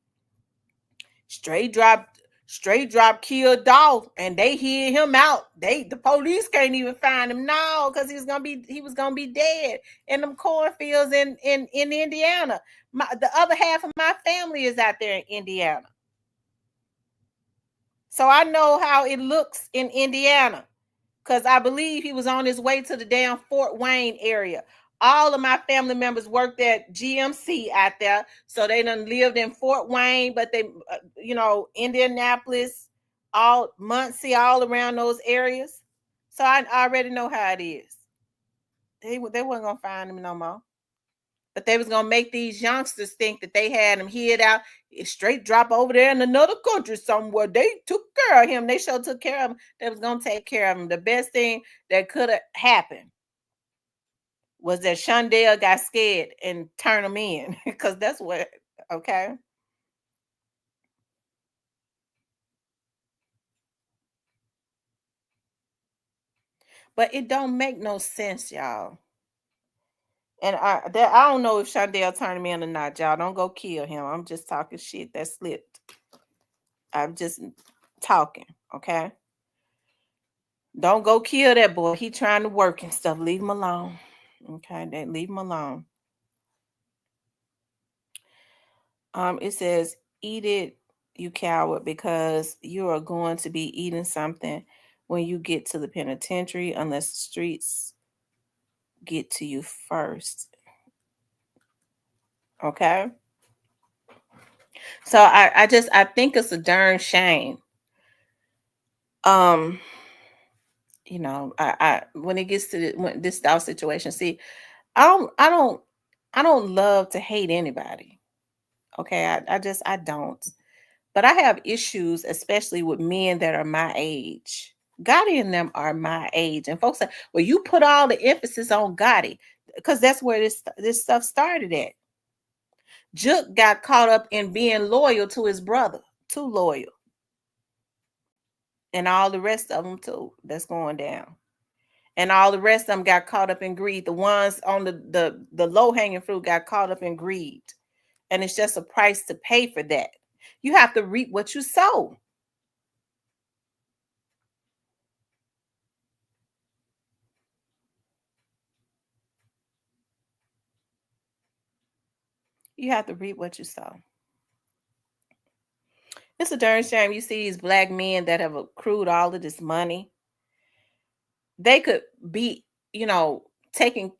Straight Drop killed Dolph and they hid him out. The police can't even find him now because he was gonna be dead in them cornfields in Indiana. The other half of my family is out there in Indiana. So I know how it looks in Indiana because I believe he was on his way to the damn Fort Wayne area. All of my family members worked at GMC out there. So they done lived in Fort Wayne, but they, Indianapolis, all Muncie, all around those areas. So I already know how it is. They wasn't going to find him no more. But they was going to make these youngsters think that they had him hid out. Straight Drop over there in another country somewhere. They took care of him. They sure took care of him. They was going to take care of him. The best thing that could have happened was that Shondell got scared and turned him in because that's what, okay? But it don't make no sense, y'all. And I don't know if Shondell turned me in or not, y'all. Don't go kill him. I'm just talking shit that slipped. I'm just talking, okay? Don't go kill that boy. He trying to work and stuff. Leave him alone. Okay, then leave him alone. It says, eat it, you coward, because you are going to be eating something when you get to the penitentiary, unless the streets get to you first. Okay. So I think it's a darn shame. You know, I when it gets to this style situation, see, I don't love to hate anybody. Okay, I don't. But I have issues, especially with men that are my age. Gotti and them are my age, and folks say, "Well, you put all the emphasis on Gotti because that's where this stuff started at." Jook got caught up in being loyal to his brother, too loyal, and all the rest of them too. That's going down, and all the rest of them got caught up in greed. The ones on the low hanging fruit got caught up in greed, and it's just a price to pay for that. You have to reap what you sow. You have to reap what you sow. It's a darn shame you see these black men that have accrued all of this money. They could be, you know, taking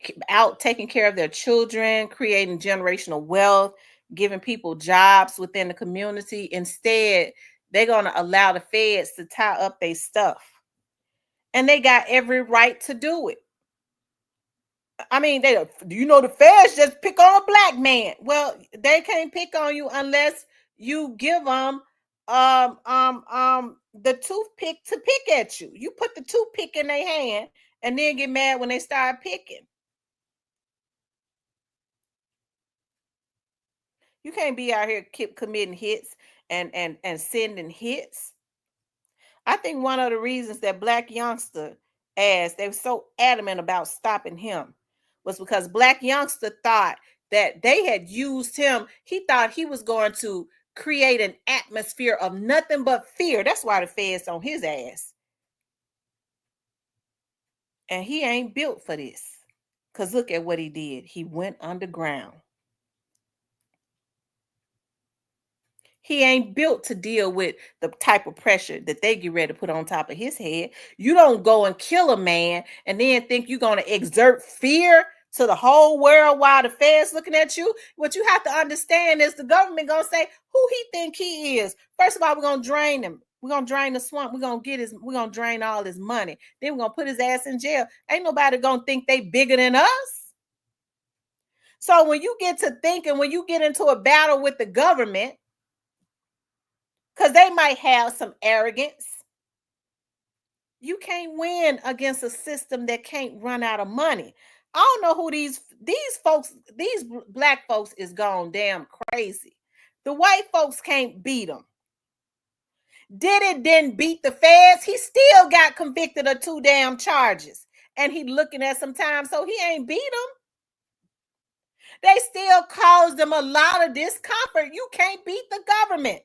care of their children, creating generational wealth, giving people jobs within the community. Instead, they're going to allow the feds to tie up their stuff. And they got every right to do it. I mean, the feds just pick on a black man. Well, they can't pick on you unless you give them the toothpick to pick at you. You put the toothpick in their hand and then get mad when they start picking. You can't be out here keep committing hits and sending hits. I think one of the reasons that Black Youngster asked, they were so adamant about stopping him, was because Black Youngster thought that they had used him. He thought he was going to create an atmosphere of nothing but fear. That's why the feds on his ass. And he ain't built for this. Because look at what he did. He went underground. He ain't built to deal with the type of pressure that they get ready to put on top of his head. You don't go and kill a man and then think you're going to exert fear to the whole world while the feds looking at you. What you have to understand is the government going to say who he think he is. First of all, we're going to drain him. We're going to drain the swamp. We're going to drain all his money. Then we're going to put his ass in jail. Ain't nobody going to think they bigger than us. So when you get to thinking, when you get into a battle with the government, because they might have some arrogance, you can't win against a system that can't run out of money. I don't know who these folks, these black folks is gone damn crazy. The white folks can't beat them. Didn't beat the feds. He still got convicted of 2 damn charges. And he looking at some time, so he ain't beat them. They still caused them a lot of discomfort. You can't beat the government.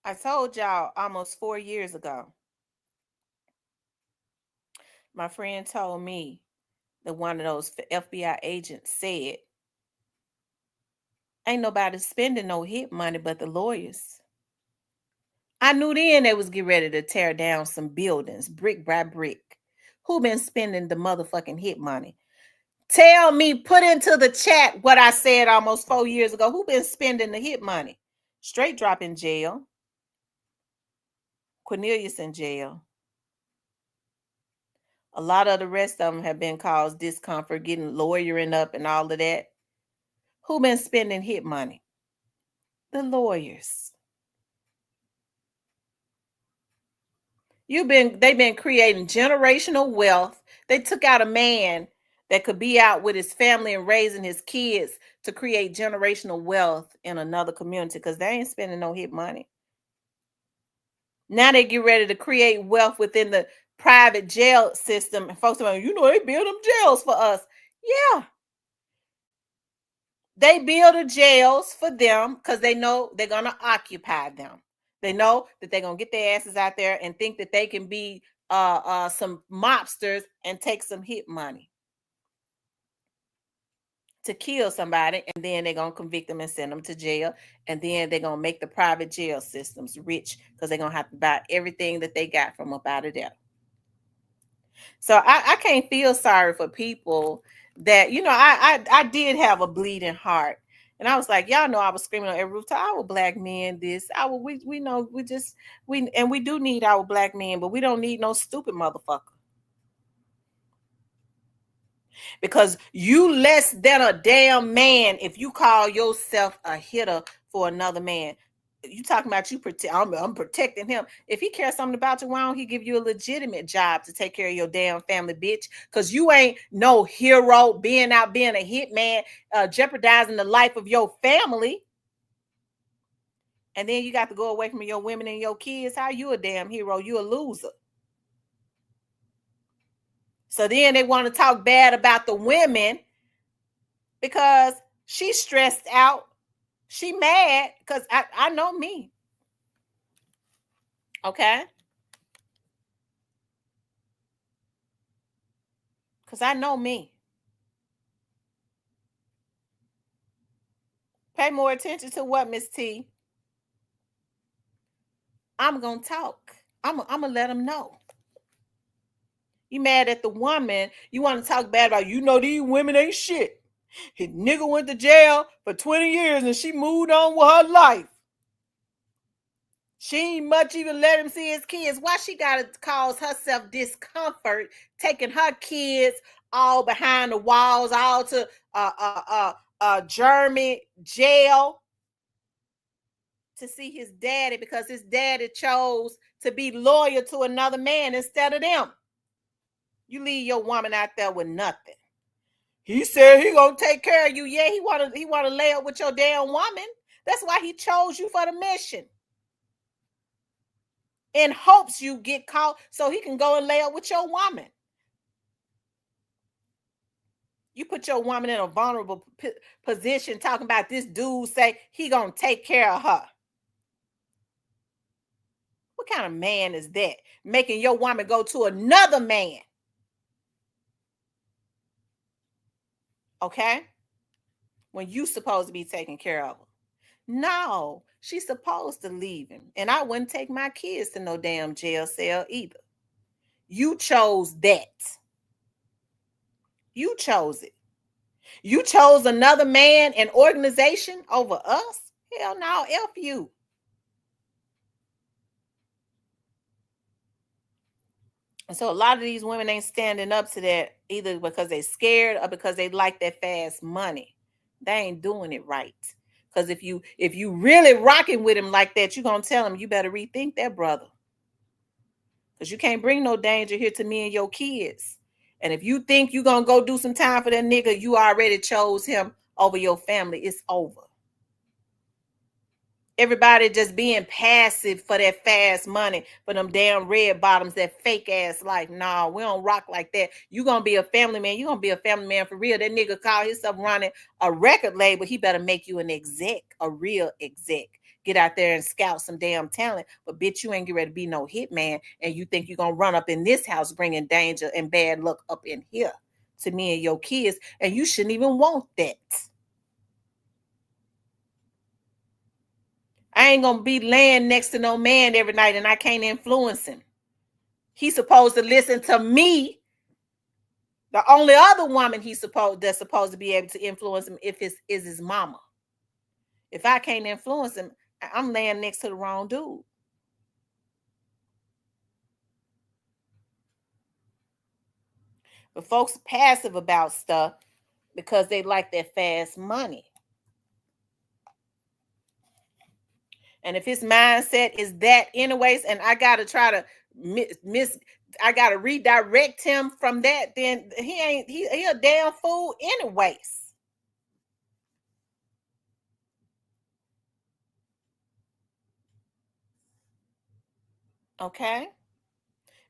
I told y'all almost 4 years ago, my friend told me that one of those FBI agents said, ain't nobody spending no hit money but the lawyers. I knew then they was getting ready to tear down some buildings, brick by brick. Who been spending the motherfucking hit money? Tell me, put into the chat what I said almost 4 years ago. Who been spending the hit money? Straight drop in jail. Cornelius in jail. A lot of the rest of them have been caused discomfort, getting lawyering up and all of that. Who been spending hit money? The lawyers. They've been creating generational wealth. They took out a man that could be out with his family and raising his kids to create generational wealth in another community, because they ain't spending no hit money. Now they get ready to create wealth within the private jail system. And folks are like, you know, they build them jails for us. Yeah. They build the jails for them because they know they're going to occupy them. They know that they're going to get their asses out there and think that they can be some mobsters and take some hit money to kill somebody, and then they're going to convict them and send them to jail, and then they're going to make the private jail systems rich because they're going to have to buy everything that they got from up out of there. So I can't feel sorry for people that, you know, I did have a bleeding heart, and I was like, y'all know I was screaming on every rooftop, our black men this, we know we do need our black men, but we don't need no stupid motherfucker. Because you less than a damn man if you call yourself a hitter for another man. You talking about I'm protecting him. If he cares something about you, why don't he give you a legitimate job to take care of your damn family, bitch? Because you ain't no hero being a hitman, jeopardizing the life of your family. And then you got to go away from your women and your kids. How you a damn hero? You a loser. So then they want to talk bad about the women because she's stressed out. She mad because I know me. Okay? Because I know me. Pay more attention to what, Miss T. I'm going to talk. I'm going to let them know. You mad at the woman. You want to talk bad about, you know, these women ain't shit. His nigga went to jail for 20 years and she moved on with her life. She ain't much even let him see his kids. Why she got to cause herself discomfort taking her kids all behind the walls, all to German jail to see his daddy, because his daddy chose to be loyal to another man instead of them. You leave your woman out there with nothing. He said he gonna take care of you. Yeah, he wanna lay up with your damn woman. That's why he chose you for the mission. In hopes you get caught so he can go and lay up with your woman. You put your woman in a vulnerable position talking about this dude say he gonna take care of her. What kind of man is that? Making your woman go to another man. Okay? When you supposed to be taking care of her. No, she's supposed to leave him. And I wouldn't take my kids to no damn jail cell either. You chose that. You chose it. You chose another man and organization over us? Hell no, F you. And so a lot of these women ain't standing up to that either because they scared or because they like that fast money. They ain't doing it right. Because if you really rocking with him like that, you're going to tell him you better rethink that, brother. Because you can't bring no danger here to me and your kids. And if you think you're going to go do some time for that nigga, you already chose him over your family. It's over. Everybody just being passive for that fast money, for them damn red bottoms, that fake ass life. Nah, we don't rock like that. You gonna be a family man. You gonna be a family man for real. That nigga call himself running a record label. He better make you an exec, a real exec. Get out there and scout some damn talent. But bitch, you ain't get ready to be no hitman. And you think you're gonna run up in this house bringing danger and bad luck up in here to me and your kids. And you shouldn't even want that. I ain't gonna be laying next to no man every night and I can't influence him. He's supposed to listen to me. The only other woman that's supposed to be able to influence him is his mama. If I can't influence him, I'm laying next to the wrong dude. But folks are passive about stuff because they like that fast money. And if his mindset is that anyways, and I got to try to I gotta redirect him from that, then he a damn fool anyways. Okay.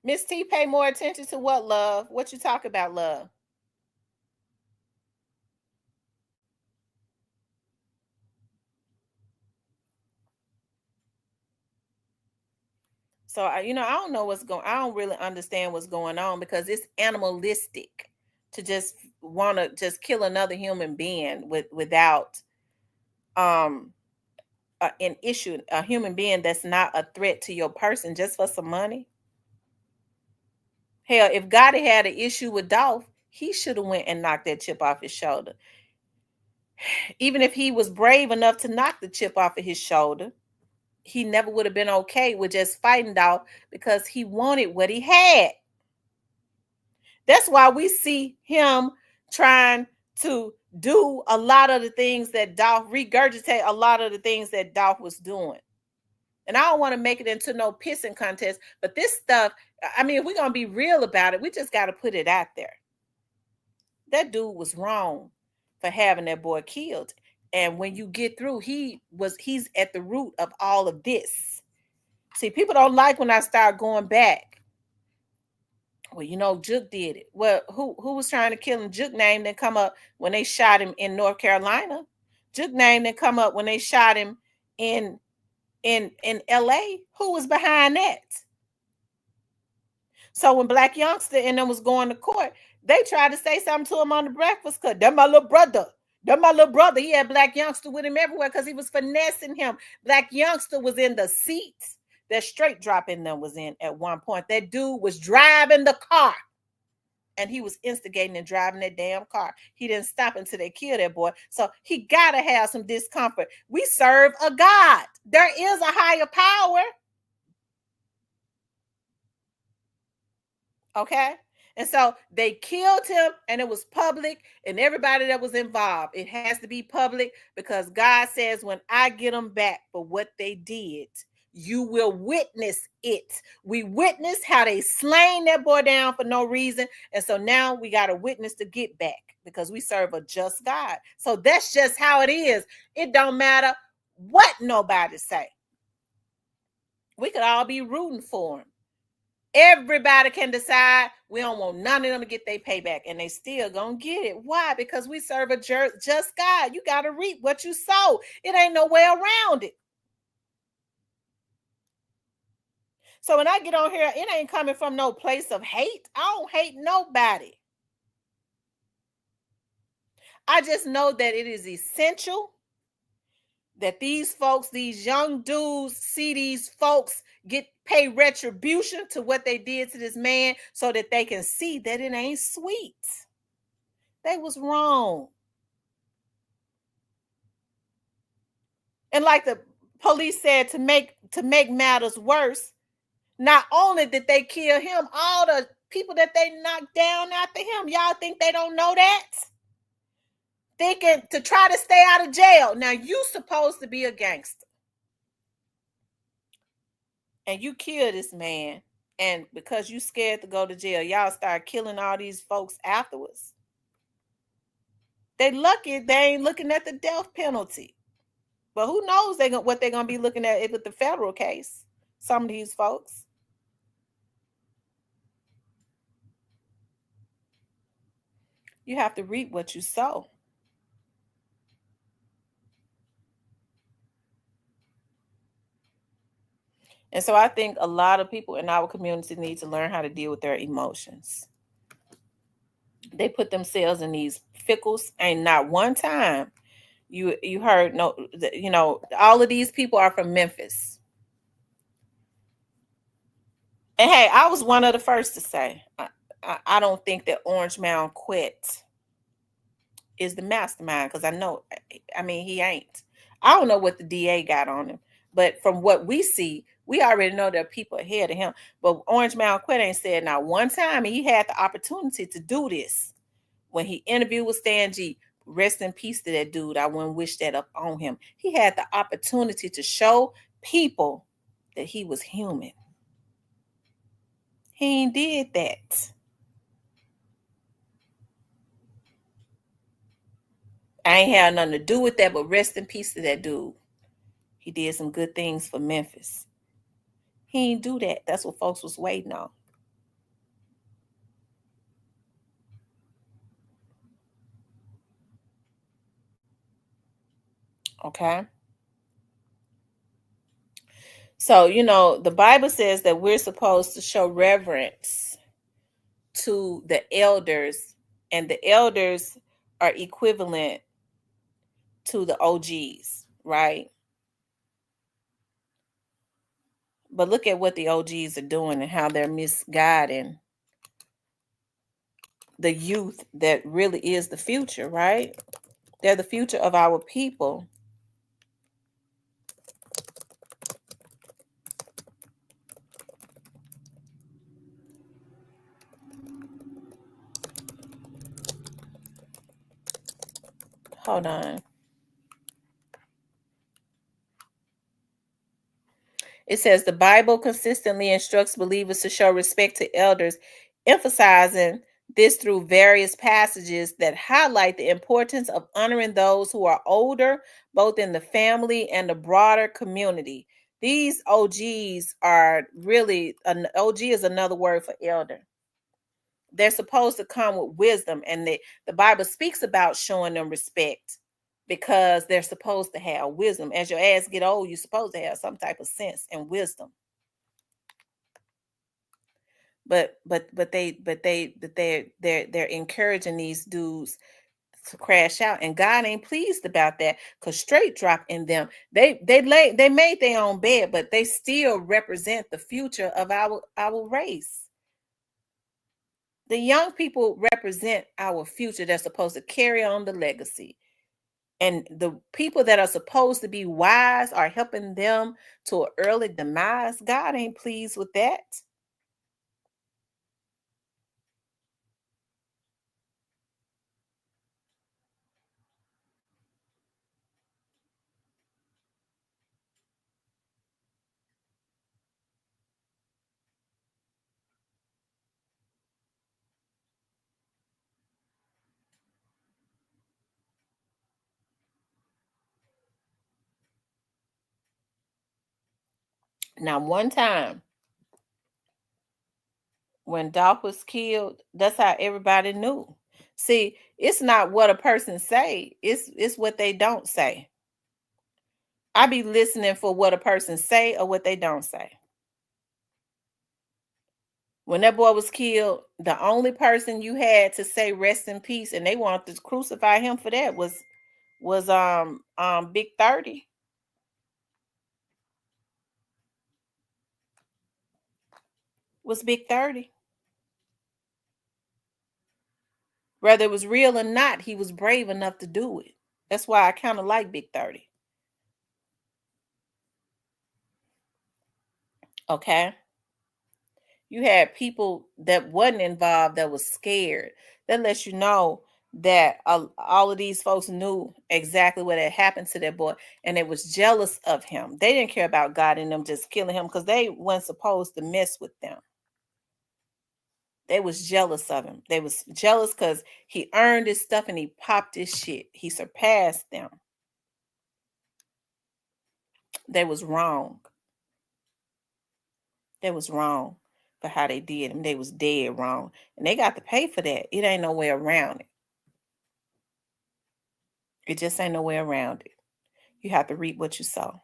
Miss T, pay more attention to what, love? What you talk about, love? So I don't know I don't really understand what's going on, because it's animalistic to just want to just kill another human being without an issue, a human being that's not a threat to your person, just for some money. Hell, if Gotti had an issue with Dolph, he should have went and knocked that chip off his shoulder. Even if he was brave enough to knock the chip off of his shoulder, he never would have been okay with just fighting Dolph, because he wanted what he had. That's why we see him trying to do a lot of the things that Dolph, regurgitate a lot of the things that Dolph was doing. And I don't want to make it into no pissing contest, but this stuff, I mean, if we're going to be real about it, we just got to put it out there. That dude was wrong for having that boy killed. And when you get through, he's at the root of all of this. See, people don't like when I start going back. Well, Juke did it. Well, who was trying to kill him? Juke name didn't come up when they shot him in North Carolina. Juke name didn't come up when they shot him in LA. Who was behind that? So when Black Youngster and them was going to court, they tried to say something to him on the Breakfast Club. That's my little brother. That's my little brother. He had Black Youngster with him everywhere because he was finessing him. Black Youngster was in the seats that Straight Dropping them was in at one point. That dude was driving the car, and he was instigating and driving that damn car. He didn't stop until they killed that boy. So he got to have some discomfort. We serve a God. There is a higher power. Okay? And so they killed him, and it was public, and everybody that was involved. It has to be public, because God says, when I get them back for what they did, you will witness it. We witnessed how they slain that boy down for no reason. And so now we got a witness to get back, because we serve a just God. So that's just how it is. It don't matter what nobody say. We could all be rooting for him. Everybody can decide we don't want none of them to get their payback, and they still gonna get it. Why? Because we serve a just God. You got to reap what you sow. It ain't no way around it. So when I get on here, it ain't coming from no place of hate. I don't hate nobody. I just know that it is essential that these folks, these young dudes, see these folks pay retribution to what they did to this man, so that they can see that it ain't sweet. They was wrong. And like the police said, to make matters worse, not only did they kill him, all the people that they knocked down after him, y'all think they don't know that? Thinking to try to stay out of jail. Now, you supposed to be a gangster, and you kill this man, and because you scared to go to jail, y'all start killing all these folks afterwards. They lucky they ain't looking at the death penalty, but who knows what they're gonna be looking at with the federal case. Some of these folks. You have to reap what you sow. And so I think a lot of people in our community need to learn how to deal with their emotions. They put themselves in these pickles, and not one time you heard all of these people are from Memphis. And hey, I was one of the first to say, I don't think that Orange Mound Quet is the mastermind, because he ain't. I don't know what the DA got on him, but from what we see, we already know there are people ahead of him. But Orange Mound Quet ain't said not one time, and he had the opportunity to do this when he interviewed with Stan G. Rest in peace to that dude. I wouldn't wish that up on him. He had the opportunity to show people that he was human. He ain't did that. I ain't had nothing to do with that, but rest in peace to that dude. He did some good things for Memphis. He ain't do that. That's what folks was waiting on. Okay. So, the Bible says that we're supposed to show reverence to the elders, and the elders are equivalent to the OGs, right? But look at what the OGs are doing and how they're misguiding the youth that really is the future, right? They're the future of our people. Hold on. It says the Bible consistently instructs believers to show respect to elders, emphasizing this through various passages that highlight the importance of honoring those who are older, both in the family and the broader community. These OGs are really, an OG is another word for elder. They're supposed to come with wisdom, and the Bible speaks about showing them respect because they're supposed to have wisdom. As your ass get old, you're supposed to have some type of sense and wisdom. But they're encouraging these dudes to crash out, and God ain't pleased about that, because straight drop in them. They made their own bed, but they still represent the future of our race. The young people represent our future. They're supposed to carry on the legacy. And the people that are supposed to be wise are helping them to an early demise. God ain't pleased with that. Now, one time when Dolph was killed, that's how everybody knew. See, it's not what a person say, it's what they don't say. I be listening for what a person say or what they don't say. When that boy was killed, the only person you had to say rest in peace, and they wanted to crucify him for that, was Big 30. Was Big 30. Whether it was real or not, he was brave enough to do it. That's why I kind of like Big 30. Okay. You had people that wasn't involved that was scared. That lets you know that all of these folks knew exactly what had happened to their boy, and they was jealous of him. They didn't care about God and them just killing him, because they weren't supposed to mess with them. They was jealous of him. They was jealous because he earned his stuff and he popped his shit. He surpassed them. They was wrong. They was wrong for how they did him. They was dead wrong. And they got to pay for that. It ain't no way around it. It just ain't no way around it. You have to reap what you sow.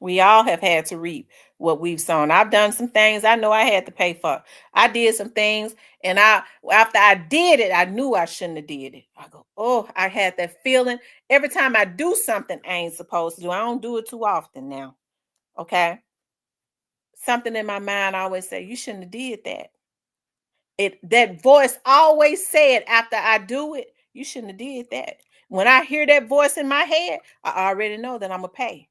We all have had to reap what we've sown. I've done some things I know I had to pay for. I did some things, and after I did it, I knew I shouldn't have did it. I go, oh, I had that feeling. Every time I do something I ain't supposed to do, I don't do it too often now. Okay. Something in my mind always say, you shouldn't have did that. That voice always said after I do it, you shouldn't have did that. When I hear that voice in my head, I already know that I'm gonna pay.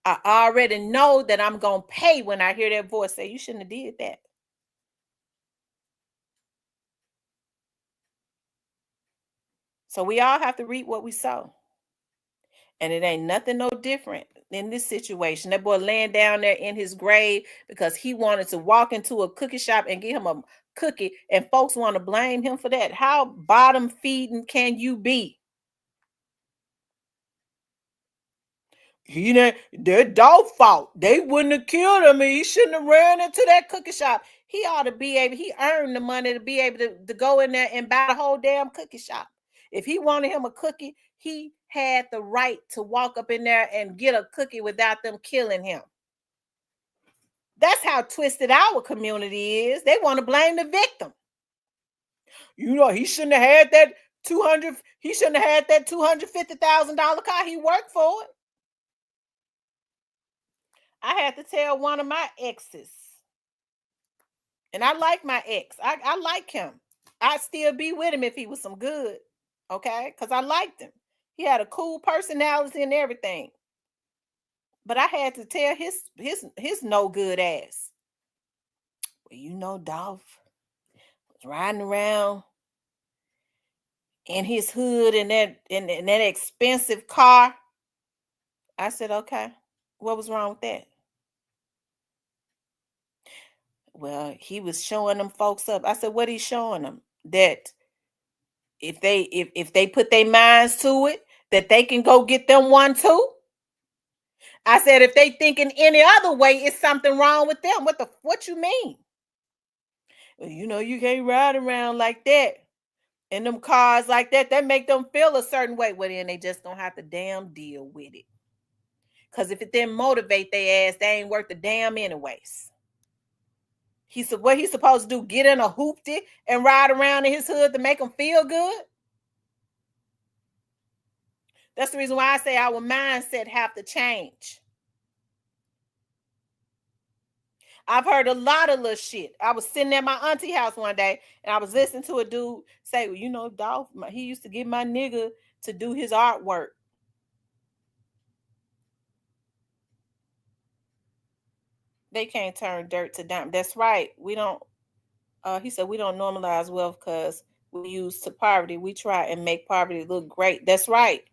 I already know that I'm gonna pay when I hear that voice say, you shouldn't have did that. So we all have to reap what we sow. And it ain't nothing no different in this situation. That boy laying down there in his grave because he wanted to walk into a cookie shop and get him a cookie, and folks want to blame him for that. How bottom feeding can you be? He didn't, their dog fault. They wouldn't have killed him. He shouldn't have ran into that cookie shop. He ought to be able, he earned the money to be able to go in there and buy the whole damn cookie shop. If he wanted him a cookie, he had the right to walk up in there and get a cookie without them killing him. That's how twisted our community is. They want to blame the victim. You know, he shouldn't have had that $250,000 car. He worked for it. I had to tell one of my exes, and I like my ex. I like him. I'd still be with him if he was some good, okay? Because I liked him. He had a cool personality and everything. But I had to tell his no good ass. Well, you know, Dolph was riding around in his hood in that expensive car. I said, okay, what was wrong with that? Well, he was showing them folks up. I said, what he showing them? That if they put their minds to it, that they can go get them one too. I said, if they thinking any other way, it's something wrong with them. What you mean? Well, you know, you can't ride around like that in them cars like that. That make them feel a certain way. Well, then they just don't have to damn deal with it. Because if it didn't motivate their ass, they ain't worth the damn anyways. He said, what he's supposed to do, get in a hoopty and ride around in his hood to make him feel good? That's the reason why I say our mindset have to change. I've heard a lot of little shit. I was sitting at my auntie house one day and I was listening to a dude say, well, you know, Dolph, he used to get my nigga to do his artwork. They can't turn dirt to diamond. That's right. We don't, he said, we don't normalize wealth because we use to poverty. We try and make poverty look great. That's right.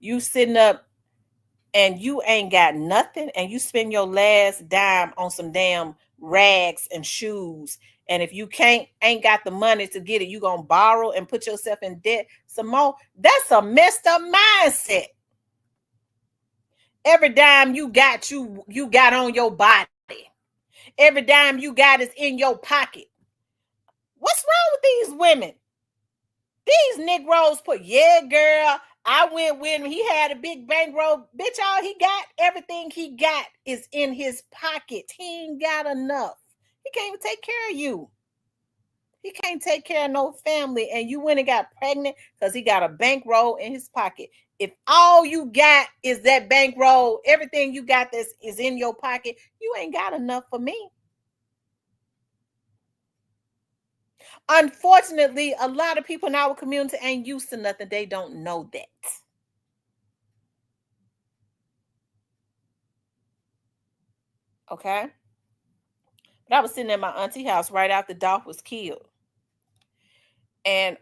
You sitting up and you ain't got nothing and you spend your last dime on some damn rags and shoes. And if you ain't got the money to get it, you gonna borrow and put yourself in debt some more. That's a messed up mindset. Every dime you got on your body. Every dime you got is in your pocket. What's wrong with these women? These Negroes put, yeah, girl, I went with him. He had a big bankroll. Bitch, all he got, everything he got is in his pocket. He ain't got enough. He can't even take care of you. He can't take care of no family. And you went and got pregnant because he got a bankroll in his pocket. If all you got is that bankroll, everything you got is in your pocket, you ain't got enough for me. Unfortunately, a lot of people in our community ain't used to nothing. They don't know that. Okay? But I was sitting at my auntie house right after Dolph was killed. And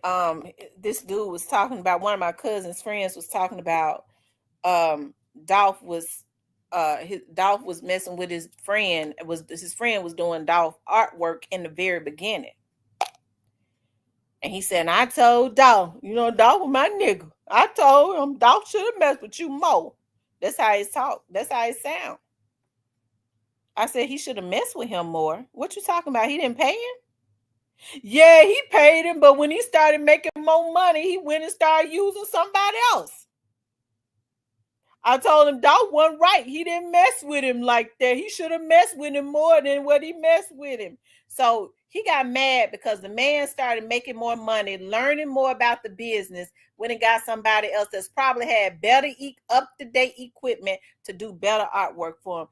this dude was talking about, one of my cousin's friends was talking about Dolph was messing with his friend. His friend was doing Dolph artwork in the very beginning. And he said, and I told Dolph, you know, Dolph was my nigga. I told him Dolph should have messed with you more. That's how he talk. That's how he sound. I said he should have messed with him more. What you talking about? He didn't pay him? Yeah, he paid him, but when he started making more money, he went and started using somebody else. I told him Dolph wasn't right. He didn't mess with him like that. He should have messed with him more than what he messed with him. So he got mad because the man started making more money, learning more about the business, when it got somebody else that's probably had better up-to-date equipment to do better artwork for him.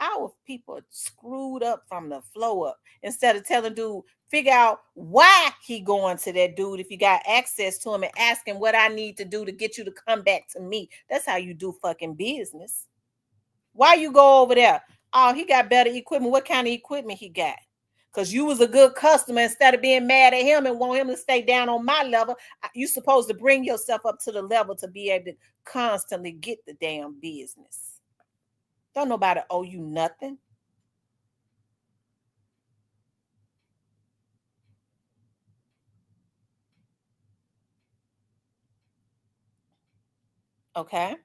Our people screwed up from the flow up. Instead of telling dude, figure out why he going to that dude if you got access to him, and ask him what I need to do to get you to come back to me. That's how you do fucking business. Why you go over there? Oh, he got better equipment. What kind of equipment he got? Because you was a good customer. Instead of being mad at him and want him to stay down on my level, you supposed to bring yourself up to the level to be able to constantly get the damn business. Don't nobody owe you nothing. Okay.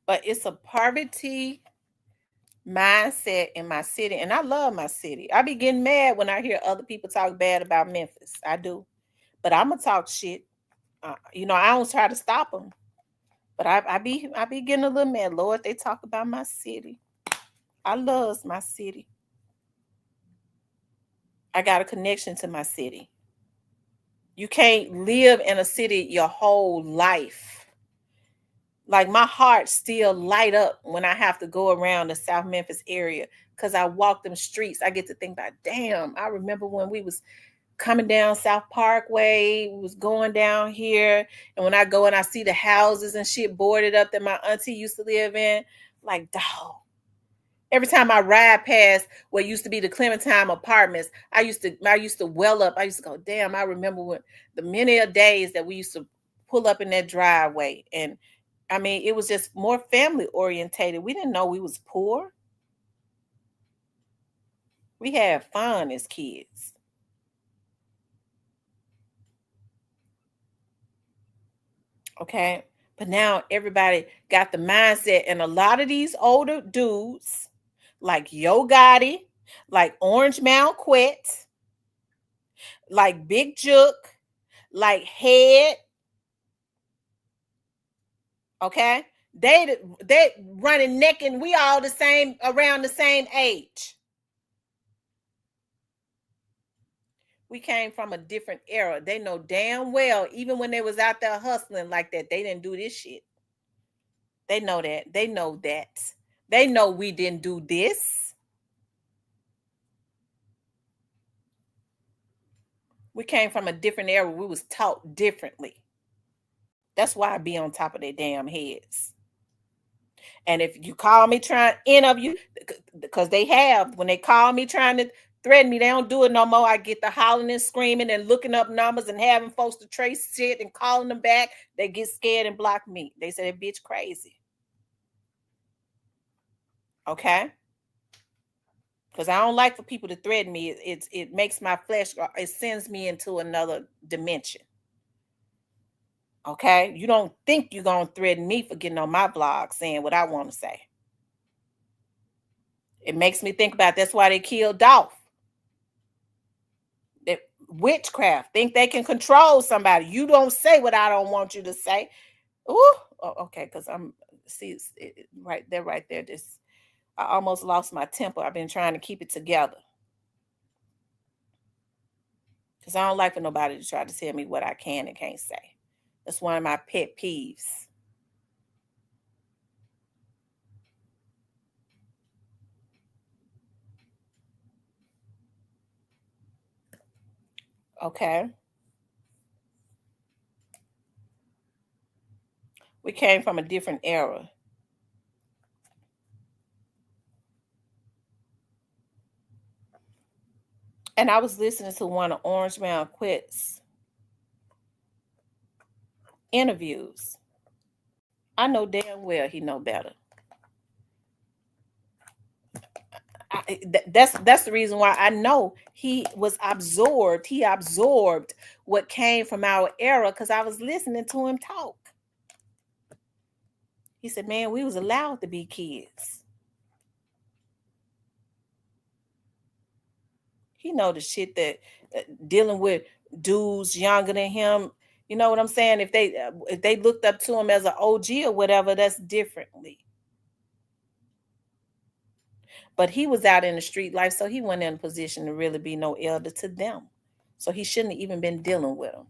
But it's a poverty mindset in my city, and I love my city. I be getting mad when I hear other people talk bad about Memphis. I do, but I'm gonna talk shit. You know, I don't try to stop them, but I be getting a little mad. Lord, they talk about my city. I love my city. I got a connection to my city. You can't live in a city your whole life. Like my heart still light up when I have to go around the South Memphis area because I walk them streets. I get to think about, damn, I remember when we was coming down South Parkway, we was going down here, and when I go and I see the houses and shit boarded up that my auntie used to live in, like, dog. Every time I ride past what used to be the Clementine apartments, I used to well up. I used to go, damn, I remember when the many days that we used to pull up in that driveway. And I mean, it was just more family orientated. We didn't know we was poor. We had fun as kids. Okay. But now everybody got the mindset, and a lot of these older dudes, like Yo Gotti, like Orange Mound Quet, like Big Jook, like Head, okay? They running neck, and we all the same, around the same age. We came from a different era. They know damn well, even when they was out there hustling like that, they didn't do this shit. They know that. They know that. They know we didn't do this. We came from a different era. We was taught differently. That's why I be on top of their damn heads. And if you call me trying to interview, because they have, when they call me trying to threaten me, they don't do it no more. I get the hollering and screaming and looking up numbers and having folks to trace shit and calling them back. They get scared and block me. They say that bitch crazy. Okay? Because I don't like for people to threaten me. It makes my flesh, it sends me into another dimension. Okay? You don't think you're going to threaten me for getting on my blog saying what I want to say. It makes me think about, that's why they killed Dolph. That witchcraft, think they can control somebody. You don't say what I don't want you to say. Ooh, okay, because I'm, see, right there. This, I almost lost my temper. I've been trying to keep it together. Because I don't like for nobody to try to tell me what I can and can't say. That's one of my pet peeves. Okay. We came from a different era. And I was listening to one of Orange Mound Quit's interviews. I know damn well he know better. That's the reason why I know he was absorbed. He absorbed what came from our era because I was listening to him talk. He said, man, we was allowed to be kids. He know the shit that dealing with dudes younger than him. You know what I'm saying? If they looked up to him as an OG or whatever, that's differently. But he was out in the street life, so he wasn't in a position to really be no elder to them. So he shouldn't have even been dealing with them.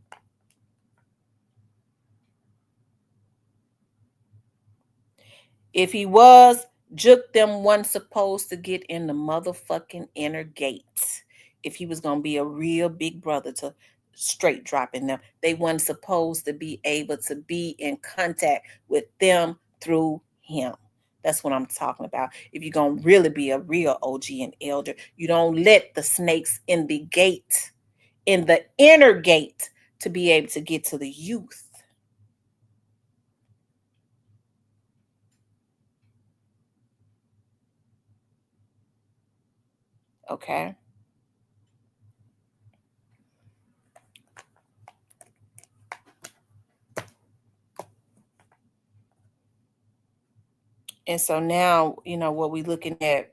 If he was, Juke them wasn't supposed to get in the motherfucking inner gate. If he was going to be a real big brother to straight dropping them. They weren't supposed to be able to be in contact with them through him. That's what I'm talking about. If you're going to really be a real OG and elder, you don't let the snakes in the gate, in the inner gate, to be able to get to the youth. Okay. And so now, what we're looking at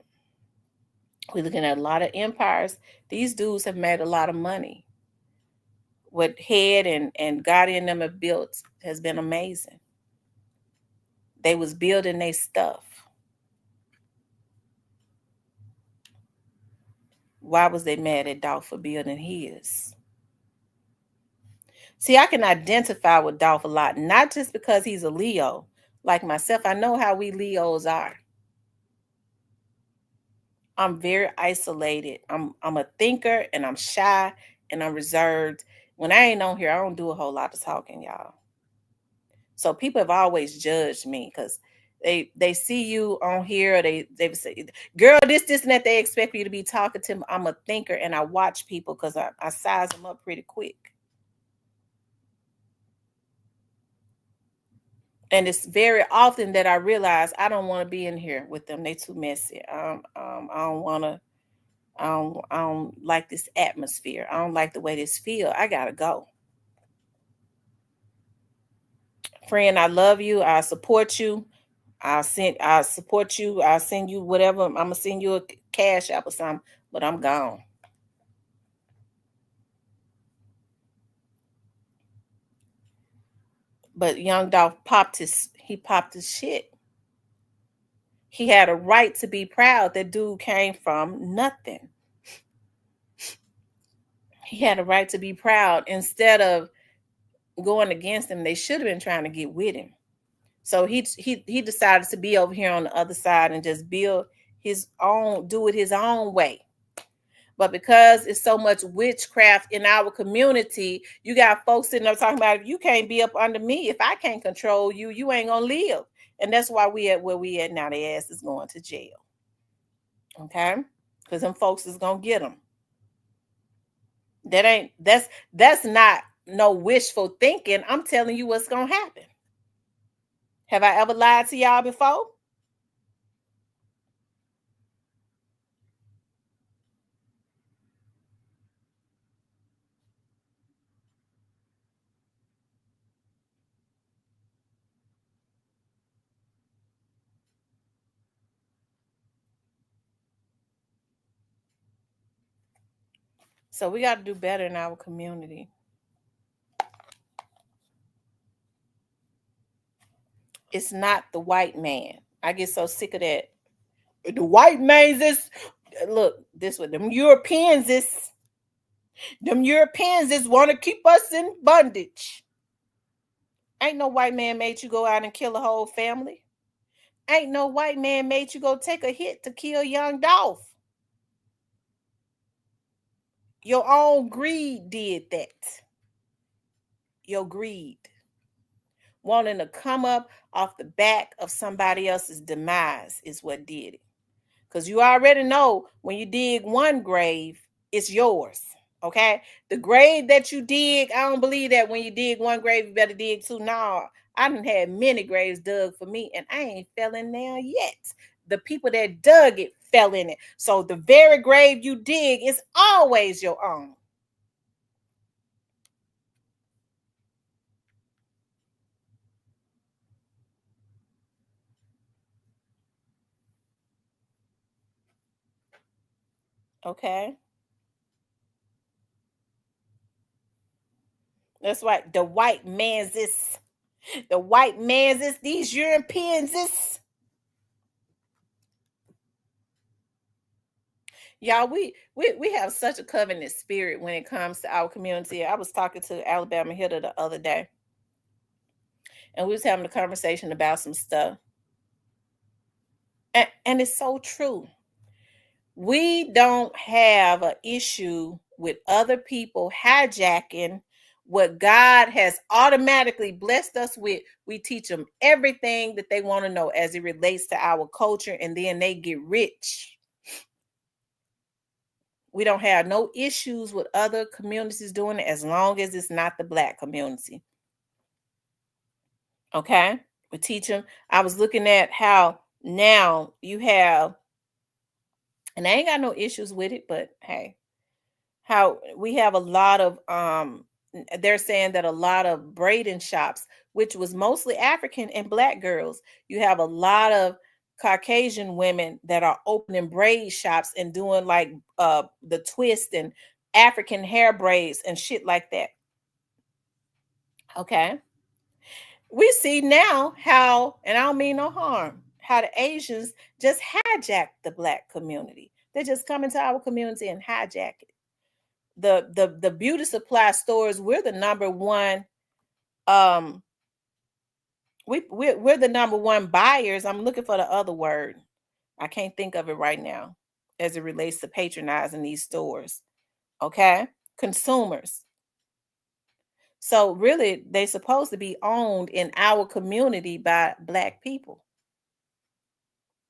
a lot of empires. These dudes have made a lot of money. What Head and God in them have built has been amazing. They was building their stuff. Why was they mad at Dolph for building his? See, I can identify with Dolph a lot, not just because he's a Leo. Like myself, I know how we Leos are. I'm very isolated. I'm a thinker, and I'm shy, and I'm reserved. When I ain't on here, I don't do a whole lot of talking, y'all. So people have always judged me because they see you on here, or they say, girl, this, and that. They expect you to be talking to them. I'm a thinker, and I watch people because I size them up pretty quick. And it's very often that I realize I don't want to be in here with them. They too messy. I don't want to. I don't like this atmosphere. I don't like the way this feel. I gotta go. Friend, I love you. I support you. I'll support you. I'll send you whatever. I'm gonna send you a cash app or something, but I'm gone. But young Dolph popped his shit. He had a right to be proud. That dude came from nothing. He had a right to be proud. Instead of going against him, they should have been trying to get with him. So he decided to be over here on the other side and just build his own, do it his own way. But because it's so much witchcraft in our community, you got folks sitting there talking about, if you can't be up under me, if I can't control you, you ain't gonna live. And that's why we at where we at now. Their ass is going to jail. Okay? Because them folks is gonna get them. That's not no wishful thinking. I'm telling you what's gonna happen. Have I ever lied to y'all before? So we got to do better in our community. It's not the white man. I get so sick of that. The white man's this. Look, this what them Europeans is. Them Europeans is want to keep us in bondage. Ain't no white man made you go out and kill a whole family. Ain't no white man made you go take a hit to kill young Dolph. Your own greed did that. Your greed. Wanting to come up off the back of somebody else's demise is what did it. Because you already know when you dig one grave, it's yours. Okay? The grave that you dig, I don't believe that when you dig one grave, you better dig two. No, I done had many graves dug for me, and I ain't fell in there yet. The people that dug it fell in it. So the very grave you dig is always your own. Okay? That's right. The white man's this. The white man's this. These Europeans this. Y'all, we have such a covenant spirit when it comes to our community. I was talking to Alabama Hitter the other day, and we was having a conversation about some stuff. And it's so true. We don't have an issue with other people hijacking what God has automatically blessed us with. We teach them everything that they want to know as it relates to our culture, and then they get rich. We don't have no issues with other communities doing it as long as it's not the Black community. Okay? We teach them. I was looking at how now you have, and I ain't got no issues with it, but hey, how we have a lot of they're saying that a lot of braiding shops, which was mostly African and Black girls, you have a lot of Caucasian women that are opening braid shops and doing like the twist and African hair braids and shit like that. Okay. We see now how, and I don't mean no harm, how the Asians just hijack the Black community. They just come into our community and hijack it. The beauty supply stores, we're the number one we're the number one buyers. I'm looking for the other word. I can't think of it right now as it relates to patronizing these stores. Okay? Consumers. So really they're supposed to be owned in our community by Black people.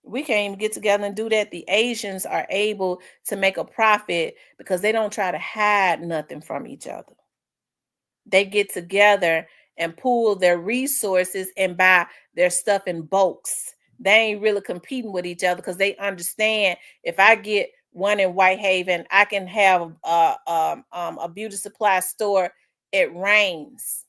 We can't even get together and do that. The Asians are able to make a profit because they don't try to hide nothing from each other. They get together and pool their resources and buy their stuff in bulks. They ain't really competing with each other because they understand if I get one in Whitehaven, I can have a beauty supply store at Rains.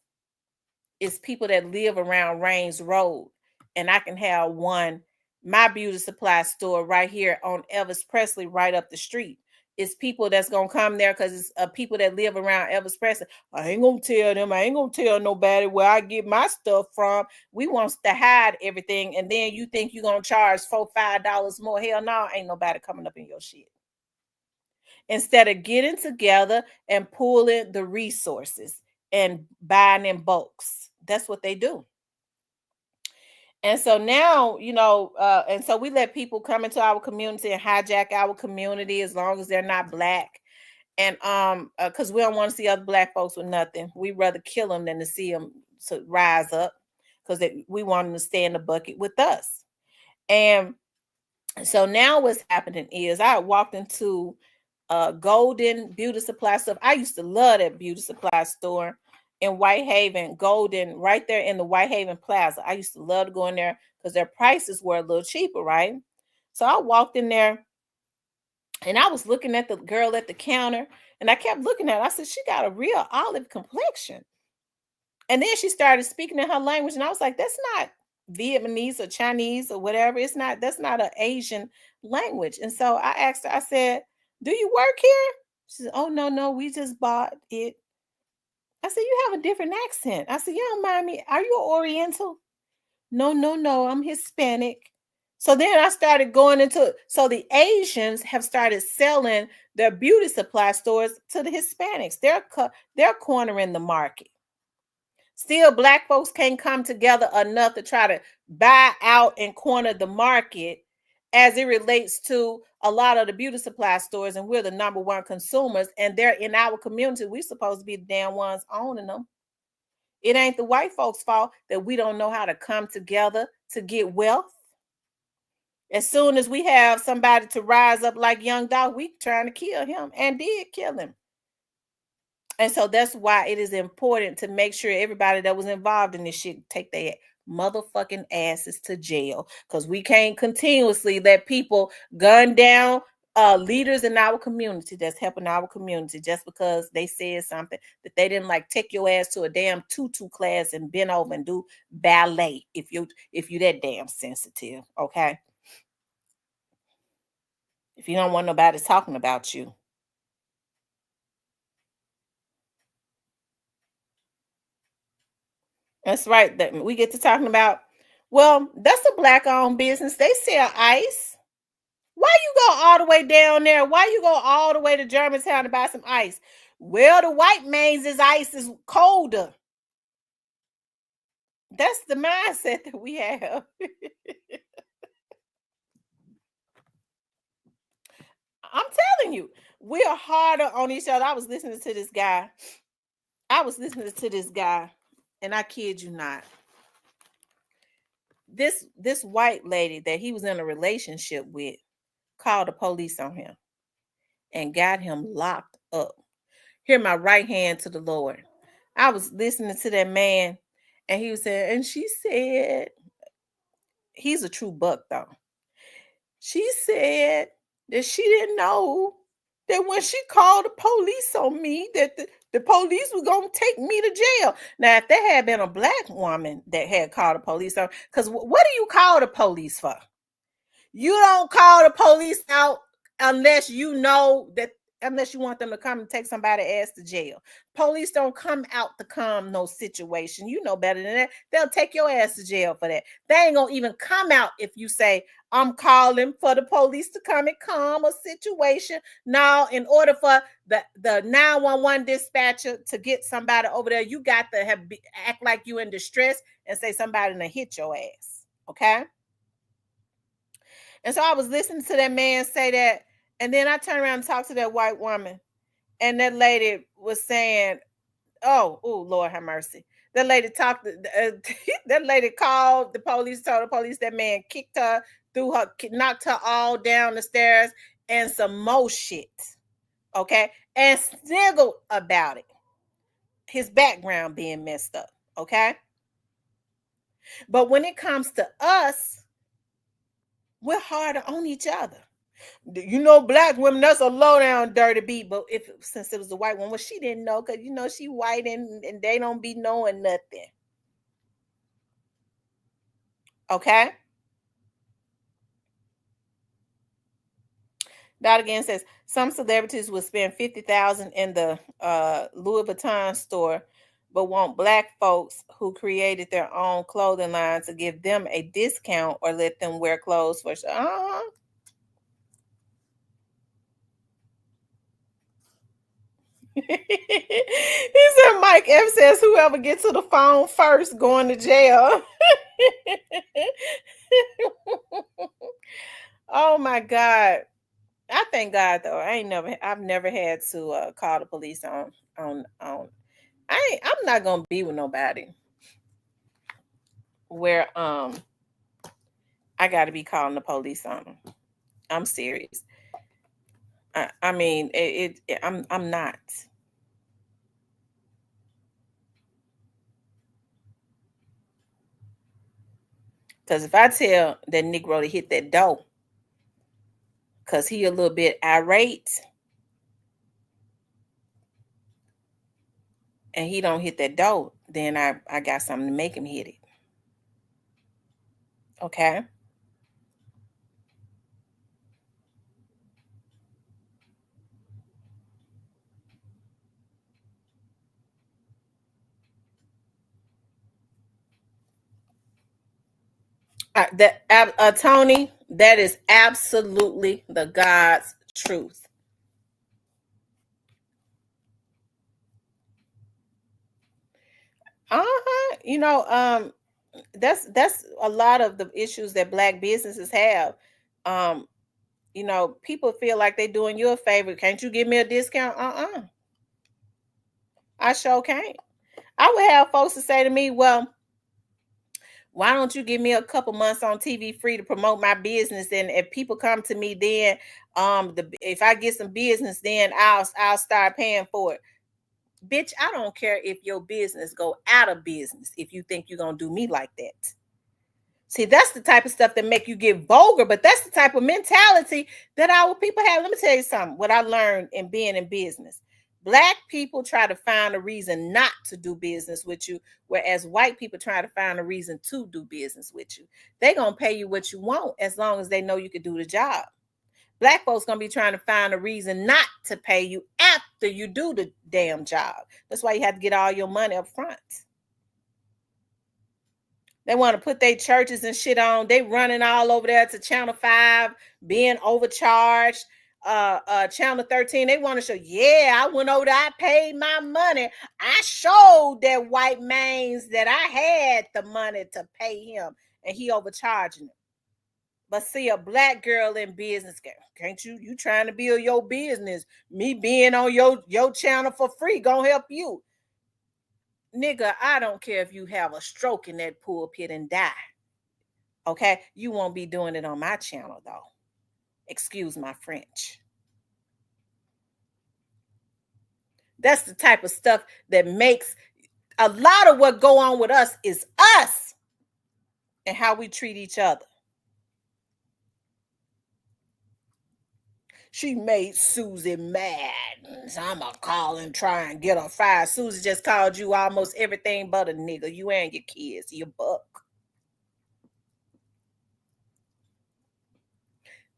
It's people that live around Rains Road, and I can have one, my beauty supply store right here on Elvis Presley, right up the street. It's people that's gonna come there because it's people that live around Elvis Presley. I ain't gonna tell them. I ain't gonna tell nobody where I get my stuff from. We want to hide everything, and then you think you're gonna charge $4-5 more? Hell no, ain't nobody coming up in your shit. Instead of getting together and pooling the resources and buying in bulks, that's what they do. And so now, and so we let people come into our community and hijack our community as long as they're not Black. And because we don't want to see other Black folks with nothing. We'd rather kill them than to see them to rise up, because we want them to stay in the bucket with us. And so now what's happening is I walked into Golden Beauty Supply Store. I used to love that beauty supply store in Whitehaven, Golden, right there in the Whitehaven Plaza. I used to love to go in there because their prices were a little cheaper, right? So I walked in there and I was looking at the girl at the counter, and I kept looking at her. I said, she got a real olive complexion. And then she started speaking in her language, and I was like, that's not Vietnamese or Chinese or whatever. That's not an Asian language. And so I asked her, I said, do you work here? She said, oh, no, we just bought it. I said, you have a different accent. I said, you don't mind me. Are you Oriental? No, I'm Hispanic. So then I started going into it. So the Asians have started selling their beauty supply stores to the Hispanics. They're cornering the market. Still, Black folks can't come together enough to try to buy out and corner the market as it relates to a lot of the beauty supply stores, and we're the number one consumers, and they're in our community. We're supposed to be the damn ones owning them. It ain't the white folks' fault that we don't know how to come together to get wealth. As soon as we have somebody to rise up like Young Dog, we trying to kill him, and did kill him. And so that's why it is important to make sure everybody that was involved in this shit take their motherfucking asses to jail, because we can't continuously let people gun down leaders in our community that's helping our community just because they said something that they didn't like. Take your ass to a damn tutu class and bend over and do ballet if you that damn sensitive, okay? If you don't want nobody talking about you. That's right. That we get to talking about, well, that's a Black-owned business. They sell ice. Why you go all the way down there? Why you go all the way to Germantown to buy some ice? Well, the white man's ice is colder. That's the mindset that we have. I'm telling you, we are harder on each other. I was listening to this guy, and I kid you not. This white lady that he was in a relationship with called the police on him and got him locked up. Here, my right hand to the Lord. I was listening to that man, and he was saying, and she said, he's a true buck though. She said that she didn't know that when she called the police on me, that the police was gonna take me to jail. Now, if there had been a black woman that had called the police on, because what do you call the police for? You don't call the police out unless you know that, unless you want them to come and take somebody's ass to jail. Police don't come out to calm no situation. You know better than that. They'll take your ass to jail for that. They ain't gonna even come out if you say, I'm calling for the police to come and calm a situation. Now, in order for the 911 dispatcher to get somebody over there, you got to act like you in distress and say somebody gonna hit your ass. Okay? And so I was listening to that man say that, and then I turned around and talked to that white woman, and that lady was saying, "Oh, Lord have mercy." That lady talked. That lady called the police, told the police that man kicked her, threw her, knocked her all down the stairs, and some more shit. Okay, and sniggled about it. His background being messed up. Okay, but when it comes to us, we're harder on each other. You know, black women, that's a low down dirty beat. But since it was a white one, well, she didn't know, because you know she white and they don't be knowing nothing. Okay. Dot again says some celebrities will spend $50,000 in the Louis Vuitton store, but want black folks who created their own clothing line to give them a discount or let them wear clothes for sure. He said Mike F says whoever gets to the phone first going to jail. Oh my God. I thank God though. I've never had to call the police on I'm not gonna be with nobody where I gotta be calling the police on them. I'm serious. I mean I'm not. Because if I tell that Negro to hit that door because he a little bit irate and he don't hit that door, then I got something to make him hit it. Okay? Tony, that is absolutely the God's truth. You know, that's a lot of the issues that black businesses have. You know, people feel like they're doing you a favor. Can't you give me a discount? I sure can't. I would have folks to say to me, well, why don't you give me a couple months on TV free to promote my business? And if people come to me, then if I get some business, then I'll start paying for it. Bitch, I don't care if your business go out of business if you think you're gonna do me like that. See, that's the type of stuff that make you get vulgar, but that's the type of mentality that our people have. Let me tell you something, what I learned in being in business. Black people try to find a reason not to do business with you, whereas white people try to find a reason to do business with you. They're going to pay you what you want as long as they know you can do the job. Black folks going to be trying to find a reason not to pay you after you do the damn job. That's why you have to get all your money up front. They want to put their churches and shit on. They running all over there to Channel 5, being overcharged. Channel 13, they want to show, yeah, I went over there, I paid my money. I showed that white man's that I had the money to pay him, and he overcharging him. But see, a black girl in business, can't you trying to build your business? Me being on your channel for free gonna help you. Nigga, I don't care if you have a stroke in that pulpit and die. Okay? You won't be doing it on my channel though. Excuse my French. That's the type of stuff that makes a lot of what go on with us is us and how we treat each other. She made Susie mad. So I'm going to call and try and get her fired. Susie just called you almost everything but a nigga. You and your kids, you buck.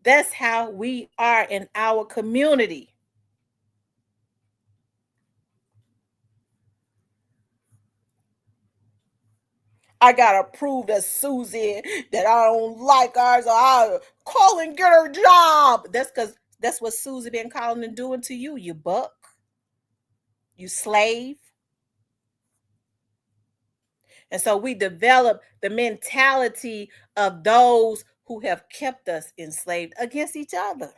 That's how we are in our community. I gotta prove to Susie that I don't like her, so I'll call and get her job. That's because that's what Susie been calling and doing to you, you buck. You slave. And so we develop the mentality of those who have kept us enslaved against each other.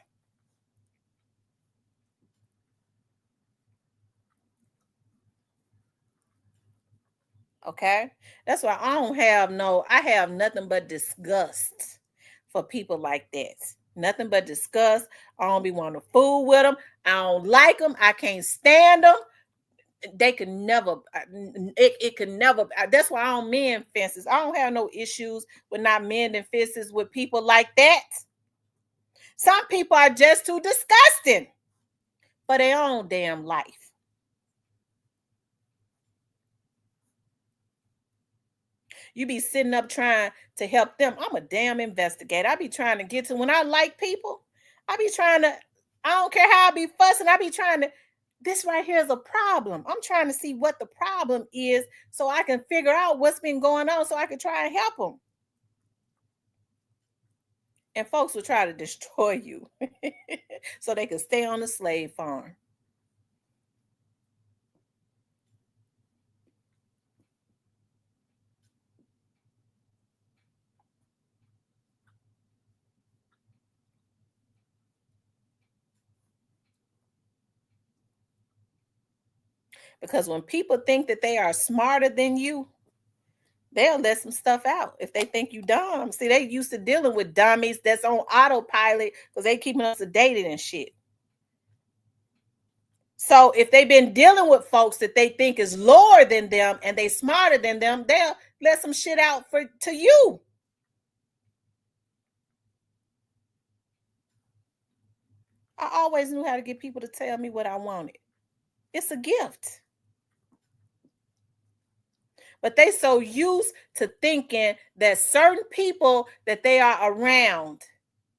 Okay? That's why I have nothing but disgust for people like that. Nothing but disgust. I don't be wanting to fool with them. I don't like them. I can't stand them. They can never, it can never. That's why I don't mend fences. I don't have no issues with not mending fences with people like that. Some people are just too disgusting for their own damn life. You be sitting up trying to help them. I'm a damn investigator. I be trying to get to, when I like people, I be trying to, I don't care how I be fussing, I be trying to, this right here is a problem. I'm trying to see what the problem is so I can figure out what's been going on so I can try and help them. And folks will try to destroy you so they can stay on the slave farm. Because when people think that they are smarter than you, they'll let some stuff out if they think you dumb. See, they used to dealing with dummies that's on autopilot because they keeping us sedated and shit. So if they've been dealing with folks that they think is lower than them and they smarter than them, they'll let some shit out to you. I always knew how to get people to tell me what I wanted. It's a gift. But they so used to thinking that certain people that they are around,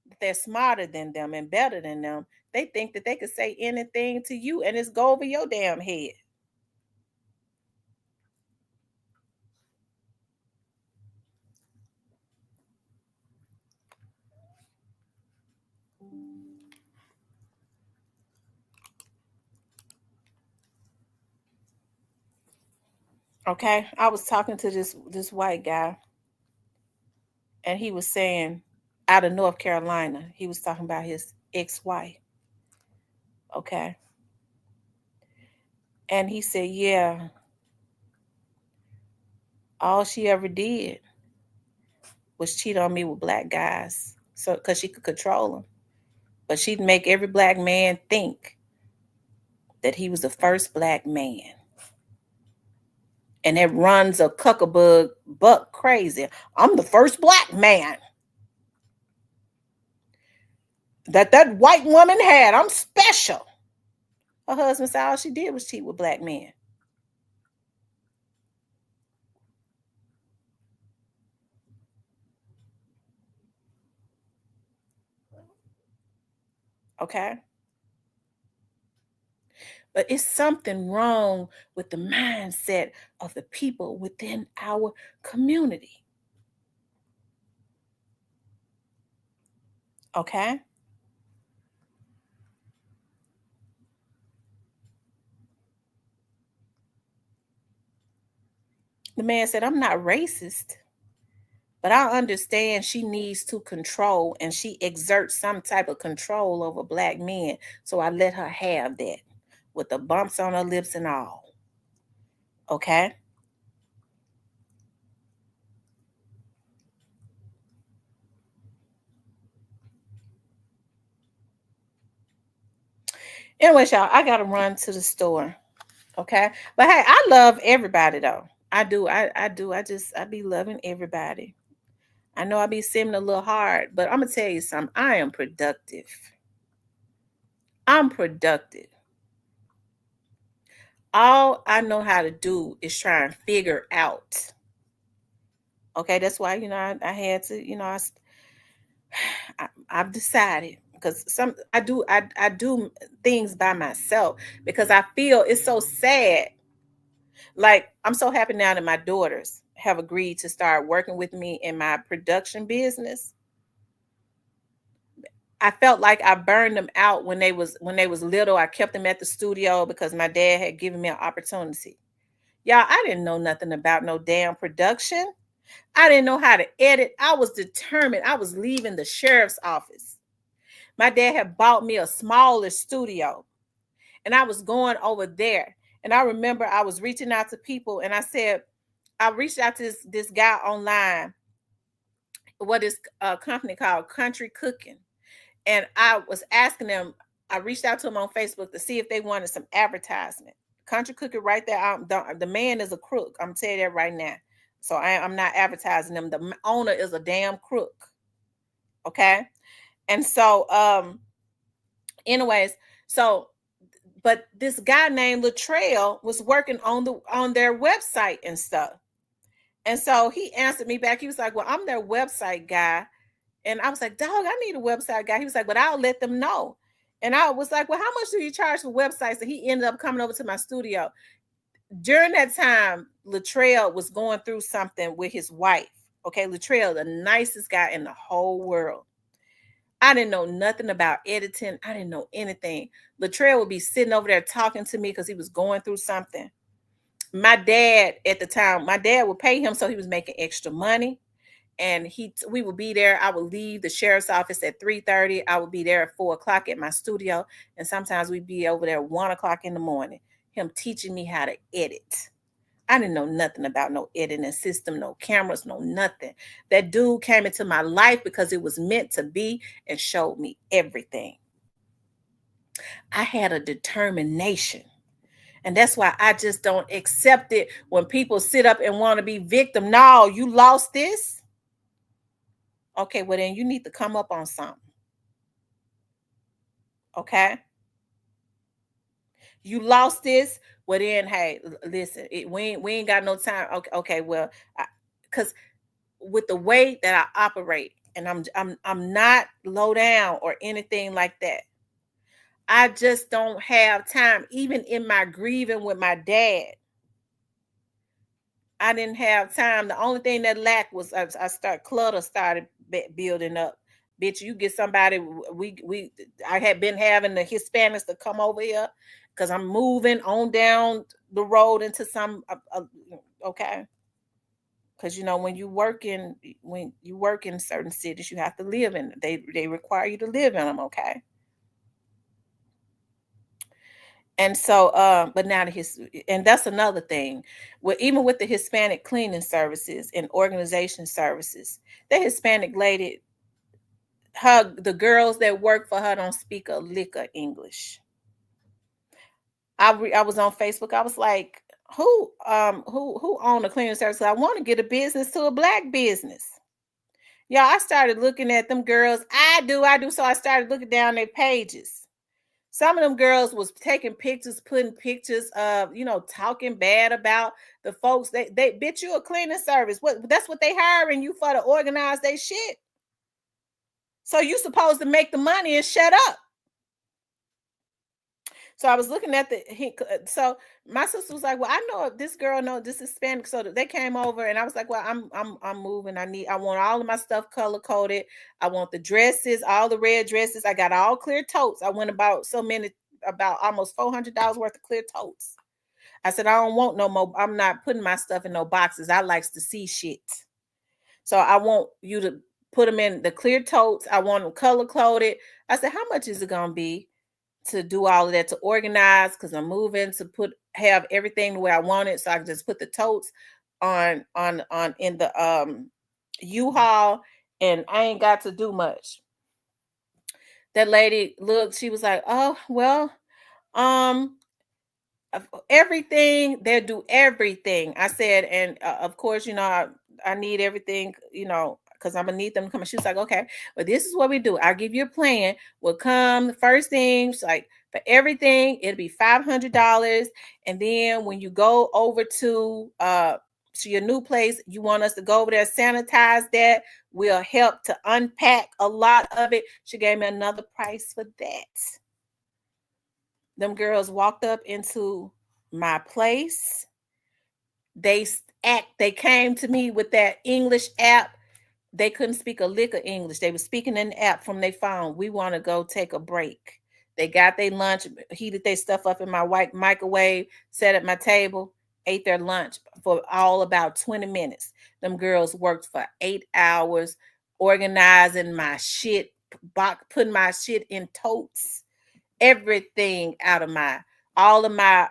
that they're smarter than them and better than them, they think that they could say anything to you and it's go over your damn head. Okay, I was talking to this white guy, and he was saying, out of North Carolina, he was talking about his ex-wife. Okay, and he said, yeah, all she ever did was cheat on me with black guys, so because she could control them, but she'd make every black man think that he was the first black man. And it runs a cuckabug buck crazy. I'm the first black man that white woman had. I'm special. Her husband said all she did was cheat with black men. Okay? But it's something wrong with the mindset of the people within our community. Okay? The man said, I'm not racist. But I understand she needs to control, and she exerts some type of control over black men. So I let her have that with the bumps on her lips and all. Okay? Anyway, y'all, I gotta run to the store. Okay. But hey, I love everybody though. I do. I do. I be loving everybody. I know I be seeming a little hard, but I'm gonna tell you something. I am productive. I'm productive. All I know how to do is try and figure out. Okay, that's why I had to I've decided because I do things by myself because I feel it's so sad. Like I'm so happy now that my daughters have agreed to start working with me in my production business. I felt like I burned them out when they was little. I kept them at the studio because my dad had given me an opportunity. Y'all, I didn't know nothing about no damn production. I didn't know how to edit. I was determined. I was leaving the sheriff's office. My dad had bought me a smaller studio, and I was going over there. And I remember I was reaching out to people, and I reached out to this guy online. What is a company called Country Cooking? And I was asking them. I reached out to them on Facebook to see if they wanted some advertisement. Country Cooking, right there. The man is a crook. I'm telling you that right now. So I'm not advertising them. The owner is a damn crook. Okay. And so, anyways, so but this guy named Latrell was working on their website and stuff. And so he answered me back. He was like, "Well, I'm their website guy." And I was like, "Dog, I need a website guy." He was like, "But I'll let them know." And I was like, "Well, how much do you charge for websites?" And he ended up coming over to my studio. During that time, Latrell was going through something with his wife. Okay, Latrell, the nicest guy in the whole world. I didn't know nothing about editing. I didn't know anything. Latrell would be sitting over there talking to me because he was going through something. My dad at the time, my dad would pay him so he was making extra money. And we would be there. I would leave the sheriff's office at 3:30. I would be there at 4 o'clock at my studio. And sometimes we'd be over there at 1 o'clock in the morning. Him teaching me how to edit. I didn't know nothing about no editing system, no cameras, no nothing. That dude came into my life because it was meant to be and showed me everything. I had a determination. And that's why I just don't accept it when people sit up and want to be victim. No, you lost this. Okay, well then you need to come up on something. Okay? You lost this. Well then, hey, listen, we ain't got no time. Okay, well, because with the way that I operate, and I'm not low down or anything like that. I just don't have time. Even in my grieving with my dad, I didn't have time. The only thing that lacked was clutter started building up. Bitch, you get somebody. I had been having the Hispanics to come over here because I'm moving on down the road into some. Okay, because when you work in certain cities, you have to live in. They require you to live in them. Okay. And so, but now and that's another thing. Well, even with the Hispanic cleaning services and organization services, the Hispanic lady, the girls that work for her don't speak a lick of English. I was on Facebook. I was like, who own a cleaning service? I want to get a business to a black business. Yeah, I started looking at them girls. I do. So I started looking down their pages. Some of them girls was taking pictures, putting pictures of, talking bad about the folks. They bitch, you a cleaning service. That's what they hiring you for, to organize their shit. So you supposed to make the money and shut up. So I was looking at so my sister was like, "Well, I know this girl, know this is Hispanic." So they came over, and I was like, "Well, I'm moving. I want all of my stuff color coded. I want the dresses, all the red dresses. I got all clear totes. I went about almost $400 worth of clear totes. I said, I don't want no more. I'm not putting my stuff in no boxes. I likes to see shit. So I want you to put them in the clear totes. I want them color coded. I said, how much is it gonna be to do all of that, to organize? Because I'm moving to have everything the way I want it. So I can just put the totes on in the U-Haul, and I ain't got to do much. That lady looked, she was like, oh, well, everything, they'll do everything. I said, and of course, I need everything, because I'm gonna need them to come. She was like, okay, but this is what we do. I'll give you a plan. We'll come the first thing, like for everything, it'll be $500. And then when you go over to your new place, you want us to go over there, sanitize that. We'll help to unpack a lot of it. She gave me another price for that. Them girls walked up into my place. They came to me with that English app. They couldn't speak a lick of English. They were speaking in the app from their phone. We want to go take a break. They got their lunch, heated their stuff up in my white microwave, sat at my table, ate their lunch for all about 20 minutes. Them girls worked for 8 hours, organizing my shit, putting my shit in totes, everything out of all of my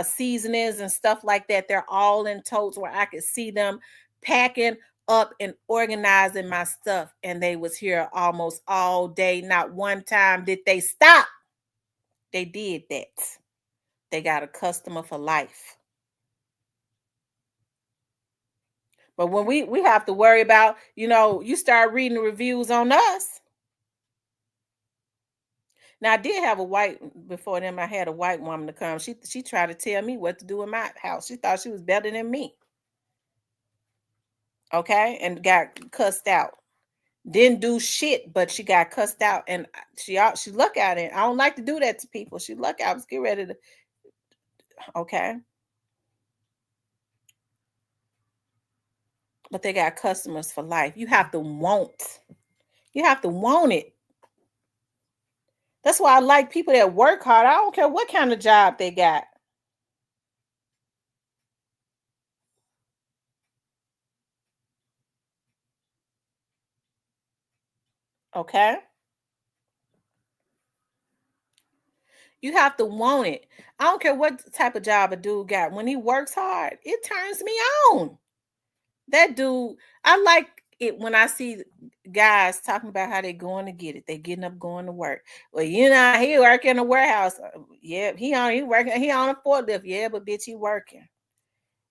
seasonings and stuff like that. They're all in totes where I could see them packing up and organizing my stuff. And they was here almost all day. Not one time did they stop. They did that. They got a customer for life. But when we have to worry about, you start reading the reviews on us. Now, I did have before them, I had a white woman to come. She tried to tell me what to do in my house. She thought she was better than me. Okay? And got cussed out. Didn't do shit, but she got cussed out. And she look at it. I don't like to do that to people. She look out. I was getting ready to, okay? But they got customers for life. You have to want. You have to want it. That's why I like people that work hard. I don't care what kind of job they got. Okay? You have to want it. I don't care what type of job a dude got. When he works hard, it turns me on. That dude, I like it when I see guys talking about how they're going to get it. They're getting up, going to work. Well, he work in a warehouse. Yeah, he on a forklift. Yeah, but bitch, he working.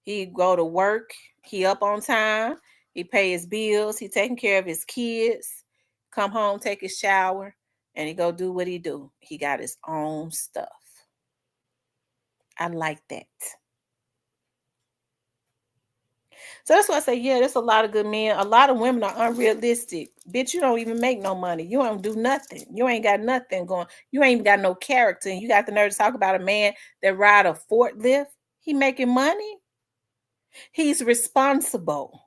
He go to work. He up on time. He pay his bills. He taking care of his kids. Come home, take his shower, and he go do what he do. He got his own stuff. I like that. So that's why I say, yeah, there's a lot of good men. A lot of women are unrealistic. Bitch, you don't even make no money. You don't do nothing. You ain't got nothing going. You ain't even got no character. And you got the nerve to talk about a man that ride a forklift. He making money. He's responsible.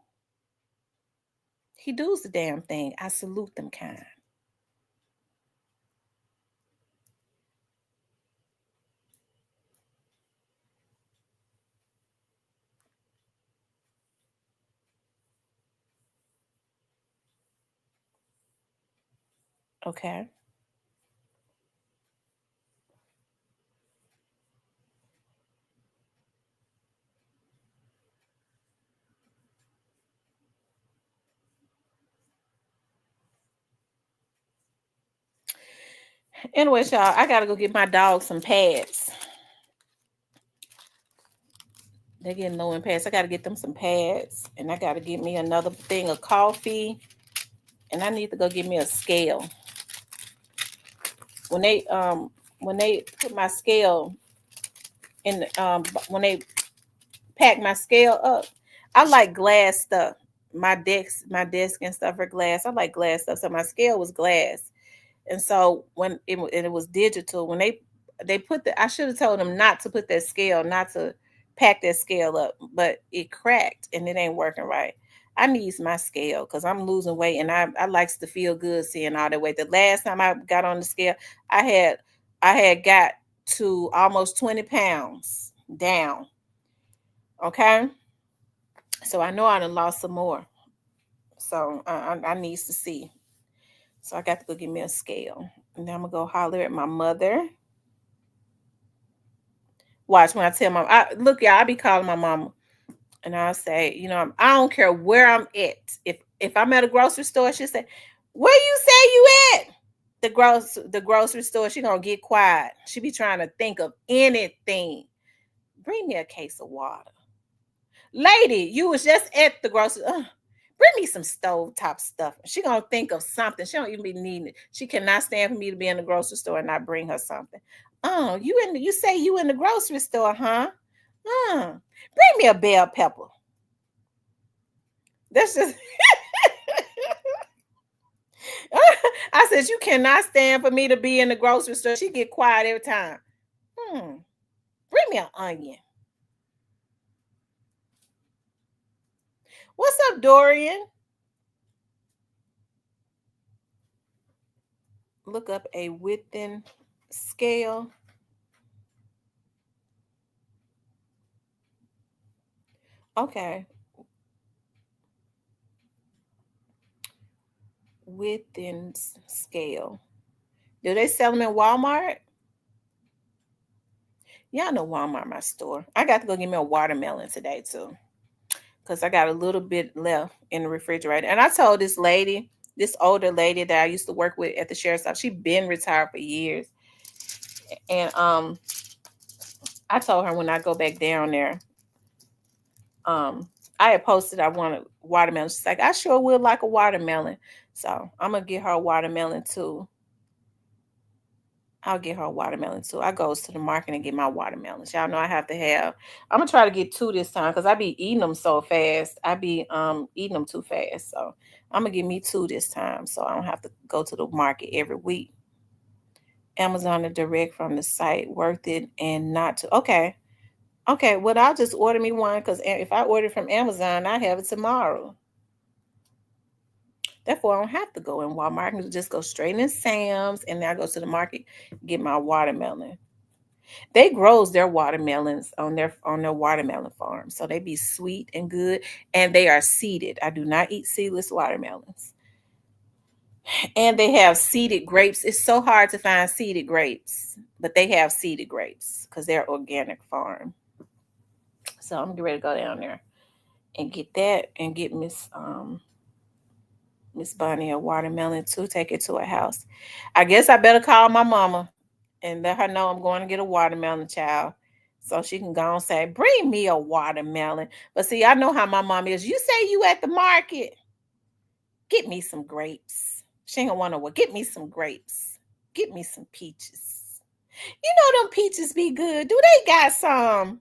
He does the damn thing. I salute them kind. Okay. Anyways, y'all, I gotta go get my dog some pads. They're getting low in pads. I gotta get them some pads, and I gotta get me another thing of coffee, and I need to go get me a scale. When they put my scale in, when they pack my scale up, I like glass stuff. My desk and stuff are glass. I like glass stuff. So my scale was glass. And so when it was digital, when they put I should have told them not to put that scale, not to pack that scale up, but it cracked and it ain't working right. I need my scale because I'm losing weight and I likes to feel good seeing all that weight. The last time I got on the scale, I had got to almost 20 pounds down. Okay. So I know I done lost some more. So I needs to see. So I got to go get me a scale. And then I'm going to go holler at my mother. Watch when I tell mom, look, y'all, I be calling my mama. And I'll say, I don't care where I'm at. If I'm at a grocery store, she'll say, where you say you at? The grocery store, she gonna get quiet. She be trying to think of anything. Bring me a case of water. Lady, you was just at the grocery. Bring me some stovetop stuff. She gonna think of something. She don't even be needing it. She cannot stand for me to be in the grocery store and not bring her something. Oh, you say you in the grocery store, huh? Bring me a bell pepper. That's just I said, you cannot stand for me to be in the grocery store. She get quiet every time. Bring me an onion. What's up, Dorian? Look up a Within scale. Okay. Within scale. Do they sell them in Walmart? Y'all know Walmart, my store. I got to go get me a watermelon today, too. Because I got a little bit left in the refrigerator. And I told this lady, this older lady that I used to work with at the sheriff's office, she'd been retired for years. And I told her when I go back down there, I had posted I wanted watermelon. She's like, I sure would like a watermelon. So I'm going to get her a watermelon, too. I'll get her a watermelon too. I goes to the market and get my watermelons. Y'all know I have to have. I'm gonna try to get 2 this time because I be eating them so fast. I be eating them too fast. So I'm gonna get me 2 this time, so I don't have to go to the market every week. Amazon to direct from the site, worth it and not to. Okay. Well, I'll just order me one because if I order from Amazon, I have it tomorrow. Therefore, I don't have to go in Walmart. I can just go straight in Sam's and then I go to the market, get my watermelon. They grows their watermelons on their watermelon farm. So they be sweet and good. And they are seeded. I do not eat seedless watermelons. And they have seeded grapes. It's so hard to find seeded grapes. But they have seeded grapes because they're organic farm. So I'm getting ready to go down there and get that and get Miss Bonnie a watermelon too. Take it to her house. I guess I better call my mama and let her know I'm going to get a watermelon, child. So she can go and say, bring me a watermelon. But see, I know how my mom is. You say you at the market. Get me some grapes. She ain't gonna want to get me some grapes. Get me some peaches. You know them peaches be good. Do they got some?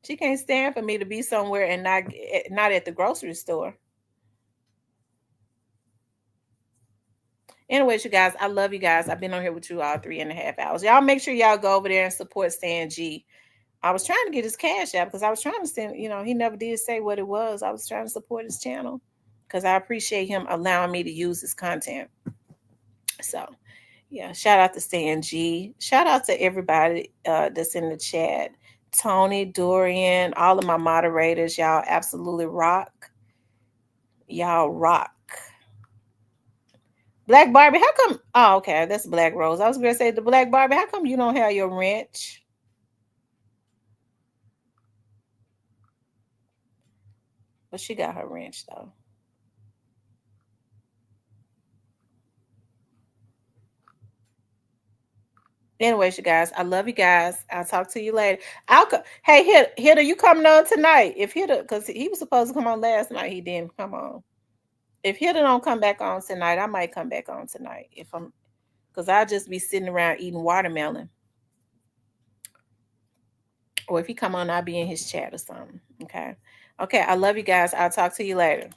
She can't stand for me to be somewhere and not at the grocery store. Anyways, you guys, I love you guys. I've been on here with you all 3.5 hours. Y'all make sure y'all go over there and support Stan G. I was trying to get his cash out because I was trying to send, he never did say what it was. I was trying to support his channel because I appreciate him allowing me to use his content. So, yeah, shout out to Stan G. Shout out to everybody that's in the chat. Tony, Dorian, all of my moderators. Y'all absolutely rock. Y'all rock. Black Barbie, how come? Oh, okay, that's Black Rose. I was going to say the Black Barbie, how come you don't have your wrench? But she got her wrench, though. Anyways, you guys, I love you guys. I'll talk to you later. Hey, Hitter, you coming on tonight? If Hitter, because he was supposed to come on last night, he didn't come on. If Hitter don't come back on tonight, I might come back on tonight. Because I'll just be sitting around eating watermelon. Or if he come on, I'll be in his chat or something. Okay. I love you guys. I'll talk to you later.